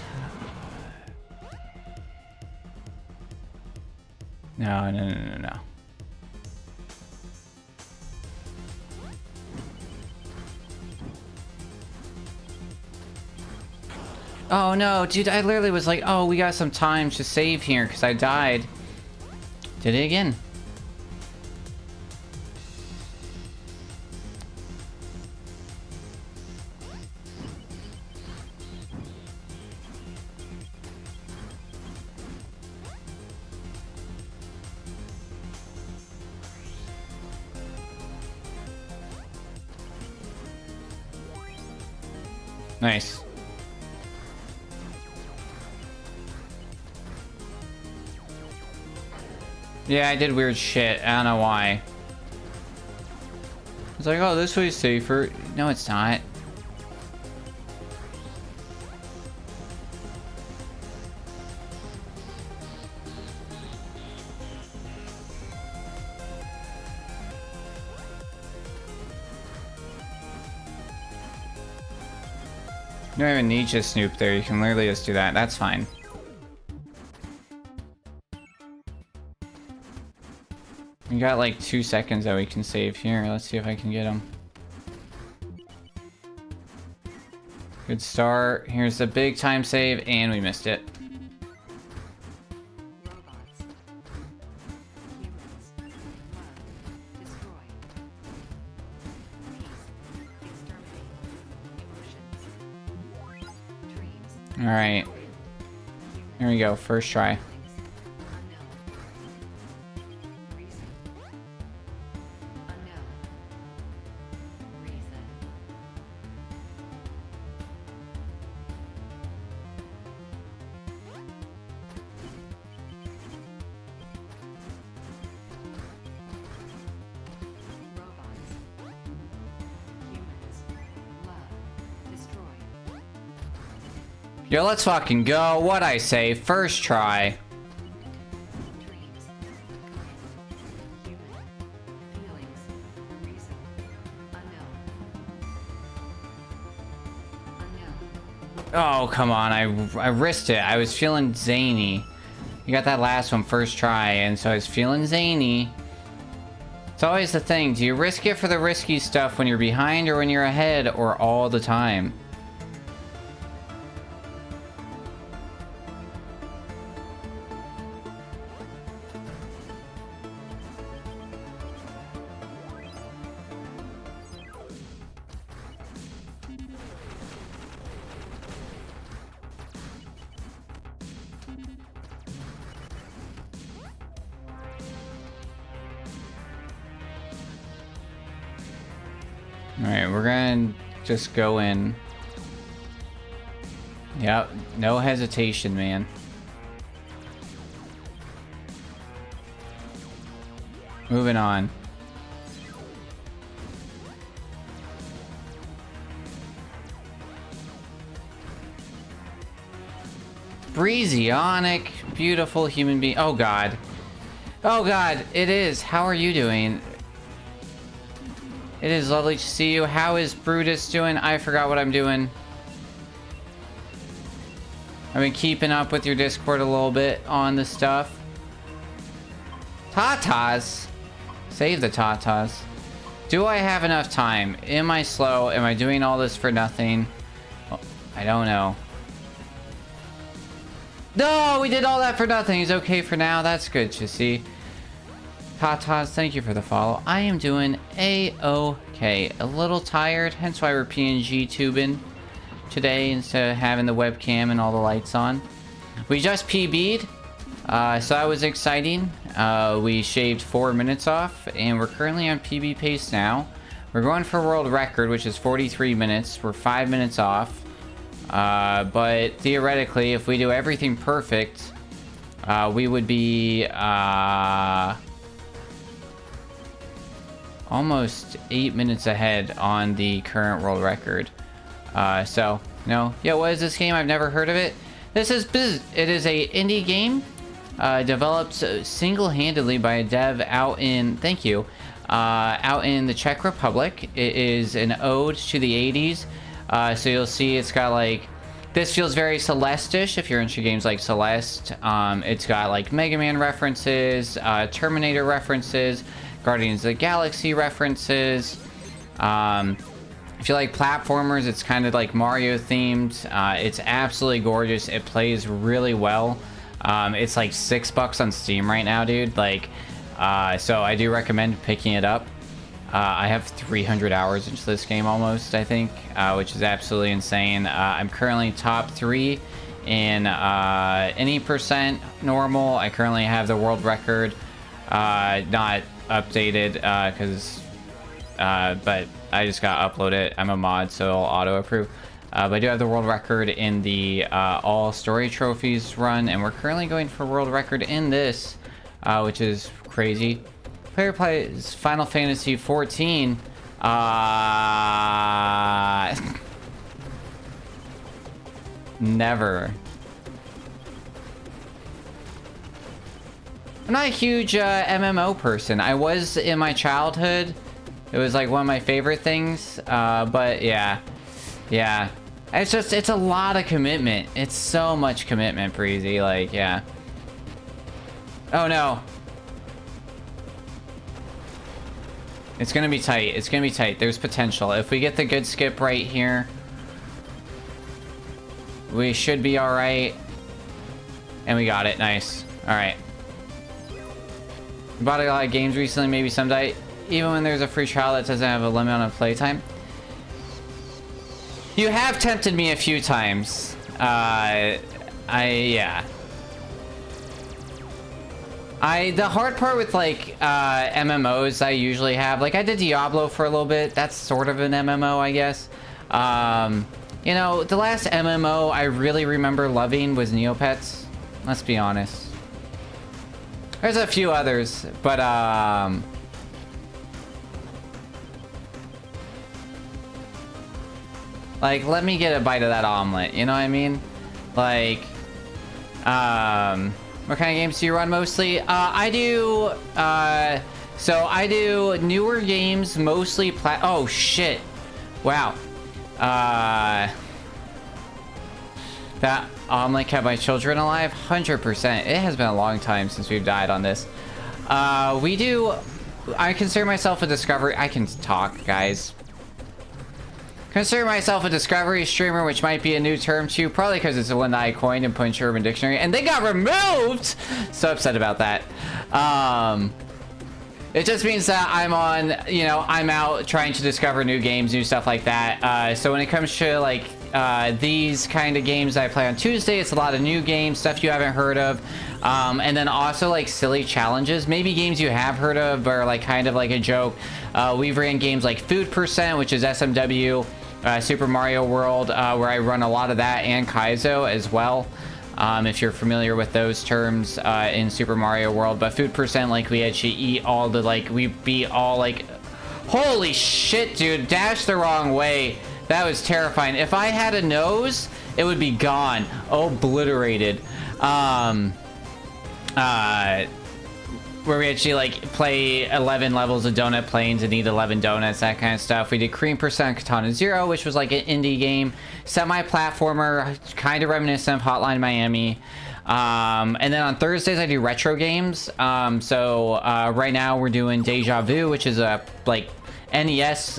No. Oh no, dude, I literally was like, oh, we got some time to save here because I died. Did it again. Nice. Yeah, I did weird shit. I don't know why. It's like, oh, this way's safer. No, it's not. You don't even need to snoop there. You can literally just do that. That's fine. We got like 2 seconds that we can save here. Let's see if I can get them. Good start. Here's the big time save, and we missed it. All right. Here we go, first try. Yo, let's fucking go. What I say, first try. Oh, come on. I risked it. I was feeling zany. You got that last one first try, and so I was feeling zany. It's always the thing. Do you risk it for the risky stuff when you're behind or when you're ahead or all the time? Alright, we're gonna just go in. Yep, no hesitation, man. Moving on. Breezyonic, beautiful human being. Oh god. Oh god, it is. How are you doing? It is lovely to see you. How is Brutus doing? I forgot what I'm doing. I've been keeping up with your Discord a little bit on the stuff. Tatas. Save the Tatas. Do I have enough time? Am I slow? Am I doing all this for nothing? Well, I don't know. No, we did all that for nothing. He's okay for now. That's good to see. Tatas, thank you for the follow. I am doing a-okay. A little tired, hence why we're PNG tubing today instead of having the webcam and all the lights on. We just PB'd, so that was exciting. We shaved 4 minutes off, and we're currently on PB pace now. We're going for world record, which is 43 minutes. We're 5 minutes off. But theoretically, if we do everything perfect, we would be almost 8 minutes ahead on the current world record. So, no. Yeah, what is this game? I've never heard of it. This is Biz. It is a indie game developed single-handedly by a dev out in, thank you, out in the Czech Republic. It is an ode to the 80s. So you'll see it's got like, this feels very Celeste-ish if you're into games like Celeste. It's got like Mega Man references, Terminator references, Guardians of the Galaxy references. If you like platformers, it's kind of like Mario themed. It's absolutely gorgeous. It plays really well. It's like $6 on Steam right now, dude. Like, so I do recommend picking it up. I have 300 hours into this game almost, I think, which is absolutely insane. I'm currently top 3 in any percent normal. I currently have the world record, not updated because but I just got uploaded. I'm a mod, so it'll auto approve. But I do have the world record in the all story trophies run, and we're currently going for world record in this, which is crazy. Player plays Final Fantasy 14. Never. I'm not a huge MMO person. I was in my childhood. It was like one of my favorite things. But yeah. Yeah. It's just, it's a lot of commitment. It's so much commitment, Breezy. Like, yeah. Oh no. It's gonna be tight. It's gonna be tight. There's potential. If we get the good skip right here, we should be alright. And we got it. Nice. Alright. Bought a lot of games recently, maybe some die. Even when there's a free trial that doesn't have a limit on playtime. You have tempted me a few times. Yeah. The hard part with like MMOs I usually have, like I did Diablo for a little bit. That's sort of an MMO, I guess. You know, the last MMO I really remember loving was Neopets. Let's be honest. There's a few others, but like, let me get a bite of that omelet, you know what I mean? Like, what kind of games do you run mostly? I do, so I do newer games, mostly oh shit. Wow. That omelet kept my children alive? 100%. It has been a long time since we've died on this. I consider myself a Discovery, I can talk, guys. Consider myself a Discovery streamer, which might be a new term to you, probably because it's the one that I coined and put into Urban Dictionary, and they got removed! So upset about that. It just means that I'm on, you know, I'm out trying to discover new games, new stuff like that. So when it comes to, like, these kind of games I play on Tuesday, it's a lot of new games, stuff you haven't heard of. And then also, like, silly challenges. Maybe games you have heard of, but are, like, kind of like a joke. We've ran games like Food Percent, which is SMW. Super Mario World, where I run a lot of that, and Kaizo as well, if you're familiar with those terms in Super Mario World. But Food Percent, like, we actually eat all the, like, we beat all, like, holy shit, dude, dashed the wrong way. That was terrifying. If I had a nose, it would be gone, obliterated. Where we actually, like, play 11 levels of Donut Plains and eat 11 donuts, that kind of stuff. We did Cream Percent Katana Zero, which was like an indie game, semi-platformer, kind of reminiscent of Hotline Miami. And then on Thursdays, I do retro games. Right now we're doing Deja Vu, which is a, like, NES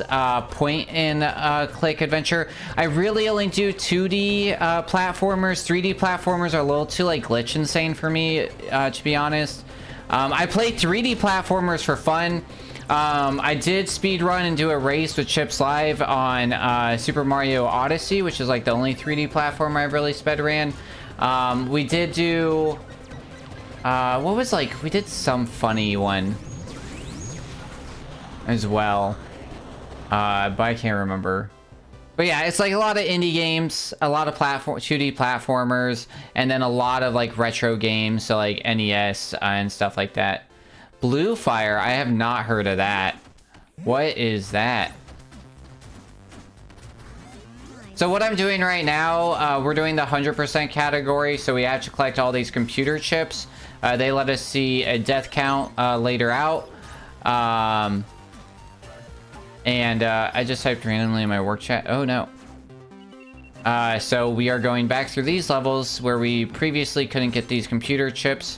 point-and-click adventure. I really only do 2D platformers. 3D platformers are a little too, like, glitch insane for me, to be honest. I play 3D platformers for fun. I did speedrun and do a race with Chips Live on Super Mario Odyssey, which is like the only 3D platformer I've really sped ran. We did do... what was like... We did some funny one as well. But I can't remember. But yeah, it's like a lot of indie games, a lot of 2D platformers, and then a lot of like retro games, so like NES and stuff like that. Blue Fire, I have not heard of that. What is that? So what I'm doing right now, we're doing the 100% category, so we have to collect all these computer chips. They let us see a death count later out. I just typed randomly in my work chat. Oh, no. So we are going back through these levels where we previously couldn't get these computer chips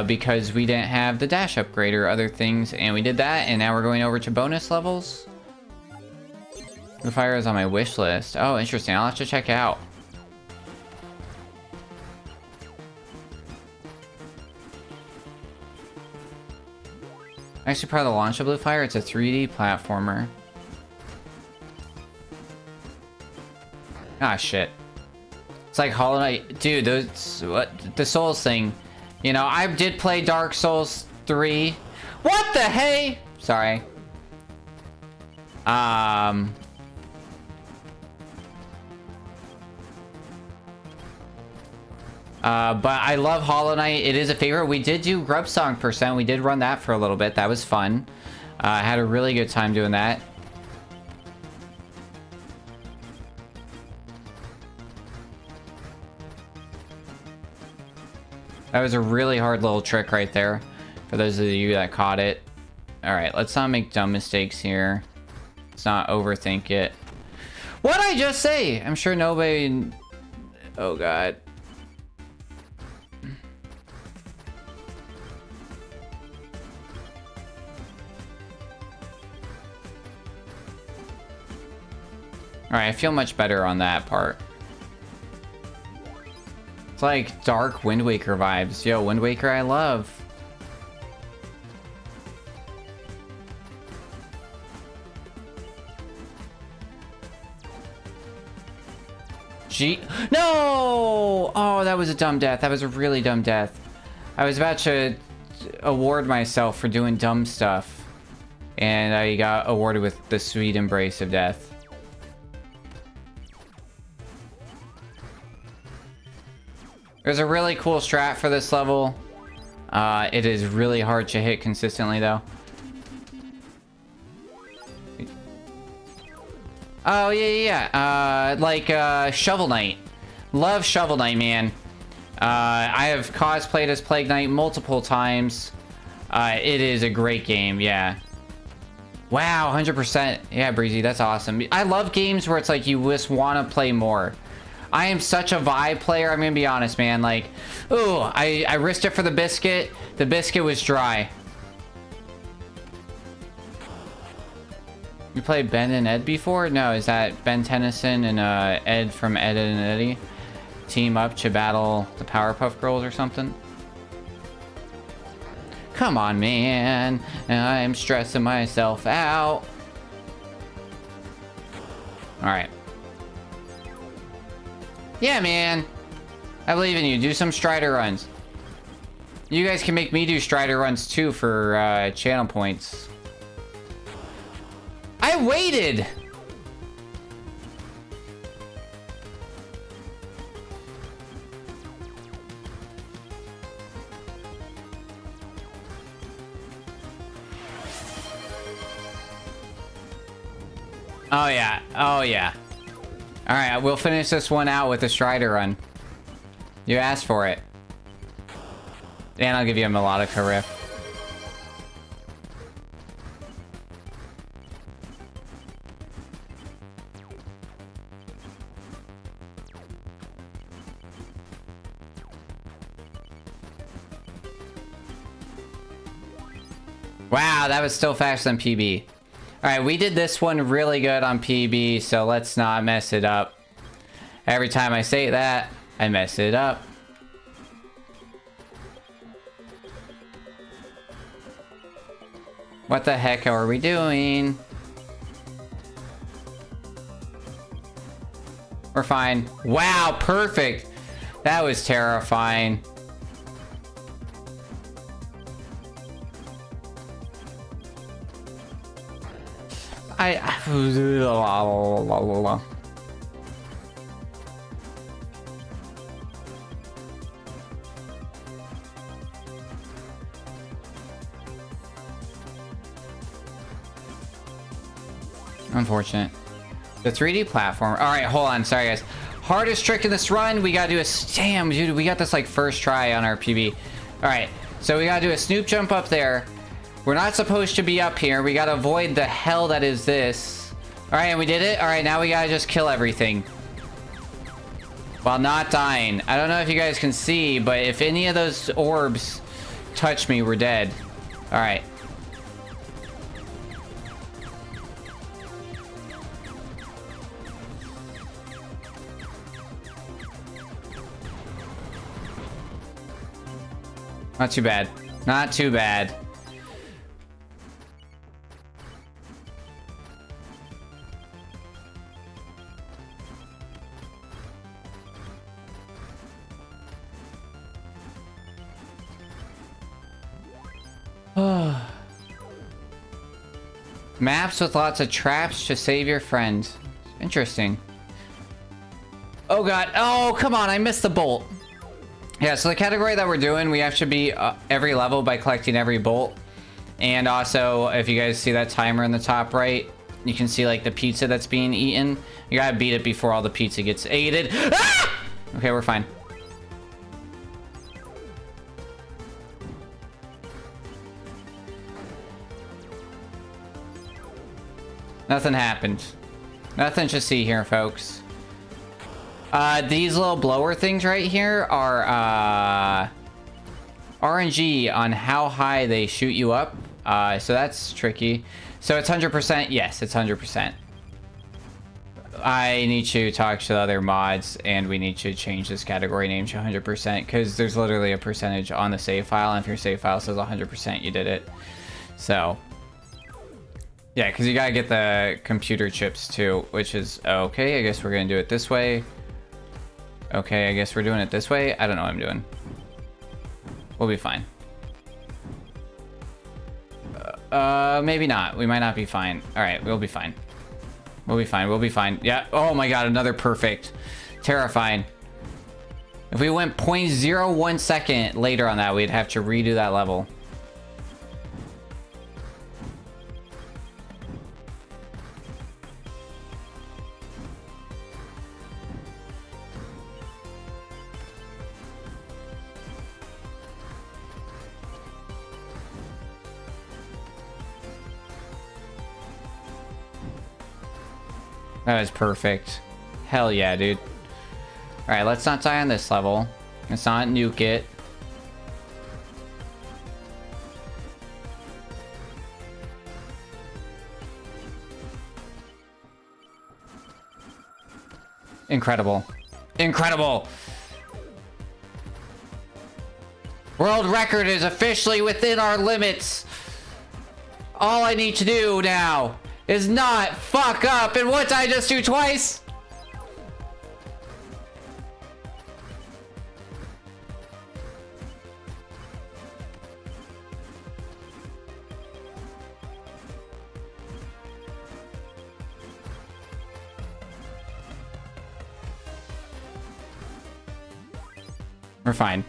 because we didn't have the dash upgrade or other things. And we did that, and now we're going over to bonus levels. The fire is on my wish list. Oh, interesting. I'll have to check it out. Actually, part of the launch of Blue Fire, it's a 3D platformer. Ah, shit. It's like Hollow Knight. Dude, the Souls thing. You know, I did play Dark Souls 3. What the hey? Sorry. But I love Hollow Knight. It is a favorite. We did do Grub Song Percent. We did run that for a little bit. That was fun. I had a really good time doing that. That was a really hard little trick right there, for those of you that caught it. Alright, let's not make dumb mistakes here. Let's not overthink it. What'd I just say? I'm sure nobody... Oh, God. Alright, I feel much better on that part. It's like dark Wind Waker vibes. Yo, Wind Waker I love. No! Oh, that was a dumb death. That was a really dumb death. I was about to award myself for doing dumb stuff. And I got awarded with the sweet embrace of death. There's a really cool strat for this level. It is really hard to hit consistently, though. Oh, yeah. Like, Shovel Knight. Love Shovel Knight, man. I have cosplayed as Plague Knight multiple times. It is a great game, yeah. Wow, 100%. Yeah, Breezy, that's awesome. I love games where it's like you just want to play more. I am such a vibe player, I'm gonna be honest, man. Like, ooh, I risked it for the biscuit. The biscuit was dry. You played Ben and Ed before? No, is that Ben Tennyson and Ed from Ed and Eddie? Team up to battle the Powerpuff Girls or something? Come on, man. I'm stressing myself out. Alright. Yeah, man. I believe in you. Do some Strider runs. You guys can make me do Strider runs too for channel points. I waited! Oh yeah, oh yeah. Alright, we'll finish this one out with a Strider run. You asked for it. And I'll give you a Melodica riff. Wow, that was still faster than PB. Alright, we did this one really good on PB, so let's not mess it up. Every time I say that, I mess it up. What the heck are we doing? We're fine. Wow, perfect! That was terrifying. Unfortunate. The 3D platform. All right, hold on. Sorry, guys. Hardest trick in this run. We gotta do a... Damn, dude. We got this like first try on our PB. All right. So we gotta do a snoop jump up there. We're not supposed to be up here. We gotta avoid the hell that is this. All right, and we did it. All right, now we gotta just kill everything. While not dying. I don't know if you guys can see, but if any of those orbs touch me, we're dead. All right. Not too bad. Not too bad. Maps with lots of traps to save your friend. Interesting. Oh god. Oh, come on. I missed the bolt. Yeah, so the category that we're doing, we have to beat every level by collecting every bolt. And also, if you guys see that timer in the top right, you can see like the pizza that's being eaten. You gotta beat it before all the pizza gets aided. Ah! Okay, we're fine. Nothing happened. Nothing to see here, folks. These little blower things right here are, RNG on how high they shoot you up. So that's tricky. So it's 100%. Yes, it's 100%. I need to talk to the other mods, and we need to change this category name to 100%, because there's literally a percentage on the save file, and if your save file says 100%, you did it. So, yeah, because you gotta get the computer chips too, which is okay. I guess we're gonna do it this way. Okay, I guess we're doing it this way. I don't know what I'm doing. We'll be fine. Maybe not. We might not be fine. All right, we'll be fine. We'll be fine. We'll be fine. Yeah. Oh my god, another perfect. Terrifying. If we went 0.01 second later on that, we'd have to redo that level. That was perfect. Hell yeah, dude. Alright, let's not die on this level. Let's not nuke it. Incredible. Incredible! World record is officially within our limits! All I need to do now is not fuck up, and what did I just do twice? We're fine.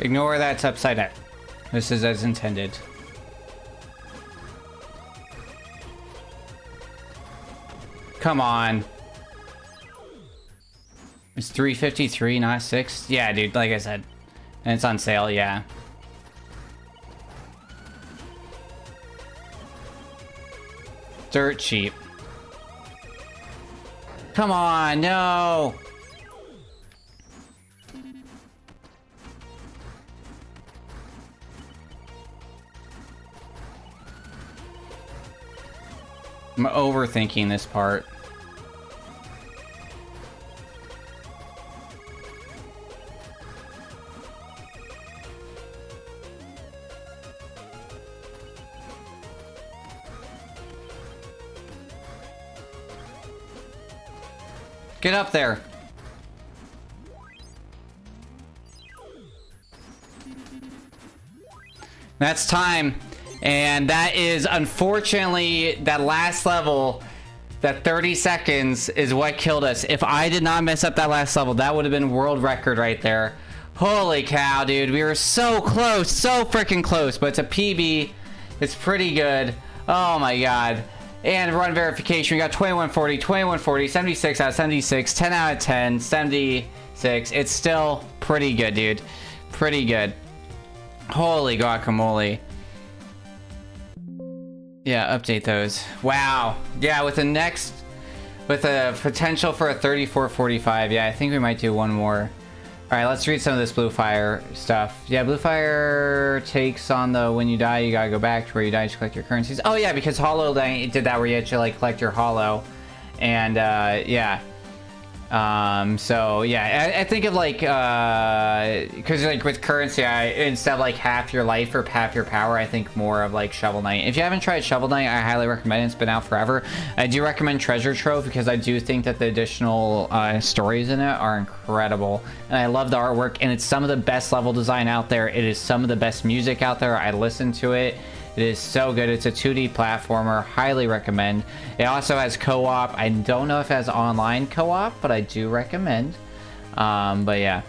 Ignore that's upside down. This is as intended. Come on. It's 353, not 6. Yeah, dude, like I said. And it's on sale, yeah. Dirt cheap. Come on, no! I'm overthinking this part. Get up there. That's time. And that is, unfortunately, that last level, that 30 seconds is what killed us. If I did not mess up that last level, that would have been world record right there. Holy cow, dude. We were so close, so freaking close. But it's a PB. It's pretty good. Oh my god. And run verification. We got 2140, 2140, 76 out of 76, 10 out of 10, 76. It's still pretty good, dude. Pretty good. Holy guacamole. Yeah, update those. Wow. Yeah, with the next, with a potential for a 3445. Yeah, I think we might do one more. All right, let's read some of this Blue Fire stuff. Yeah, Blue Fire takes on the when you die, you gotta go back to where you died to collect your currencies. Oh yeah, because Hollow Knight did that where you had to like collect your Hollow, and yeah. So yeah, I think of like, cause like with currency, instead of like half your life or half your power, I think more of like Shovel Knight. If you haven't tried Shovel Knight, I highly recommend it. It's been out forever. I do recommend Treasure Trove because I do think that the additional stories in it are incredible. And I love the artwork, and it's some of the best level design out there. It is some of the best music out there. I listen to it. It is so good. It's a 2D platformer. Highly recommend. It also has co-op. I don't know if it has online co-op, but I do recommend. But yeah.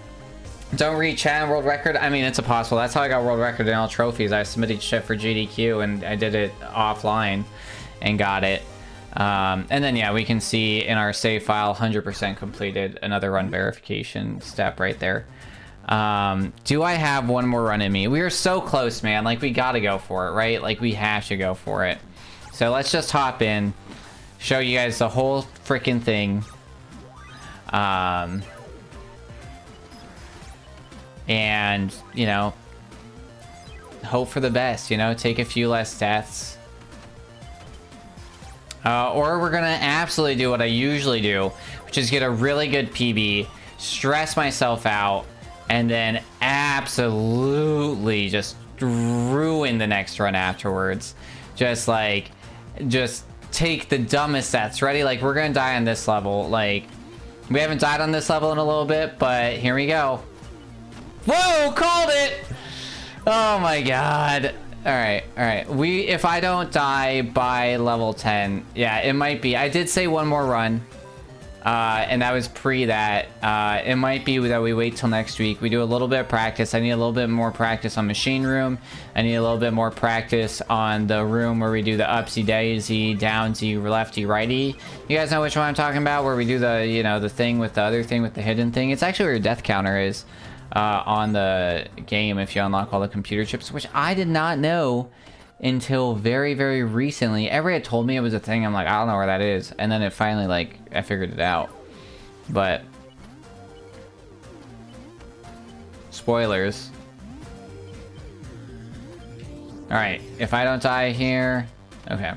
Don't reach channel world record. I mean, it's impossible. That's how I got world record in all trophies. I submitted shit for GDQ and I did it offline and got it. And then yeah, we can see in our save file 100% completed. Another run verification step right there. Do I have one more run in me? We are so close, man. Like, we gotta go for it, right? Like, we have to go for it. So let's just hop in, show you guys the whole freaking thing. And, you know, hope for the best, you know, take a few less deaths. Or we're gonna absolutely do what I usually do, which is get a really good PB, stress myself out, and then absolutely just ruin the next run afterwards. Just take the dumbest sets. Ready? Like, we're gonna die on this level. Like, we haven't died on this level in a little bit, but here we go. Whoa, called it! Oh my god. Alright. If I don't die by level 10, yeah, it might be. I did say one more run. And that was pre that. It might be that we wait till next week. We do a little bit of practice. I need a little bit more practice on machine room. I need a little bit more practice on the room where we do the upsy daisy, downsy, lefty, righty. You guys know which one I'm talking about? Where we do the, you know, the thing with the other thing with the hidden thing. It's actually where your death counter is on the game if you unlock all the computer chips, which I did not know until very, very recently. Everybody had told me it was a thing. I'm like, I don't know where that is. And then it finally, like, I figured it out. But spoilers. Alright, if I don't die here... Okay.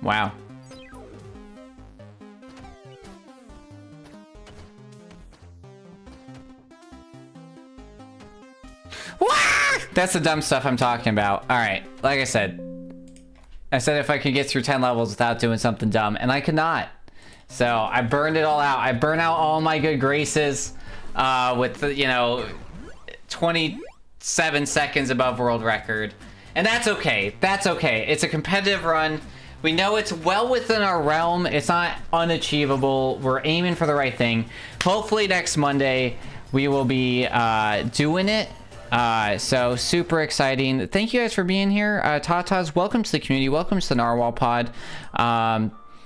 Wow. That's the dumb stuff I'm talking about. Alright, like I said if I could get through 10 levels without doing something dumb, and I could not. So I burned it all out. I burned out all my good graces with the, you know, 27 seconds above world record. And that's okay. That's okay. It's a competitive run. We know it's well within our realm. It's not unachievable. We're aiming for the right thing. Hopefully next Monday we will be doing it. So super exciting. Thank you guys for being here. Tatas, welcome to the community. Welcome to the Narwhal Pod.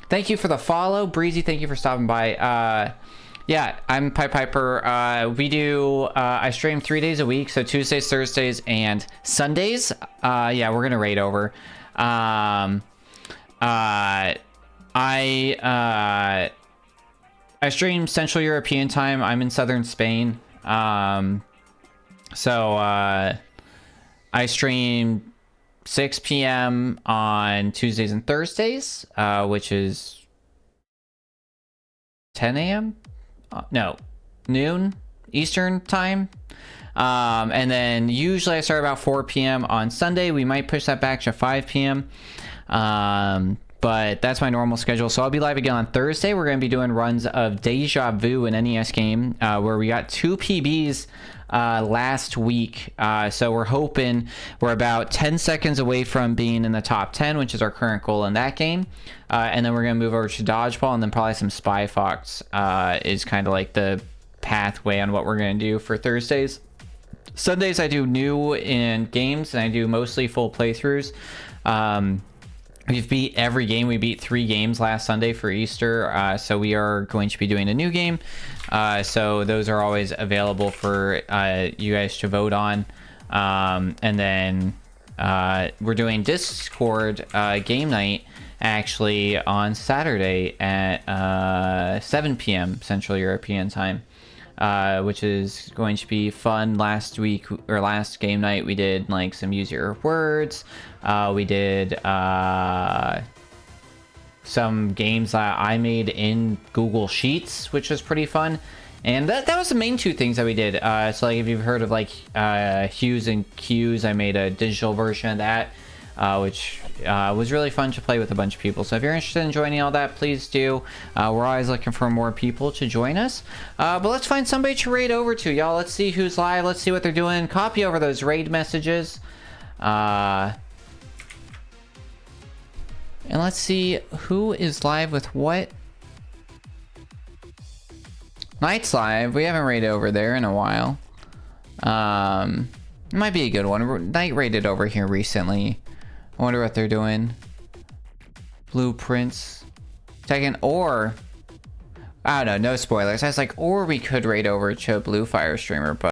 Thank you for the follow. Breezy, thank you for stopping by. Yeah, I'm Pipe Piper. We do, I stream 3 days a week. So Tuesdays, Thursdays, and Sundays. Yeah, we're going to raid over. I stream Central European time. I'm in Southern Spain. So I stream 6 p.m. on Tuesdays and Thursdays, which is 10 a.m. No, noon Eastern time. And then usually I start about 4 p.m. on Sunday. We might push that back to 5 p.m. But that's my normal schedule. So I'll be live again on Thursday. We're going to be doing runs of Deja Vu, an NES game, where we got 2 PBs last week. So we're hoping we're about 10 seconds away from being in the top 10, which is our current goal in that game. And then we're going to move over to Dodgeball, and then probably some Spy Fox is kind of like the pathway on what we're going to do for Thursdays. Sundays I do new in games, and I do mostly full playthroughs. We've beat every game. We beat 3 games last Sunday for Easter, so we are going to be doing a new game. So those are always available for you guys to vote on. And then we're doing Discord game night actually on Saturday at 7 p.m. Central European time, which is going to be fun. Last week, or last game night, we did like some use your words. We did some games that I made in Google Sheets, which was pretty fun. And that was the main 2 things that we did. So like if you've heard of like Hues and Cues, I made a digital version of that. which was really fun to play with a bunch of people. So if you're interested in joining all that, please do. We're always looking for more people to join us. But let's find somebody to raid over to, y'all. Let's see who's live. Let's see what they're doing. Copy over those raid messages. And let's see who is live with what. Knight's live. We haven't raided over there in a while. It might be a good one. Knight raided over here recently. I wonder what they're doing. Blueprints. Second, or... I don't know, no spoilers. I was like, or we could raid over to Blue Fire Streamer, but...